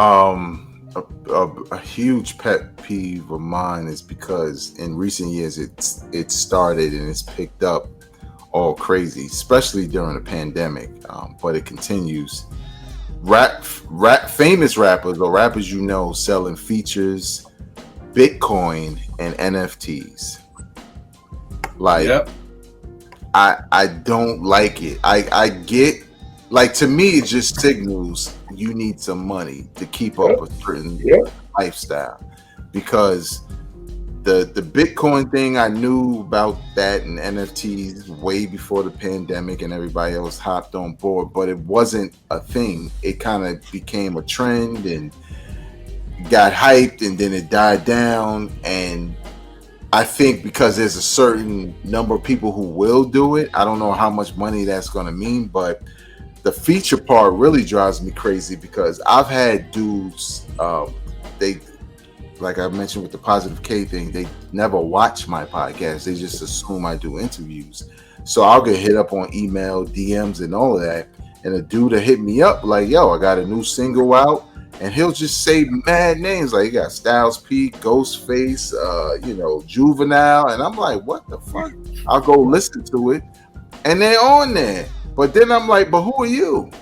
S6: A huge pet peeve of mine is because in recent years it started and it's picked up all crazy, especially during the pandemic, but it continues. Famous rappers or rappers selling features, Bitcoin and NFTs. Like, yep. I don't like it. I get, like, to me it just signals you need some money to keep up a certain lifestyle, because the Bitcoin thing, I knew about that and NFTs way before the pandemic and everybody else hopped on board, but it wasn't a thing. It kind of became a trend and got hyped and then it died down. And I think because there's a certain number of people who will do it, I don't know how much money that's going to mean, but the feature part really drives me crazy, because I've had dudes, they, like I mentioned with the Positive K thing, they never watch my podcast. They just assume I do interviews. So I'll get hit up on email, DMs, and all of that. And a dude will hit me up like, yo, I got a new single out. And he'll just say mad names. Like, you got Styles P, Ghostface, Juvenile. And I'm like, what the fuck? I'll go listen to it. And they're on there. But then I'm like, but who are you?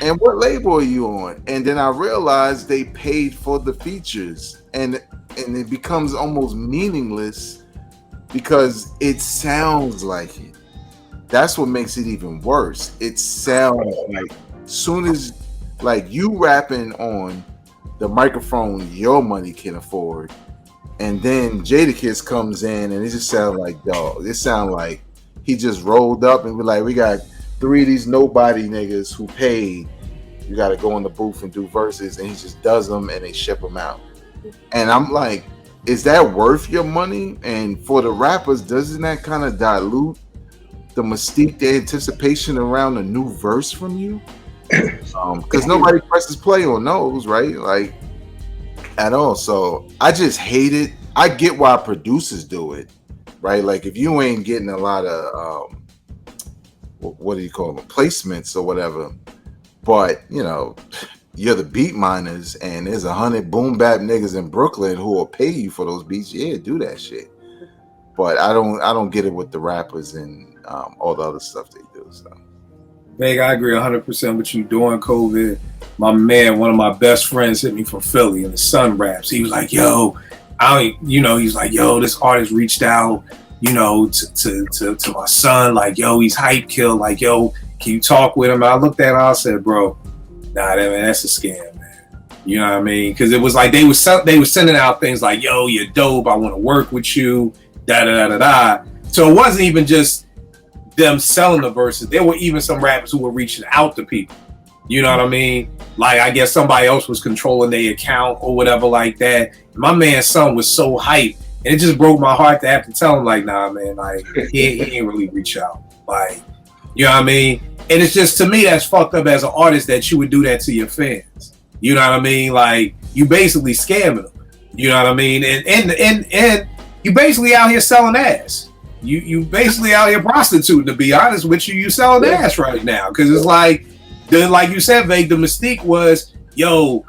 S6: And what label are you on? And then I realized they paid for the features. And it becomes almost meaningless because it sounds like it. That's what makes it even worse. It sounds like, soon as, like, you rapping on the microphone your money can afford, and then Jadakiss comes in and it just sounds like, dog, it sounds like he just rolled up and be like, we got 3 of these nobody niggas who paid. You got to go in the booth and do verses, and he just does them and they ship them out. And I'm like, is that worth your money? And for the rappers, doesn't that kind of dilute the mystique, the anticipation around a new verse from you? Because nobody presses play on those, right? Like, at all. So I just hate it. I get why producers do it, right? Like, if you ain't getting a lot of what do you call them, placements or whatever, but you're the beat miners and there's 100 boom bap niggas in Brooklyn who will pay you for those beats, yeah, do that shit. But I don't get it with the rappers and all the other stuff they do. So
S3: Meg, I agree 100% with you. During COVID, my man, one of my best friends, hit me from Philly, and his son raps. He was like, yo, he's like, yo, this artist reached out, to my son, like, yo, he's hype kill, like, yo, can you talk with him? I looked at him, I said, bro, nah, that's a scam, man. You know what I mean? Because it was like they were sending out things like, yo, you're dope, I want to work with you, da-da-da-da-da. So it wasn't even just them selling the verses. There were even some rappers who were reaching out to people. You know what I mean? Like, I guess somebody else was controlling their account or whatever like that. My man's son was so hyped, and it just broke my heart to have to tell him, like, nah, man, like, he ain't really reach out. Like, you know what I mean? And it's just, to me, that's fucked up as an artist that you would do that to your fans. You know what I mean? Like, you basically scamming them. You know what I mean? And you basically out here selling ass. You basically out here prostituting, to be honest with you. You selling ass right now. Because it's like you said, Vake, the mystique was, yo,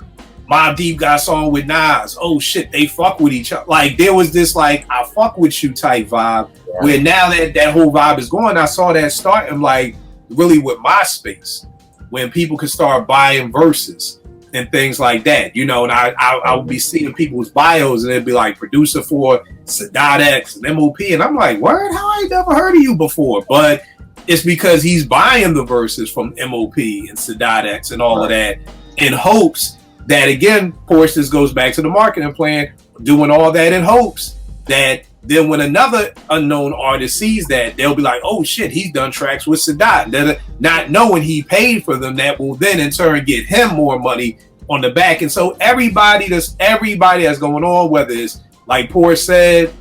S3: Mobb Deep got a song with Nas. Oh shit, they fuck with each other. Like there was this like I fuck with you type vibe. Yeah. Where now that whole vibe is going, I saw that starting like really with MySpace, when people could start buying verses and things like that, you know. And I would be seeing people's bios, and it'd be like producer for Sadat X and MOP, and I'm like, word, how I ain't never heard of you before, but it's because he's buying the verses from MOP and Sadat X and all of that in hopes that, again, of course, this goes back to the marketing plan, doing all that in hopes that then when another unknown artist sees that, they'll be like, oh shit, he's done tracks with Sadat. Not knowing he paid for them, that will then in turn get him more money on the back. And so everybody that's going on, whether it's like Porsche said,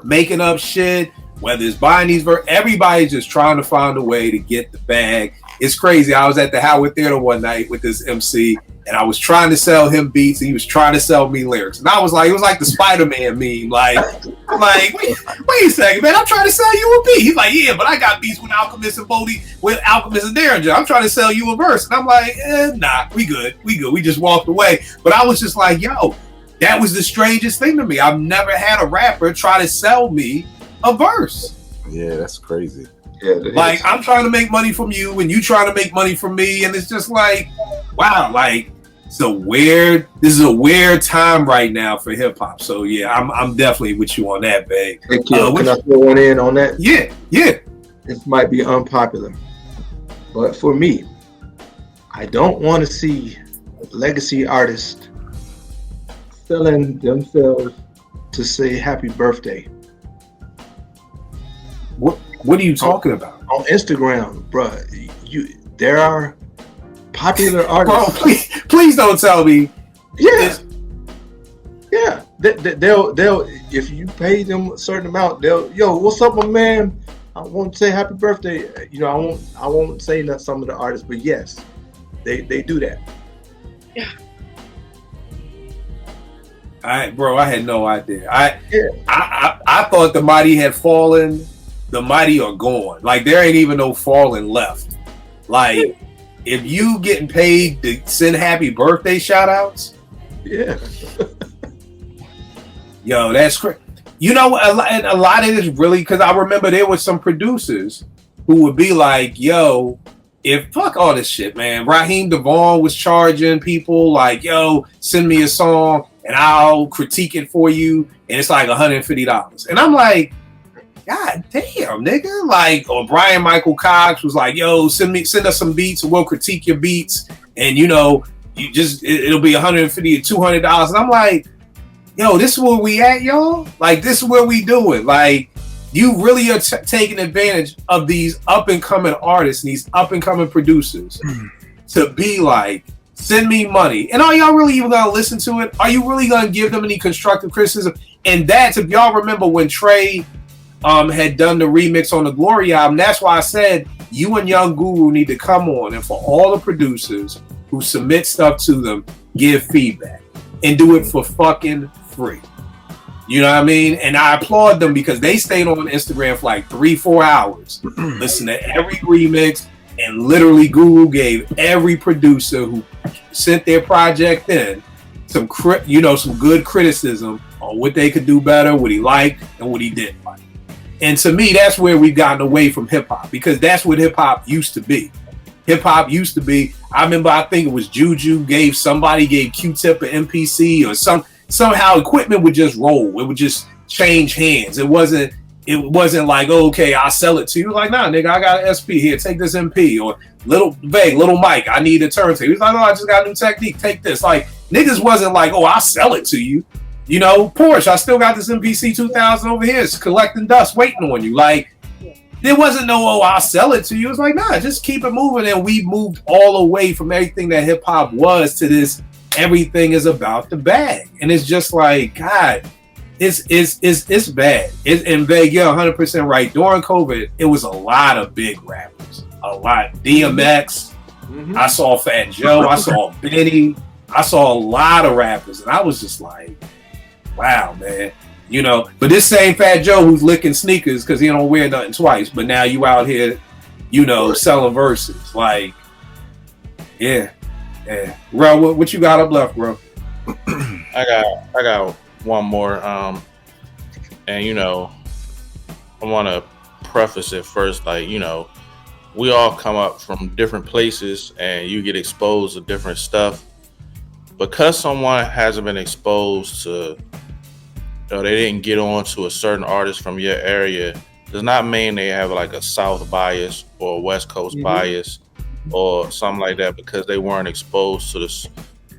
S3: making up shit, whether it's buying these everybody's just trying to find a way to get the bag. It's crazy. I was at the Howard Theater one night with this MC, and I was trying to sell him beats, and he was trying to sell me lyrics. And I was like, it was like the Spider-Man meme. Like, wait a second, man, I'm trying to sell you a beat. He's like, yeah, but I got beats with Alchemist and Bodie, with Alchemist and Derringer. I'm trying to sell you a verse. And I'm like, nah, we good. We just walked away. But I was just like, yo, that was the strangest thing to me. I've never had a rapper try to sell me a verse.
S6: Yeah, that's crazy.
S5: Yeah,
S3: like I'm trying to make money from you, and you trying to make money from me, and it's just like, wow, like this is a weird time right now for hip hop. So yeah, I'm definitely with you on that, babe.
S5: Can I throw one in on that?
S3: Yeah.
S5: This might be unpopular, but for me, I don't want to see legacy artists selling themselves to say happy birthday.
S3: What are you talking about?
S5: On Instagram, bro, there are popular artists.
S3: Bro, please don't tell me.
S5: Yeah. They'll if you pay them a certain amount, yo, what's up, my man? I want to say happy birthday. You know, I won't say that some of the artists, but yes, they do that.
S4: Yeah.
S3: I had no idea. I thought the mighty had fallen. The mighty are gone. Like there ain't even no falling left. Like if you getting paid to send happy birthday shout outs,
S5: yeah.
S3: Yo, that's crazy. You know, a lot of this really, because I remember there was some producers who would be like, yo, if fuck all this shit, man. Raheem DeVaughn was charging people like, yo, send me a song and I'll critique it for you, and it's like $150. And I'm like, God damn, nigga. Like, or Brian Michael Cox was like, yo, send us some beats and we'll critique your beats. And, you know, it'll be $150 to $200. And I'm like, yo, this is where we at, y'all? Like, this is where we doing. Like, you really are taking advantage of these up-and-coming artists and these up-and-coming producers to be like, send me money. And are y'all really even going to listen to it? Are you really going to give them any constructive criticism? And that's, if y'all remember when Trey had done the remix on the Glory album, that's why I said you and Young Guru need to come on, and for all the producers who submit stuff to them, give feedback and do it for fucking free. You know what I mean? And I applaud them because they stayed on Instagram for like 3-4 hours, listen to every remix, and literally Guru gave every producer who sent their project in some good criticism on what they could do better, what he liked, and what he didn't like. And to me, that's where we've gotten away from hip hop, because that's what hip hop used to be. Hip hop used to be, I remember, I think it was Juju gave Q-Tip an MPC or somehow equipment would just roll. It would just change hands. It wasn't like, oh, okay, I'll sell it to you. Like, nah, nigga, I got an SP here. Take this MP. Or Little Mike, I need a turntable. He's like, oh, I just got a new technique. Take this. Like, niggas wasn't like, oh, I'll sell it to you. You know, Porsche, I still got this MPC 2000 over here. It's collecting dust, waiting on you. Like, there wasn't no, oh, I'll sell it to you. It's like, nah, just keep it moving. And we moved all away from everything that hip hop was to this, everything is about the bag. And it's just like, God, it's bad. And Veg, you're 100% right. During COVID, it was a lot of big rappers. A lot. DMX. Mm-hmm. I saw Fat Joe. I saw Benny. I saw a lot of rappers. And I was just like, wow, man. You know, but this same Fat Joe who's licking sneakers because he don't wear nothing twice, but now you out here, you know, selling verses. Like, yeah. Bro, what you got up left, bro?
S7: I got one more. And I want to preface it first, like we all come up from different places, and you get exposed to different stuff. Because someone hasn't been exposed to, they didn't get on to a certain artist from your area, does not mean they have like a South bias or a West Coast bias or something like that, because they weren't exposed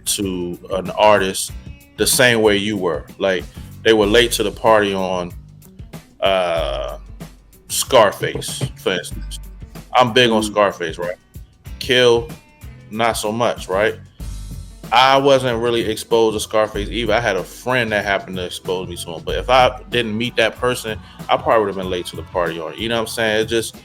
S7: to an artist the same way you were. Like, they were late to the party on Scarface, for instance. I'm big on Scarface, right? Kill, not so much, right? I wasn't really exposed to Scarface either. I had a friend that happened to expose me to him. But if I didn't meet that person, I probably would have been late to the party on it. You know what I'm saying? It's just,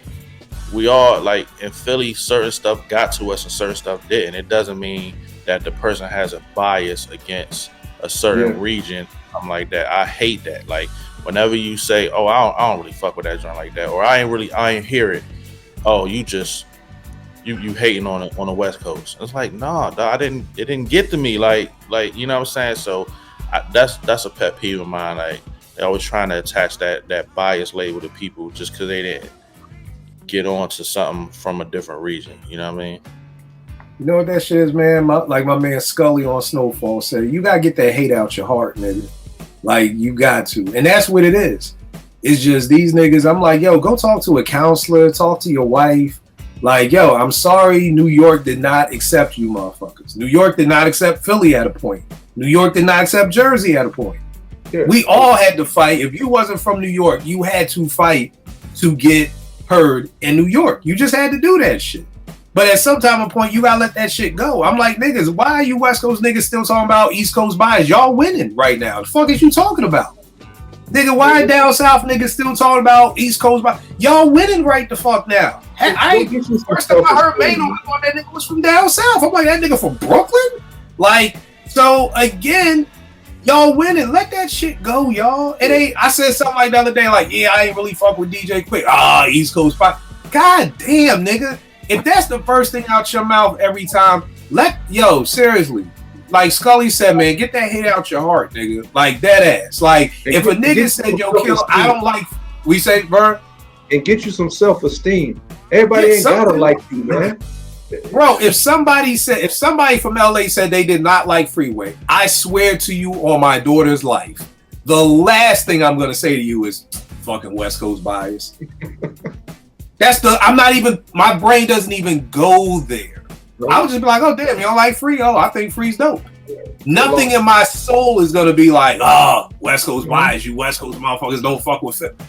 S7: we all, like, in Philly, certain stuff got to us and certain stuff didn't. It doesn't mean that the person has a bias against a certain region, something like that. I hate that. Like, whenever you say, oh, I don't really fuck with that joint like that, or I ain't hear it. Oh, you hating on it on the West Coast. It's like, nah, dog, it didn't get to me. Like, you know what I'm saying? So that's a pet peeve of mine. Like, they're always trying to attach that bias label to people just because they didn't get on to something from a different region. You know what I mean?
S3: You know what that shit is, man? Like my man Scully on Snowfall said, you gotta get that hate out your heart, nigga. Like, you got to. And that's what it is. It's just these niggas, I'm like, yo, go talk to a counselor, talk to your wife. Like, yo, I'm sorry New York did not accept you motherfuckers. New York did not accept Philly at a point. New York did not accept Jersey at a point. Yeah. We all had to fight. If you wasn't from New York, you had to fight to get heard in New York. You just had to do that shit. But at some time or point, you gotta let that shit go. I'm like, niggas, why are you West Coast niggas still talking about East Coast bias? Y'all winning right now. The fuck is you talking about? Nigga, why down south niggas still talking about East Coast bias? Y'all winning right the fuck now. First time I heard Maine on that nigga was from down south. I'm like, that nigga from Brooklyn? Like, so again, y'all winning. Let that shit go, y'all. It ain't, I said something like the other day, like, yeah, I ain't really fuck with DJ Quick. East Coast bias. God damn, nigga. If that's the first thing out your mouth every time, seriously. Like Scully said, man, get that hate out your heart, nigga. Like, that ass. Like, if a nigga said, yo, Kill, I don't like, we say, Vern?
S5: And get you some self-esteem. Everybody ain't gotta like you, man.
S3: Bro, if somebody from LA said they did not like Freeway, I swear to you on my daughter's life, the last thing I'm gonna say to you is fucking West Coast bias. My brain doesn't even go there. I would just be like, oh damn, you don't like Free? Oh, I think Free's dope. Nothing in my soul is gonna be like, West Coast bias, you West Coast motherfuckers don't fuck with it.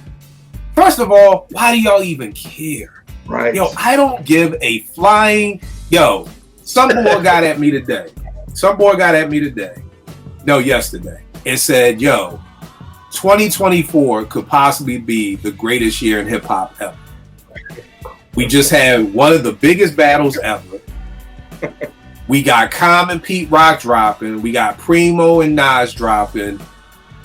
S3: First of all, why do y'all even care?
S5: Right.
S3: Yo, I don't give a flying. Yo, some boy got at me today. No, yesterday. And said, yo, 2024 could possibly be the greatest year in hip hop ever. We just had one of the biggest battles ever. We got Common and Pete Rock dropping. We got Primo and Nas dropping.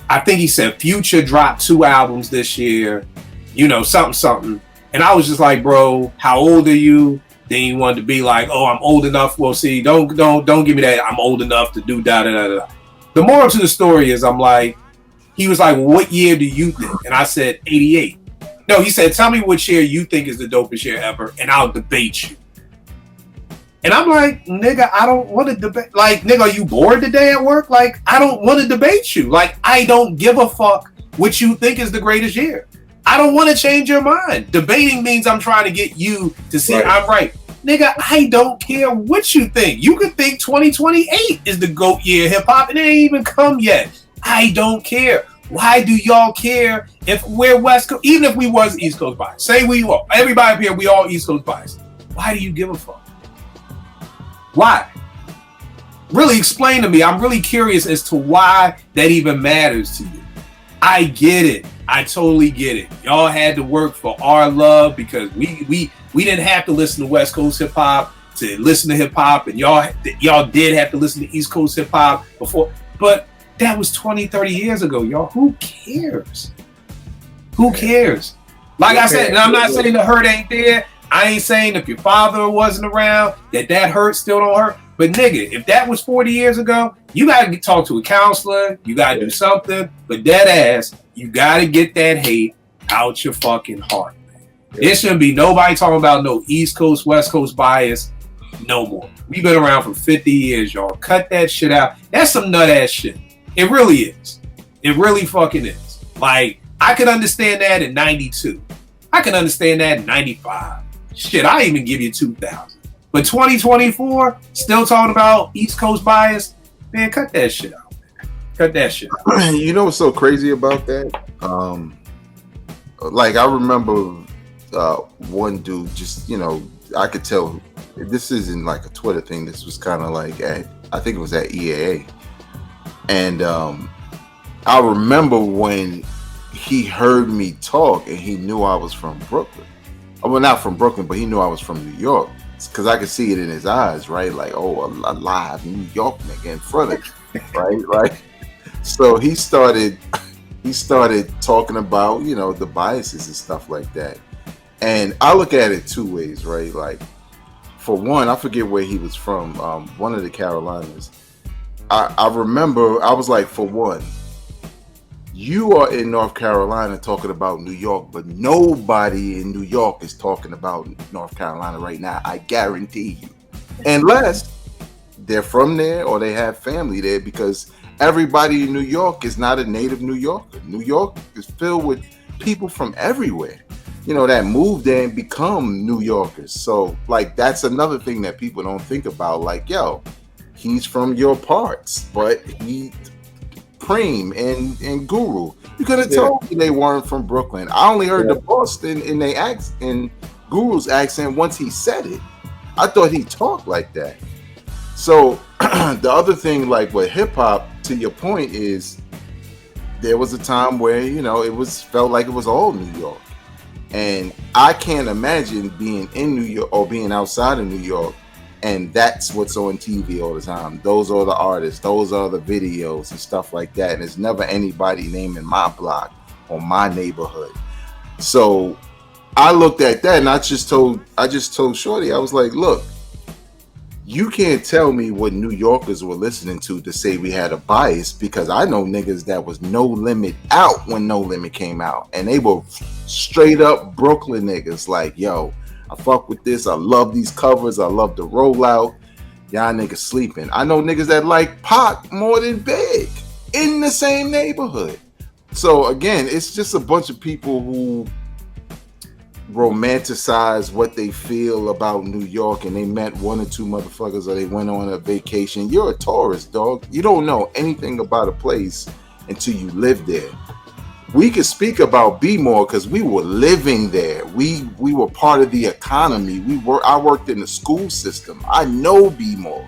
S3: I think he said Future dropped 2 albums this year. You know, something. And I was just like, bro, how old are you? Then he wanted to be like, oh, I'm old enough. Well, see, don't give me that. I'm old enough to do da da da da. The moral to the story is, I'm like, he was like, well, what year do you think? And I said 88. No, he said, tell me which year you think is the dopest year ever, and I'll debate you. And I'm like, nigga, I don't want to debate. Like, nigga, are you bored today at work? Like, I don't want to debate you. Like, I don't give a fuck what you think is the greatest year. I don't want to change your mind. Debating means I'm trying to get you to see I'm right. Nigga, I don't care what you think. You could think 2028 is the GOAT year of hip hop, and it ain't even come yet. I don't care. Why do y'all care if we're West Coast? Even if we was East Coast bias. Say we were. Everybody up here, we all East Coast bias. Why do you give a fuck? Why? Really explain to me. I'm really curious as to why that even matters to you. I get it. I totally get it. Y'all had to work for our love because we didn't have to listen to West Coast hip hop to listen to hip hop, and y'all did have to listen to East Coast hip hop before. But that was 20, 30 years ago, y'all. Who cares? Who cares? Like I said, and I'm not saying the hurt ain't there. I ain't saying if your father wasn't around, that hurt still don't hurt. But nigga, if that was 40 years ago, you gotta talk to a counselor, you gotta do something, but dead ass, you gotta get that hate out your fucking heart. There shouldn't be nobody talking about no East Coast, West Coast bias no more. We've been around for 50 years, y'all. Cut that shit out. That's some nut ass shit. It really is. It really fucking is. Like, I could understand that in 92. I can understand that in 95. Shit, I even give you 2000. But 2024, still talking about East Coast bias? Man, cut that shit out, man. Cut that shit out.
S6: You know what's so crazy about that? Like, I remember one dude just, you know, I could tell this isn't like a Twitter thing. This was kind of like I think it was at EAA. And I remember when he heard me talk and he knew I was from Brooklyn. Well, not from Brooklyn, but he knew I was from New York. Because I could see it in his eyes, right? Like, oh, a live New York nigga in front of you, right? Like, so he started talking about, you know, the biases and stuff like that. And I look at it two ways, right? Like, for one, I forget where he was from, one of the Carolinas. I remember, I was like, for one, you are in North Carolina talking about New York, but nobody in New York is talking about North Carolina right now. I guarantee you. Unless they're from there or they have family there, because everybody in New York is not a native New Yorker. New York is filled with people from everywhere, you know, that moved there and become New Yorkers. So, like, that's another thing that people don't think about. Like, yo, he's from your parts, but he... Preem and Guru. You could have told me they weren't from Brooklyn. I only heard the Boston in Guru's accent once he said it. I thought he talked like that. So the other thing, like with hip hop, to your point, is there was a time where, you know, felt like it was all New York. And I can't imagine being in New York or being outside of New York and that's what's on TV all the time. Those are the artists, those are the videos and stuff like that. And there's never anybody naming my block or my neighborhood. So I looked at that and I just told Shorty, I was like, look, you can't tell me what New Yorkers were listening to say we had a bias, because I know niggas that was No Limit out when No Limit came out. And they were straight up Brooklyn niggas like, yo, I fuck with this. I love these covers. I love the rollout. Y'all niggas sleeping. I know niggas that like Pac more than Big in the same neighborhood. So again, it's just a bunch of people who romanticize what they feel about New York, and they met one or two motherfuckers or they went on a vacation. You're a tourist, dog. You don't know anything about a place until you live there. We could speak about B-More because we were living there. We were part of the economy. I worked in the school system. I know B-More.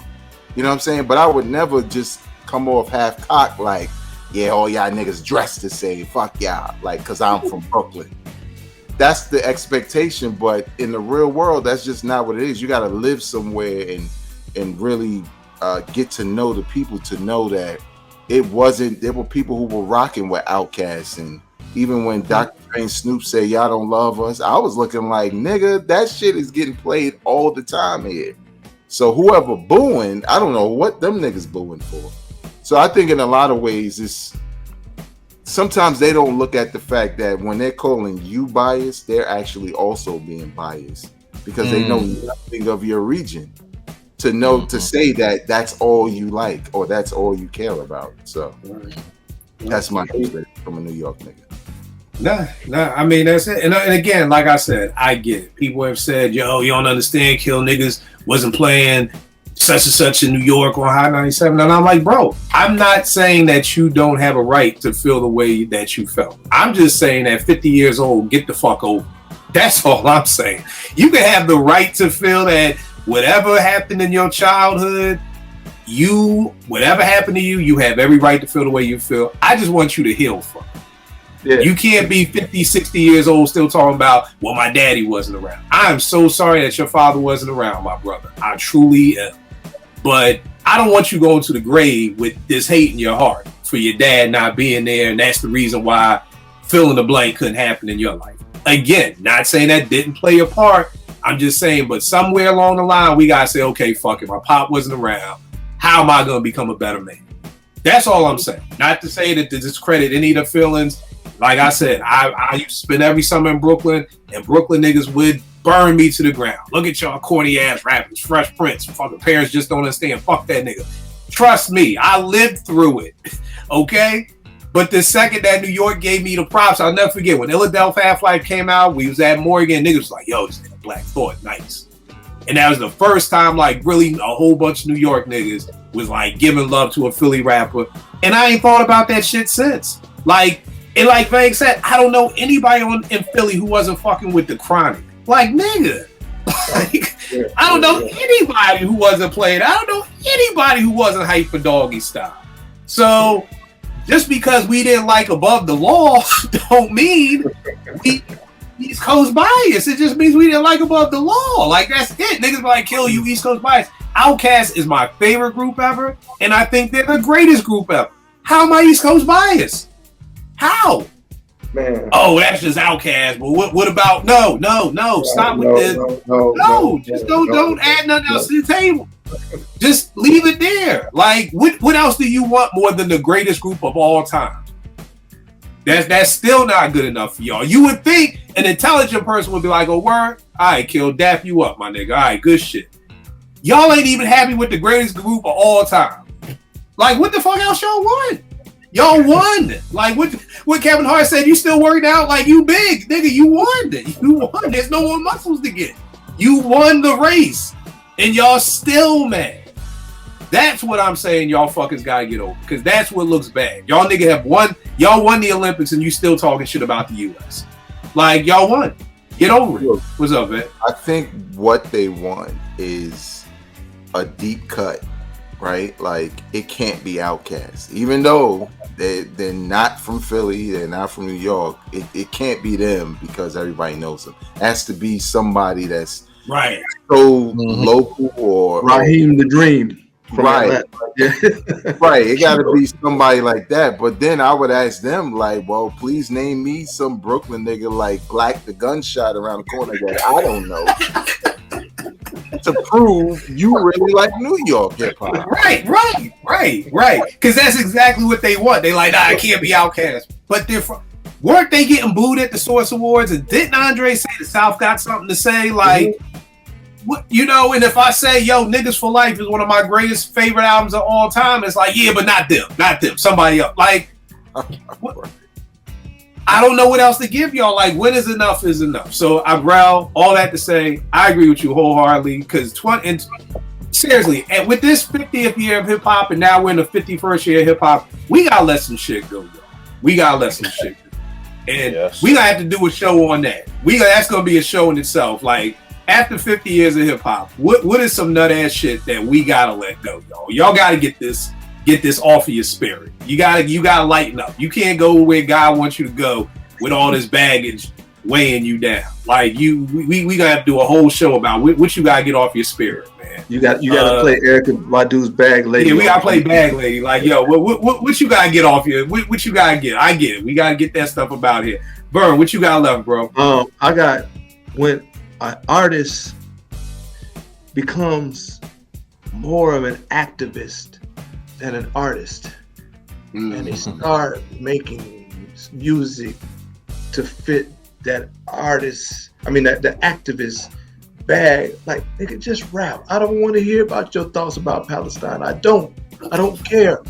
S6: You know what I'm saying? But I would never just come off half cocked like, yeah, all y'all niggas dressed the same. Fuck y'all. Like, because I'm from Brooklyn. That's the expectation. But in the real world, that's just not what it is. You got to live somewhere and really get to know the people to know that there were people who were rocking with Outkast. And even when Dr. Dre and Snoop say y'all don't love us, I was looking like, nigga, that shit is getting played all the time here. So whoever booing, I don't know what them niggas booing for. So I think in a lot of ways, sometimes they don't look at the fact that when they're calling you biased, they're actually also being biased because they know nothing of your region. To say that that's all you like or that's all you care about. So that's my perspective from a New York nigga.
S3: Nah, I mean, that's it. And again, like I said, I get it. People have said, yo, you don't understand, Kill niggas wasn't playing such and such in New York on High 97. And I'm like, bro, I'm not saying that you don't have a right to feel the way that you felt. I'm just saying that 50 years old, get the fuck over. That's all I'm saying. You can have the right to feel that whatever happened in your childhood, whatever happened to you, you have every right to feel the way you feel. I just want you to heal from it. Yeah. You can't be 50, 60 years old still talking about, well, my daddy wasn't around. I'm so sorry that your father wasn't around, my brother. I truly am. But I don't want you going to the grave with this hate in your heart for your dad not being there, and that's the reason why fill in the blank couldn't happen in your life. Again, not saying that didn't play a part, I'm just saying, but somewhere along the line, we gotta say, okay, fuck it. My pop wasn't around. How am I gonna become a better man? That's all I'm saying. Not to say that to discredit any of the feelings. Like I said, I used to spend every summer in Brooklyn, and Brooklyn niggas would burn me to the ground. Look at y'all corny ass rappers, Fresh Prince. Fucking parents just don't understand. Fuck that nigga. Trust me, I lived through it. Okay? But the second that New York gave me the props, I'll never forget when Philadelphia Half-Life came out, we was at Morgan, niggas was like, yo, this nigga Black Thought, nice. And that was the first time, like, really a whole bunch of New York niggas was like giving love to a Philly rapper. And I ain't thought about that shit since. Like, and like Vang said, I don't know anybody in Philly who wasn't fucking with the Chronic. Like, nigga. Like, I don't know anybody who wasn't playing. I don't know anybody who wasn't hyped for Doggy Style. So, just because we didn't like Above the Law don't mean we East Coast bias. It just means we didn't like Above the Law. Like, that's it. Niggas be like, kill you, East Coast bias. Outkast is my favorite group ever, and I think they're the greatest group ever. How am I East Coast bias? How?
S5: Man.
S3: Oh, that's just Outkast. But what about no? Stop with this. Don't add nothing else to the table. Just leave it there. Like, what else do you want more than the greatest group of all time? That's still not good enough for y'all. You would think an intelligent person would be like, oh, word? All right, Kill, dap you up, my nigga. All right, good shit. Y'all ain't even happy with the greatest group of all time. Like, what the fuck else y'all want? Y'all won. Like, what Kevin Hart said, you still working out like you big. Nigga, you won. You won. There's no more muscles to get. You won the race. And y'all still mad. That's what I'm saying y'all fuckers gotta get over. Because that's what looks bad. Y'all nigga have won. Y'all won the Olympics and you still talking shit about the U.S. Like, y'all won. Get over it. What's up, man?
S6: I think what they want is a deep cut, right? Like, it can't be Outkast. Even though they're not from Philly, they're not from New York, it can't be them because everybody knows them. It has to be somebody that's
S3: right,
S6: so local or
S5: Raheem the Dream.
S6: Right. Right. It got to be somebody like that. But then I would ask them, like, well, please name me some Brooklyn nigga like Black the Gunshot around the corner that I don't know to prove you really like New York hip hop.
S3: Right. Because that's exactly what they want. They like, nah, I can't be Outkast. But weren't they getting booed at the Source Awards? And didn't Andre say the South got something to say? Like, what, you know, and if I say, yo, Niggas for Life is one of my greatest favorite albums of all time, it's like, yeah, but not them, somebody else. Like, what? I don't know what else to give y'all. Like, when is enough is enough. So, Abrel, all that to say, I agree with you wholeheartedly, because seriously, and with this 50th year of hip hop, and now we're in the 51st year of hip hop, we gotta let some shit go. We gotta let some shit go. And we gonna have to do a show on that. That's gonna be a show in itself. Like, after 50 years of hip hop, what is some nut ass shit that we gotta let go, y'all? Y'all gotta get this off of your spirit. You gotta lighten up. You can't go where God wants you to go with all this baggage weighing you down. Like, we gonna have to do a whole show about what you gotta get off your spirit, man.
S5: You gotta play Erykah Badu's Bag Lady.
S3: Yeah, we gotta play Bag Lady. Like, yo, what you gotta get off your? What you gotta get? I get it. We gotta get that stuff about here. Vern, what you got left, bro?
S5: I got when an artist becomes more of an activist than an artist, and they start making music to fit that artist. I mean, the activist bag. Like, they could just rap. I don't want to hear about your thoughts about Palestine. I don't care.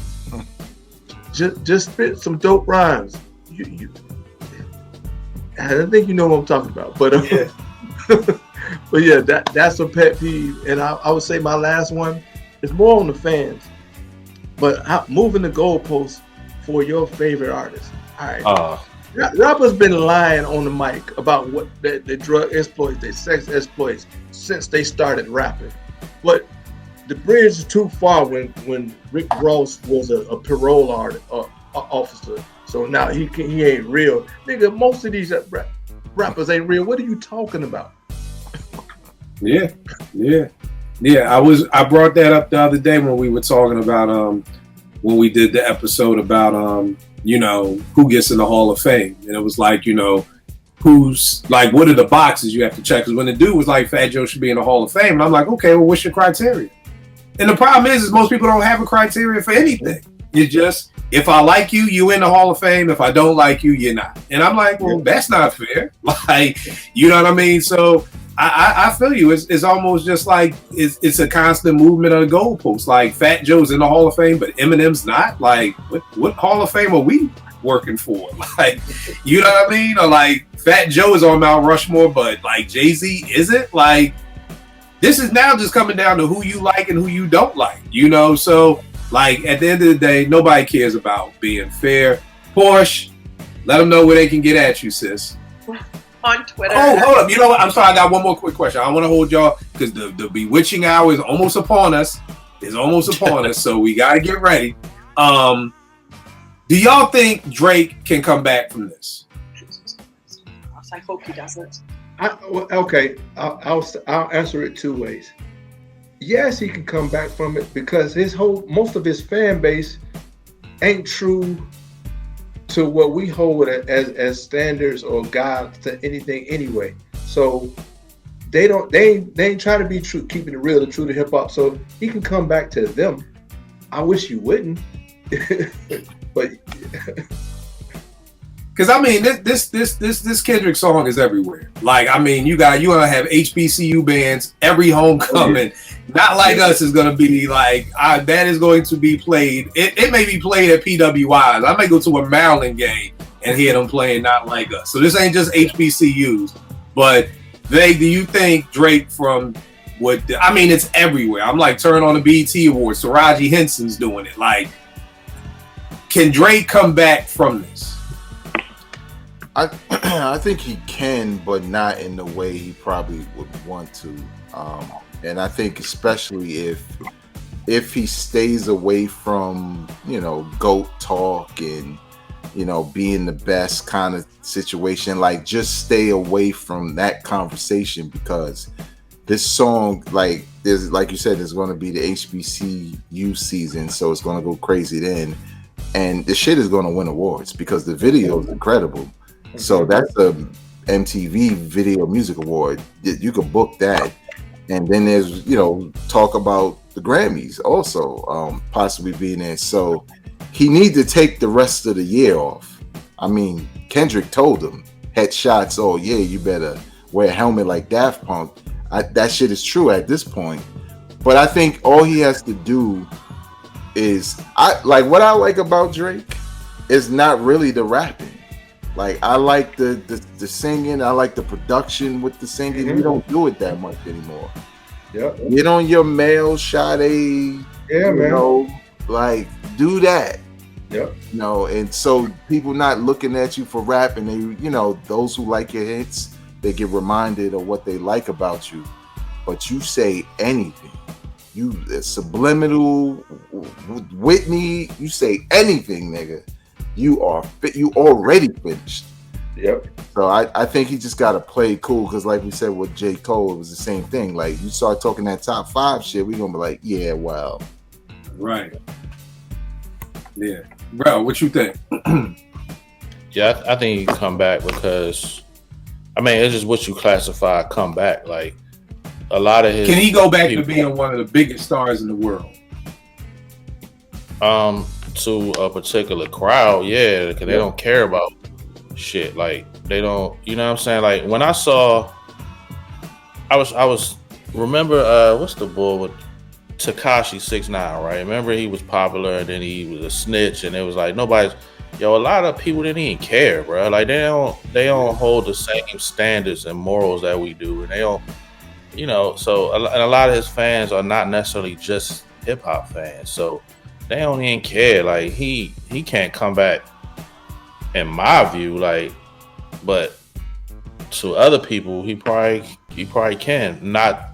S5: Just spit some dope rhymes. I think you know what I'm talking about. But
S3: yeah.
S5: But yeah, that's a pet peeve. And I would say my last one is more on the fans. But moving the goalposts for your favorite artist. All right. Rappers been lying on the mic about what the drug exploits, the sex exploits since they started rapping. But the bridge is too far when Rick Ross was a parole officer. So now he ain't real. Nigga, most of these rappers ain't real. What are you talking about?
S3: Yeah. I brought that up the other day when we were talking about when we did the episode about you know, who gets in the Hall of Fame. And it was like, you know, who's like, what are the boxes you have to check? Because when the dude was like, Fat Joe should be in the Hall of Fame, and I'm like, okay, well, what's your criteria? And the problem is most people don't have a criteria for anything. It's just, if I like you, you in the Hall of Fame. If I don't like you, you're not. And I'm like, well, that's not fair. Like, you know what I mean? So I feel you. It's almost just like it's a constant movement of the goalposts. Like, Fat Joe's in the Hall of Fame, but Eminem's not. Like, what Hall of Fame are we working for? Like, you know what I mean? Or like, Fat Joe is on Mount Rushmore, but like Jay-Z isn't. Like, this is now just coming down to who you like and who you don't like, you know? So, like, at the end of the day, nobody cares about being fair. Porsche, let them know where they can get at you, sis.
S4: On Twitter.
S3: Oh, hold up. You know what? I'm sorry. I got one more quick question. I want to hold y'all because the bewitching hour is almost upon us. It's almost upon us, so we got to get ready. Do y'all think Drake can come back from this?
S4: I hope he doesn't.
S5: Okay, I'll answer it two ways. Yes, he can come back from it because most of his fan base ain't true to what we hold as standards or guides to anything anyway. So they ain't trying to be true, keeping it real and true to hip hop. So he can come back to them. I wish you wouldn't, but.
S3: Because I mean, this Kendrick song is everywhere. Like, I mean, you gonna have HBCU bands every homecoming. Not Like Us is gonna be like that is going to be played. It may be played at PWIs. I may go to a Maryland game and hear them playing Not Like Us. So this ain't just HBCUs. But do you think Drake from what? I mean, it's everywhere. I'm like, turn on the BET Awards. Taraji Henson's doing it. Like, can Drake come back from this?
S6: I think he can, but not in the way he probably would want to. And I think especially if he stays away from, GOAT talk and, being the best kind of situation, like, just stay away from that conversation, because this song, like you said, is going to be the HBCU season, so it's going to go crazy then. And the shit is going to win awards because the video is incredible. So that's a MTV Video Music Award. You could book that, and then there's talk about the Grammys also possibly being there. So he needs to take the rest of the year off. I mean, Kendrick told him headshots. Oh yeah, you better wear a helmet like Daft Punk. That shit is true at this point. But I think all he has to do is what I like about Drake is not really the rapping. Like, I like the singing. I like the production with the singing. Mm-hmm. You don't do it that much anymore.
S5: Yep.
S6: Get on your male Sade.
S5: Yeah, man.
S6: Like, do that.
S5: Yep.
S6: And so people not looking at you for rap, and they, those who like your hits, they get reminded of what they like about you. But you say anything. You subliminal, Whitney, you say anything, nigga. You are fit. You already finished.
S5: Yep.
S6: So I think he just got to play cool, because like we said with J. Cole, it was the same thing. Like, you start talking that top 5 shit, we gonna be like, yeah, well.
S3: Right. Yeah. Bro, what you think?
S7: Yeah, I think he can come back because, I mean, it's just what you classify come back. Like, a lot of his...
S3: Can he go back to being one of the biggest stars in the world?
S7: To a particular crowd, yeah, because they don't care about shit. Like, they don't, you know what I'm saying? Like, when I saw, I was remember what's the boy with Tekashi 6ix9ine, right? Remember, he was popular, and then he was a snitch, and it was like a lot of people didn't even care, bro. Like, they don't hold the same standards and morals that we do, and they don't, so and a lot of his fans are not necessarily just hip hop fans, so they don't even care. Like, he can't come back, in my view. Like, but to other people, he probably can. Not.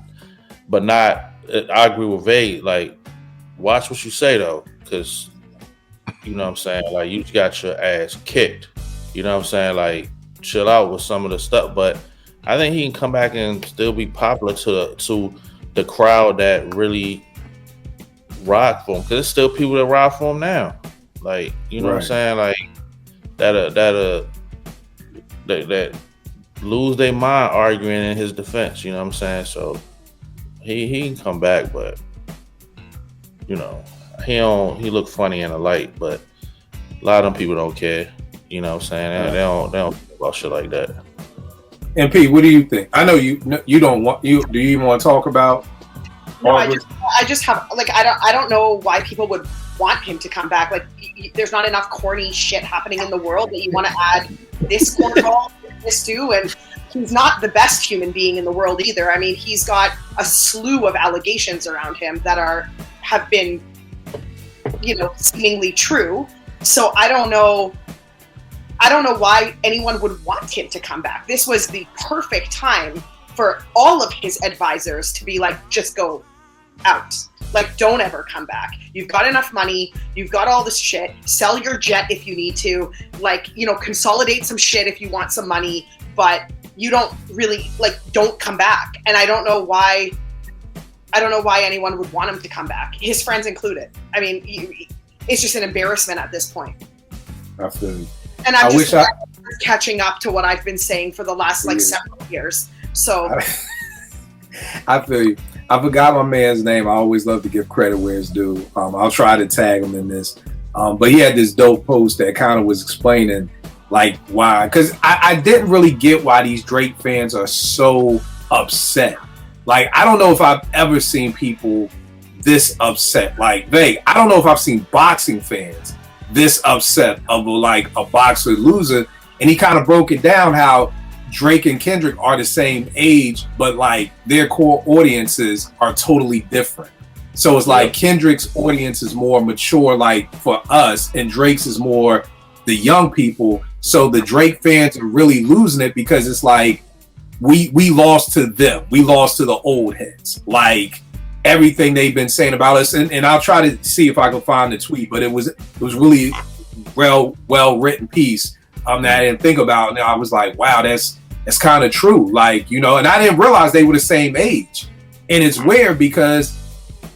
S7: I agree with Vade. Like, watch what you say though, because you know what I'm saying. Like, you got your ass kicked. You know what I'm saying. Like, chill out with some of the stuff. But I think he can come back and still be popular to the crowd that really rock for him, because there's still people that rock for him now. Like, you know what I'm saying? Like, that lose their mind arguing in his defense. You know what I'm saying? So he can come back, but you know, he look funny in the light, but a lot of them people don't care. You know what I'm saying? They don't care about shit like that.
S3: And Pete, what do you think? I know you don't want do you even want to talk about?
S4: No, I just have like I don't know why people would want him to come back. Like there's not enough corny shit happening in the world that you want to add this cornball this too. And he's not the best human being in the world either. I mean, he's got a slew of allegations around him that have been, you know, seemingly true. So I don't know why anyone would want him to come back. This was the perfect time for all of his advisors to be like, just go out. Like, don't ever come back. You've got enough money. You've got all this shit. Sell your jet if you need to. Like, you know, consolidate some shit if you want some money. But you don't really, like, don't come back. And I don't know why anyone would want him to come back. His friends included. I mean, it's just an embarrassment at this point.
S3: I feel you.
S4: And I'm just catching up to what I've been saying for the last several years. So
S3: I feel you. I forgot my man's name. I always love to give credit where it's due. I'll try to tag him in this. But he had this dope post that kind of was explaining like why, because I didn't really get why these Drake fans are so upset. Like, I don't know if I've ever seen people this upset. Like, I don't know if I've seen boxing fans this upset of like a boxer losing. And he kind of broke it down how Drake and Kendrick are the same age, but like their core audiences are totally different. So it's like Kendrick's audience is more mature, like for us, and Drake's is more the young people. So the Drake fans are really losing it because it's like we lost to them. We lost to the old heads. Like everything they've been saying about us, and I'll try to see if I can find the tweet, but it was really well written piece that I didn't think about, and I was like, wow, that's kind of true. Like, you know, and I didn't realize they were the same age. And it's weird because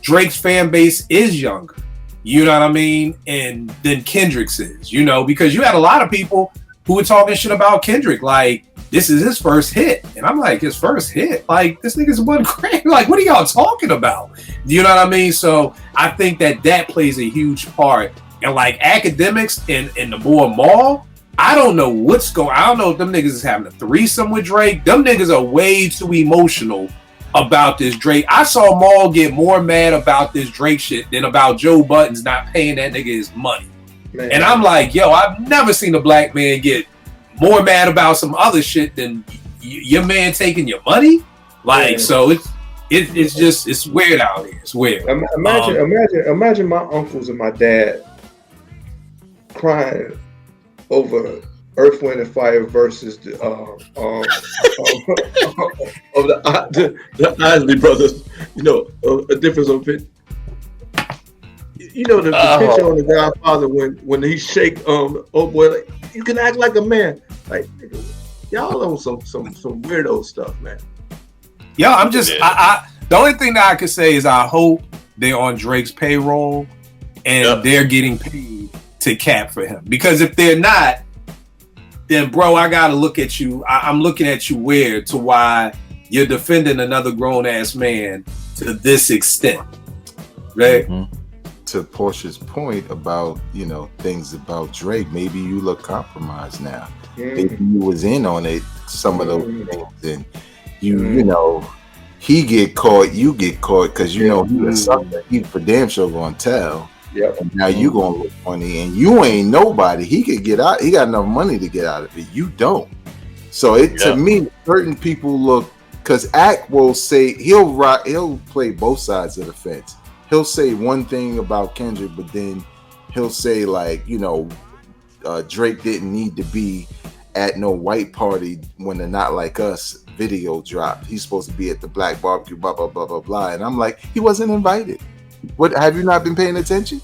S3: Drake's fan base is younger, you know what I mean, and than Kendrick's is, you know, because you had a lot of people who were talking shit about Kendrick, like this is his first hit, and I'm like, his first hit, like this nigga's $1 grand, like what are y'all talking about, you know what I mean? So I think that plays a huge part. And like academics and the more mall, I don't know what's going. I don't know if them niggas is having a threesome with Drake. Them niggas are way too emotional about this Drake. I saw Maul get more mad about this Drake shit than about Joe Budden's not paying that nigga his money. Man. And I'm like, yo, I've never seen a black man get more mad about some other shit than your man taking your money. Like, so it's just it's weird out here. It's weird.
S5: Imagine my uncles and my dad crying over Earth, Wind, and Fire versus the Isley Brothers. You know, a difference of opinion. You know the picture on The Godfather when he shake oh boy, like, you can act like a man. Like y'all on some weirdo stuff, man.
S3: Yeah, I'm just I the only thing that I can say is I hope they're on Drake's payroll and they're getting paid to cap for him. Because if they're not, then bro, I gotta look at you. I'm looking at you weird to why you're defending another grown ass man to this extent, right?
S6: Mm-hmm. To Portia's point about, you know, things about Drake, maybe you look compromised now. Maybe you was in on it, some of those things, and you know, he get caught, you get caught, because you know he was something he for damn sure gonna tell. Yep. And now you gonna look funny, and you ain't nobody. He could get out. He got enough money to get out of it. You don't. So to me, certain people look, because Act will say he'll play both sides of the fence. He'll say one thing about Kendrick, but then he'll say like, you know, Drake didn't need to be at no white party when the Not Like Us video dropped. He's supposed to be at the black barbecue, blah blah blah blah blah. And I'm like, he wasn't invited. What, have you not been paying attention?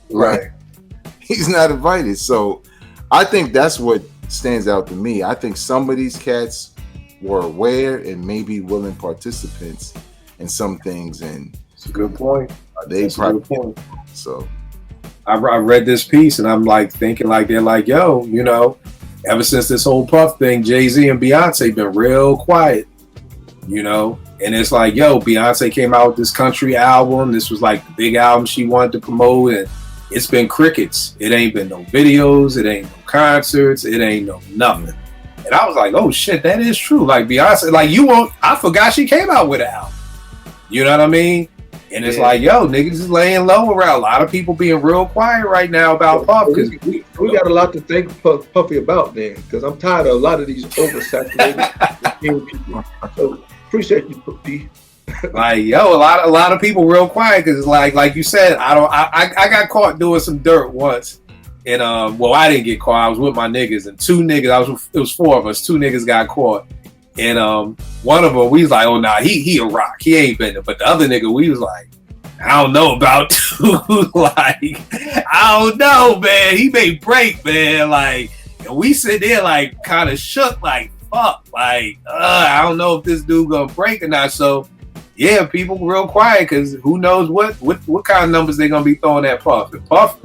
S3: Right.
S6: He's not invited. So I think that's what stands out to me. I think some of these cats were aware and maybe willing participants in some things. And
S3: it's a good point.
S6: They probably so
S3: I read this piece and I'm like thinking like they're like, yo, you know, ever since this whole Puff thing, Jay-Z and Beyonce been real quiet, you know. And it's like, yo, Beyonce came out with this country album. This was like the big album she wanted to promote, and it's been crickets. It ain't been no videos. It ain't no concerts. It ain't no nothing. And I was like, oh shit, that is true. Like Beyonce, like I forgot she came out with an album. You know what I mean? And it's like, yo, niggas is laying low around. A lot of people being real quiet right now about Puff. Because
S5: we got a lot to thank Puffy about then, because I'm tired of a lot of these oversaturated people. So appreciate you, Puffy.
S3: Like, yo, a lot of people real quiet because like you said, I got caught doing some dirt once. And well, I didn't get caught. I was with my niggas, and two niggas. It was four of us. Two niggas got caught. And one of them, we was like, oh, nah, he a rock. He ain't been there. But the other nigga, we was like, I don't know about dude. Like, I don't know, man. He may break, man. Like, and we sit there, like, kind of shook, like, fuck. Like, I don't know if this dude gonna break or not. So, yeah, people real quiet because who knows what kind of numbers they gonna be throwing at Puff. And Puff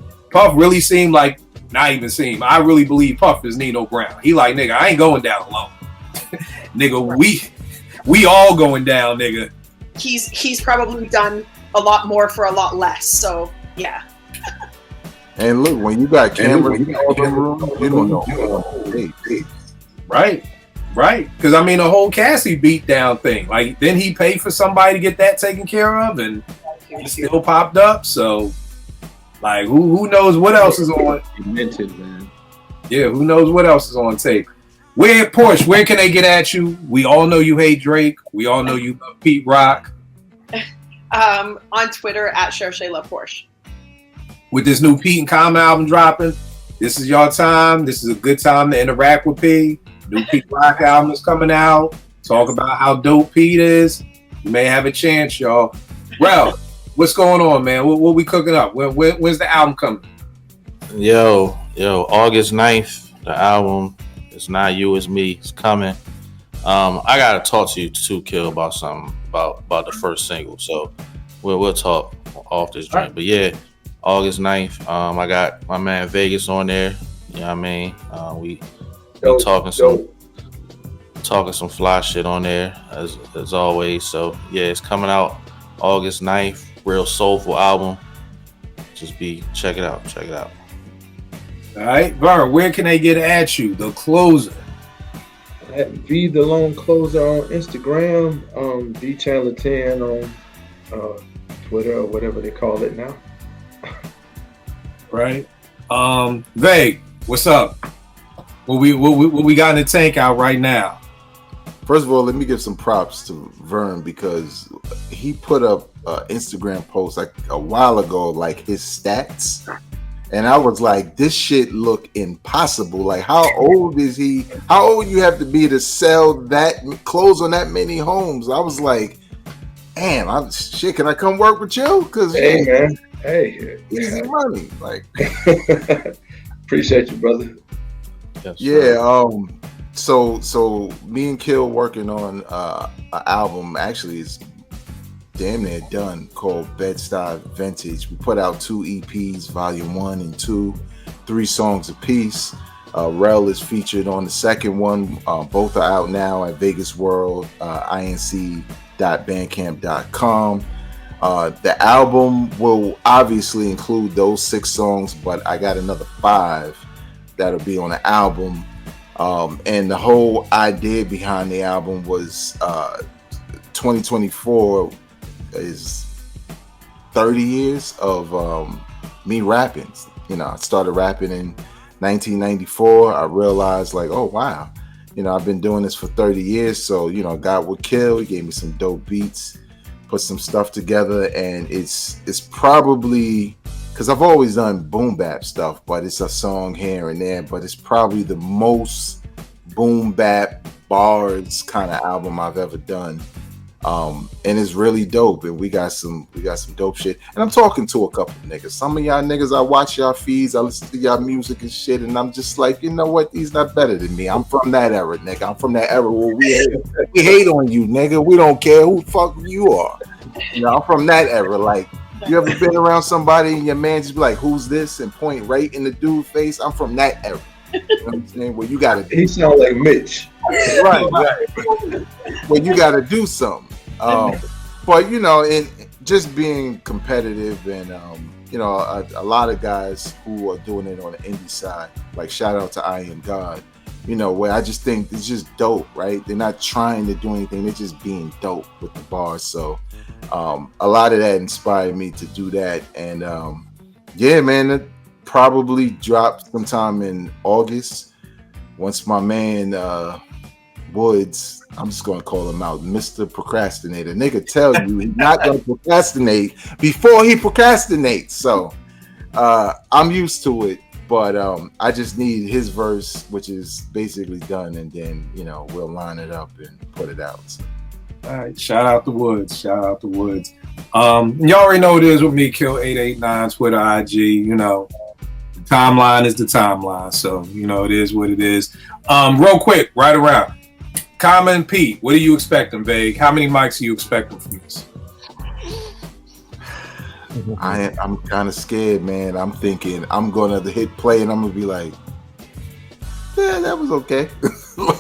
S3: really seemed like, not even seemed, I really believe Puff is Nino Brown. He like, nigga, I ain't going down alone. Nigga, we all going down, nigga.
S4: He's probably done a lot more for a lot less. So yeah.
S6: And look, when you got cameras in all the room, you don't know.
S3: Right. Because I mean, the whole Cassie beat down thing. Like, then he paid for somebody to get that taken care of, and he still popped up. So, like, who knows what else is on?
S5: Minted, man.
S3: Yeah, who knows what else is on tape? Where can they get at you? We all know you hate Drake. We all know you love Pete Rock.
S4: On Twitter at Cherchez Porsche.
S3: With this new Pete and Common album dropping, this is your time. This is a good time to interact with P. New Pete Rock album is coming out. Talk about how dope Pete is. You may have a chance, y'all. Well, what's going on, man? What we cooking up? When's the album coming?
S7: Yo, August 9th, the album. It's Not You, It's Me. It's coming. I gotta talk to you too, Kill, about something about the first single. So we'll talk off this drink. Right. But yeah, August 9th. I got my man Vegas on there. You know what I mean? We talking some fly shit on there as always. So yeah, it's coming out August 9th. Real soulful album. Check it out.
S3: All right, Vern, where can they get at you? The closer.
S5: At V the Lone Closer on Instagram, V Chandler 10 on Twitter or whatever they call it now.
S3: Right. Veg, what's up? What we got in the tank out right now?
S6: First of all, let me give some props to Vern because he put up an Instagram post like a while ago, like his stats. And I was like, this shit look impossible. Like, how old is he? How old you have to be to sell that, close on that many homes? I was like, damn, can I come work with you? Because
S5: hey, man, hey,
S6: easy money. Like,
S5: appreciate you, brother.
S6: Yes, yeah. So me and Kill working on an album. Actually, is damn near done, called Bed-Stuy Vintage. We put out 2 EPs, volume 1 and 2, 3 songs apiece. Rel is featured on the second one. Both are out now at Vegas World, inc.bandcamp.com. The album will obviously include those 6 songs, but I got another 5 that'll be on the album. And the whole idea behind the album was 2024 is 30 years of me rapping. You know, I started rapping in 1994. I realized like, oh wow, you know, I've been doing this for 30 years. So, you know, God would kill. He gave me some dope beats, put some stuff together, and it's probably, because I've always done boom bap stuff, but it's a song here and there, but it's probably the most boom bap bars kind of album I've ever done. And it's really dope, and we got some dope shit. And I'm talking to a couple of niggas. Some of y'all niggas, I watch y'all feeds, I listen to y'all music and shit, and I'm just like, you know what? He's not better than me. I'm from that era, nigga. I'm from that era where we hate on you, nigga. We don't care who the fuck you are. You know, I'm from that era. Like, you ever been around somebody and your man just be like, who's this? And point right in the dude's face? I'm from that era. You know what I'm saying? Well, you got to.
S5: He sounds like Mitch.
S6: Right. Well, you got to do something. But you know, in just being competitive, and you know, a lot of guys who are doing it on the indie side, like shout out to I Am God. You know, where I just think it's just dope, right? They're not trying to do anything; they're just being dope with the bars. So, a lot of that inspired me to do that, and yeah, man, it probably dropped sometime in August. Once my man Woods, I'm just gonna call him out, Mr. Procrastinator. Nigga tell you he's not gonna procrastinate before he procrastinates. So I'm used to it, but I just need his verse, which is basically done, and then you know we'll line it up and put it out. So.
S3: All right, shout out to Woods. Shout out to Woods. You already know it is with me, Kill 889, Twitter, IG. You know, the timeline is the timeline, so you know it is what it is. Real quick, right around. Common Pete, what are you expecting, Vague? How many mics are you expecting from this?
S6: I'm kind of scared, man. I'm thinking I'm gonna hit play and I'm gonna be like, yeah, that was okay.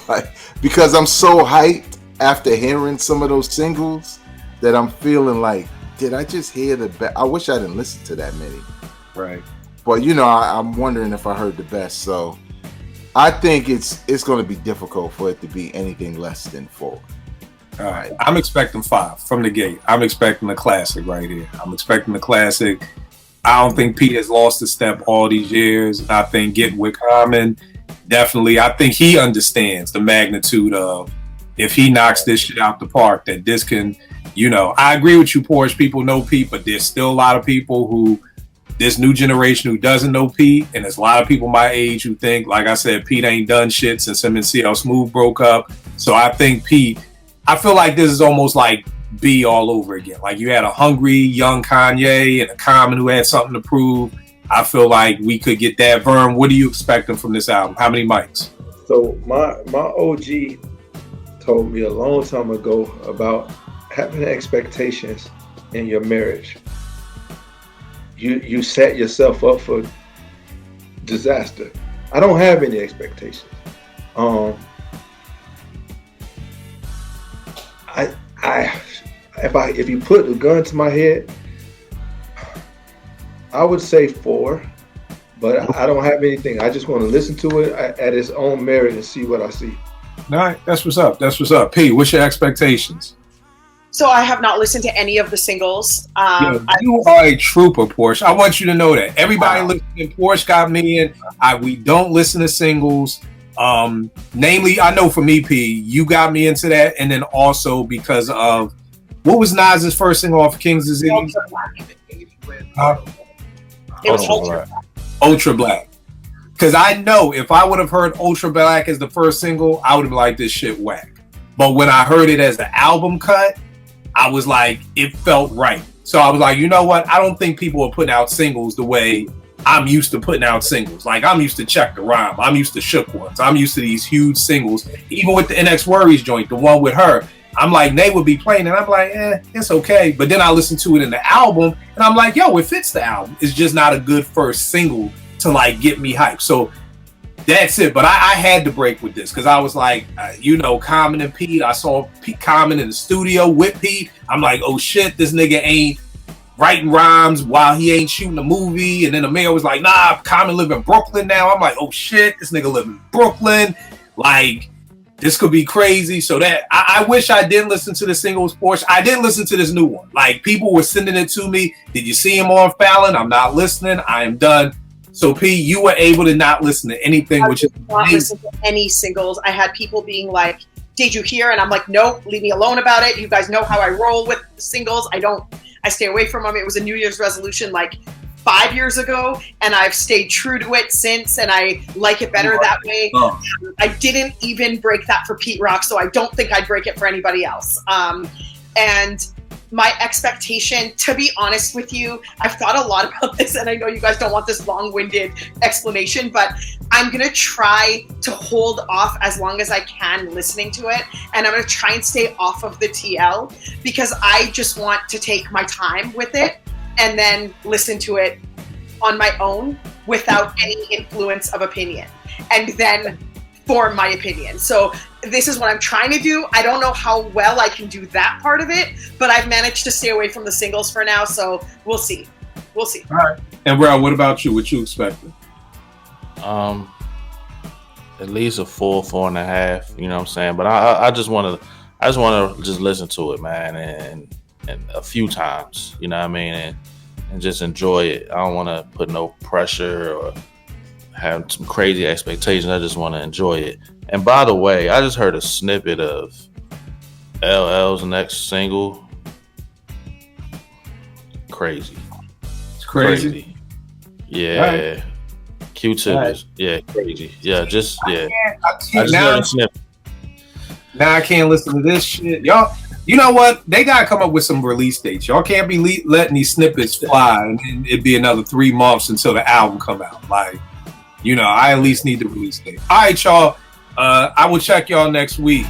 S6: Like, because I'm so hyped after hearing some of those singles that I'm feeling like, did I just hear the best? I wish I didn't listen to that many.
S3: Right.
S6: But you know, I'm wondering if I heard the best. So I think it's going to be difficult for it to be anything less than 4.
S3: All right. I'm expecting 5 from the gate. I'm expecting a classic right here. I'm expecting a classic. I don't think Pete has lost a step all these years. I think getting with Common, definitely. I think he understands the magnitude of if he knocks this shit out the park, that this can, you know, I agree with you, Porsche. People know Pete, but there's still a lot of people who, this new generation who doesn't know Pete, and there's a lot of people my age who think, like I said, Pete ain't done shit since him and CL Smooth broke up. So I think Pete, I feel like this is almost like B all over again. Like you had a hungry young Kanye and a Common who had something to prove. I feel like we could get that. Vern, what are you expecting from this album? How many mics?
S5: So my OG told me a long time ago about having expectations in your marriage. You set yourself up for disaster. I don't have any expectations. If you put a gun to my head, I would say 4, but I don't have anything. I just want to listen to it at its own merit and see what I see.
S3: All right, that's what's up. That's what's up. P, what's your expectations?
S4: So I have not listened to any of the singles.
S3: You are a trooper, Porsche. I want you to know that. Everybody listening, Porsche got me in. We don't listen to singles. Namely, I know for me, P, you got me into that, and then also because of what was Nas's first single off King's Disease?
S4: It was
S3: Ultra Black. Because I know if I would have heard Ultra Black as the first single, I would have been like, this shit whack. But when I heard it as the album cut, I was like, it felt right. So I was like, you know what? I don't think people are putting out singles the way I'm used to putting out singles. Like I'm used to Check the Rhyme. I'm used to Shook Ones. I'm used to these huge singles. Even with the NX Worries joint, the one with her, I'm like, Nate would be playing and I'm like, it's okay. But then I listen to it in the album and I'm like, yo, it fits the album. It's just not a good first single to like get me hyped. So that's it. But I had to break with this because I was like, you know, Common and Pete. I saw Common in the studio with Pete. I'm like, oh shit, this nigga ain't writing rhymes while he ain't shooting a movie. And then the mayor was like, nah, Common live in Brooklyn now. I'm like, oh shit, this nigga live in Brooklyn. Like, this could be crazy. So that I wish I didn't listen to the singles Porsche. I didn't listen to this new one. Like people were sending it to me. Did you see him on Fallon? I'm not listening. I am done. So P, you were able to not listen to anything, which is
S4: not listen to any singles. I had people being like, "Did you hear?" And I'm like, "No, leave me alone about it. You guys know how I roll with singles. I stay away from them." It was a New Year's resolution like 5 years ago, and I've stayed true to it since, and I like it better that way. I didn't even break that for Pete Rock, so I don't think I'd break it for anybody else. And my expectation, to be honest with you, I've thought a lot about this, and I know you guys don't want this long-winded explanation, but I'm going to try to hold off as long as I can listening to it, and I'm going to try and stay off of the TL because I just want to take my time with it and then listen to it on my own without any influence of opinion. and then form my opinion. So this is what I'm trying to do. I don't know how well I can do that part of it, but I've managed to stay away from the singles for now, so we'll see. We'll see.
S3: All right. And Bro, what about you? What you expecting?
S7: At least a 4.5. You know what I'm saying? But I just want to just listen to it, man, and a few times. You know what I mean? And just enjoy it. I don't want to put no pressure or have some crazy expectations. I just want to enjoy it. And by the way, I just heard a snippet of LL's next single. Crazy.
S3: It's crazy.
S7: Yeah.
S3: Right.
S7: Q-Tip
S3: Right.
S7: is crazy. Yeah, just
S3: I
S7: just
S3: now,
S7: heard a snippet.
S3: now I can't listen to this shit. Y'all, you know what? They gotta come up with some release dates. Y'all can't be letting these snippets fly and then it'd be another 3 months until the album come out. Like, I at least need the release date. All right, y'all. I will check y'all next week.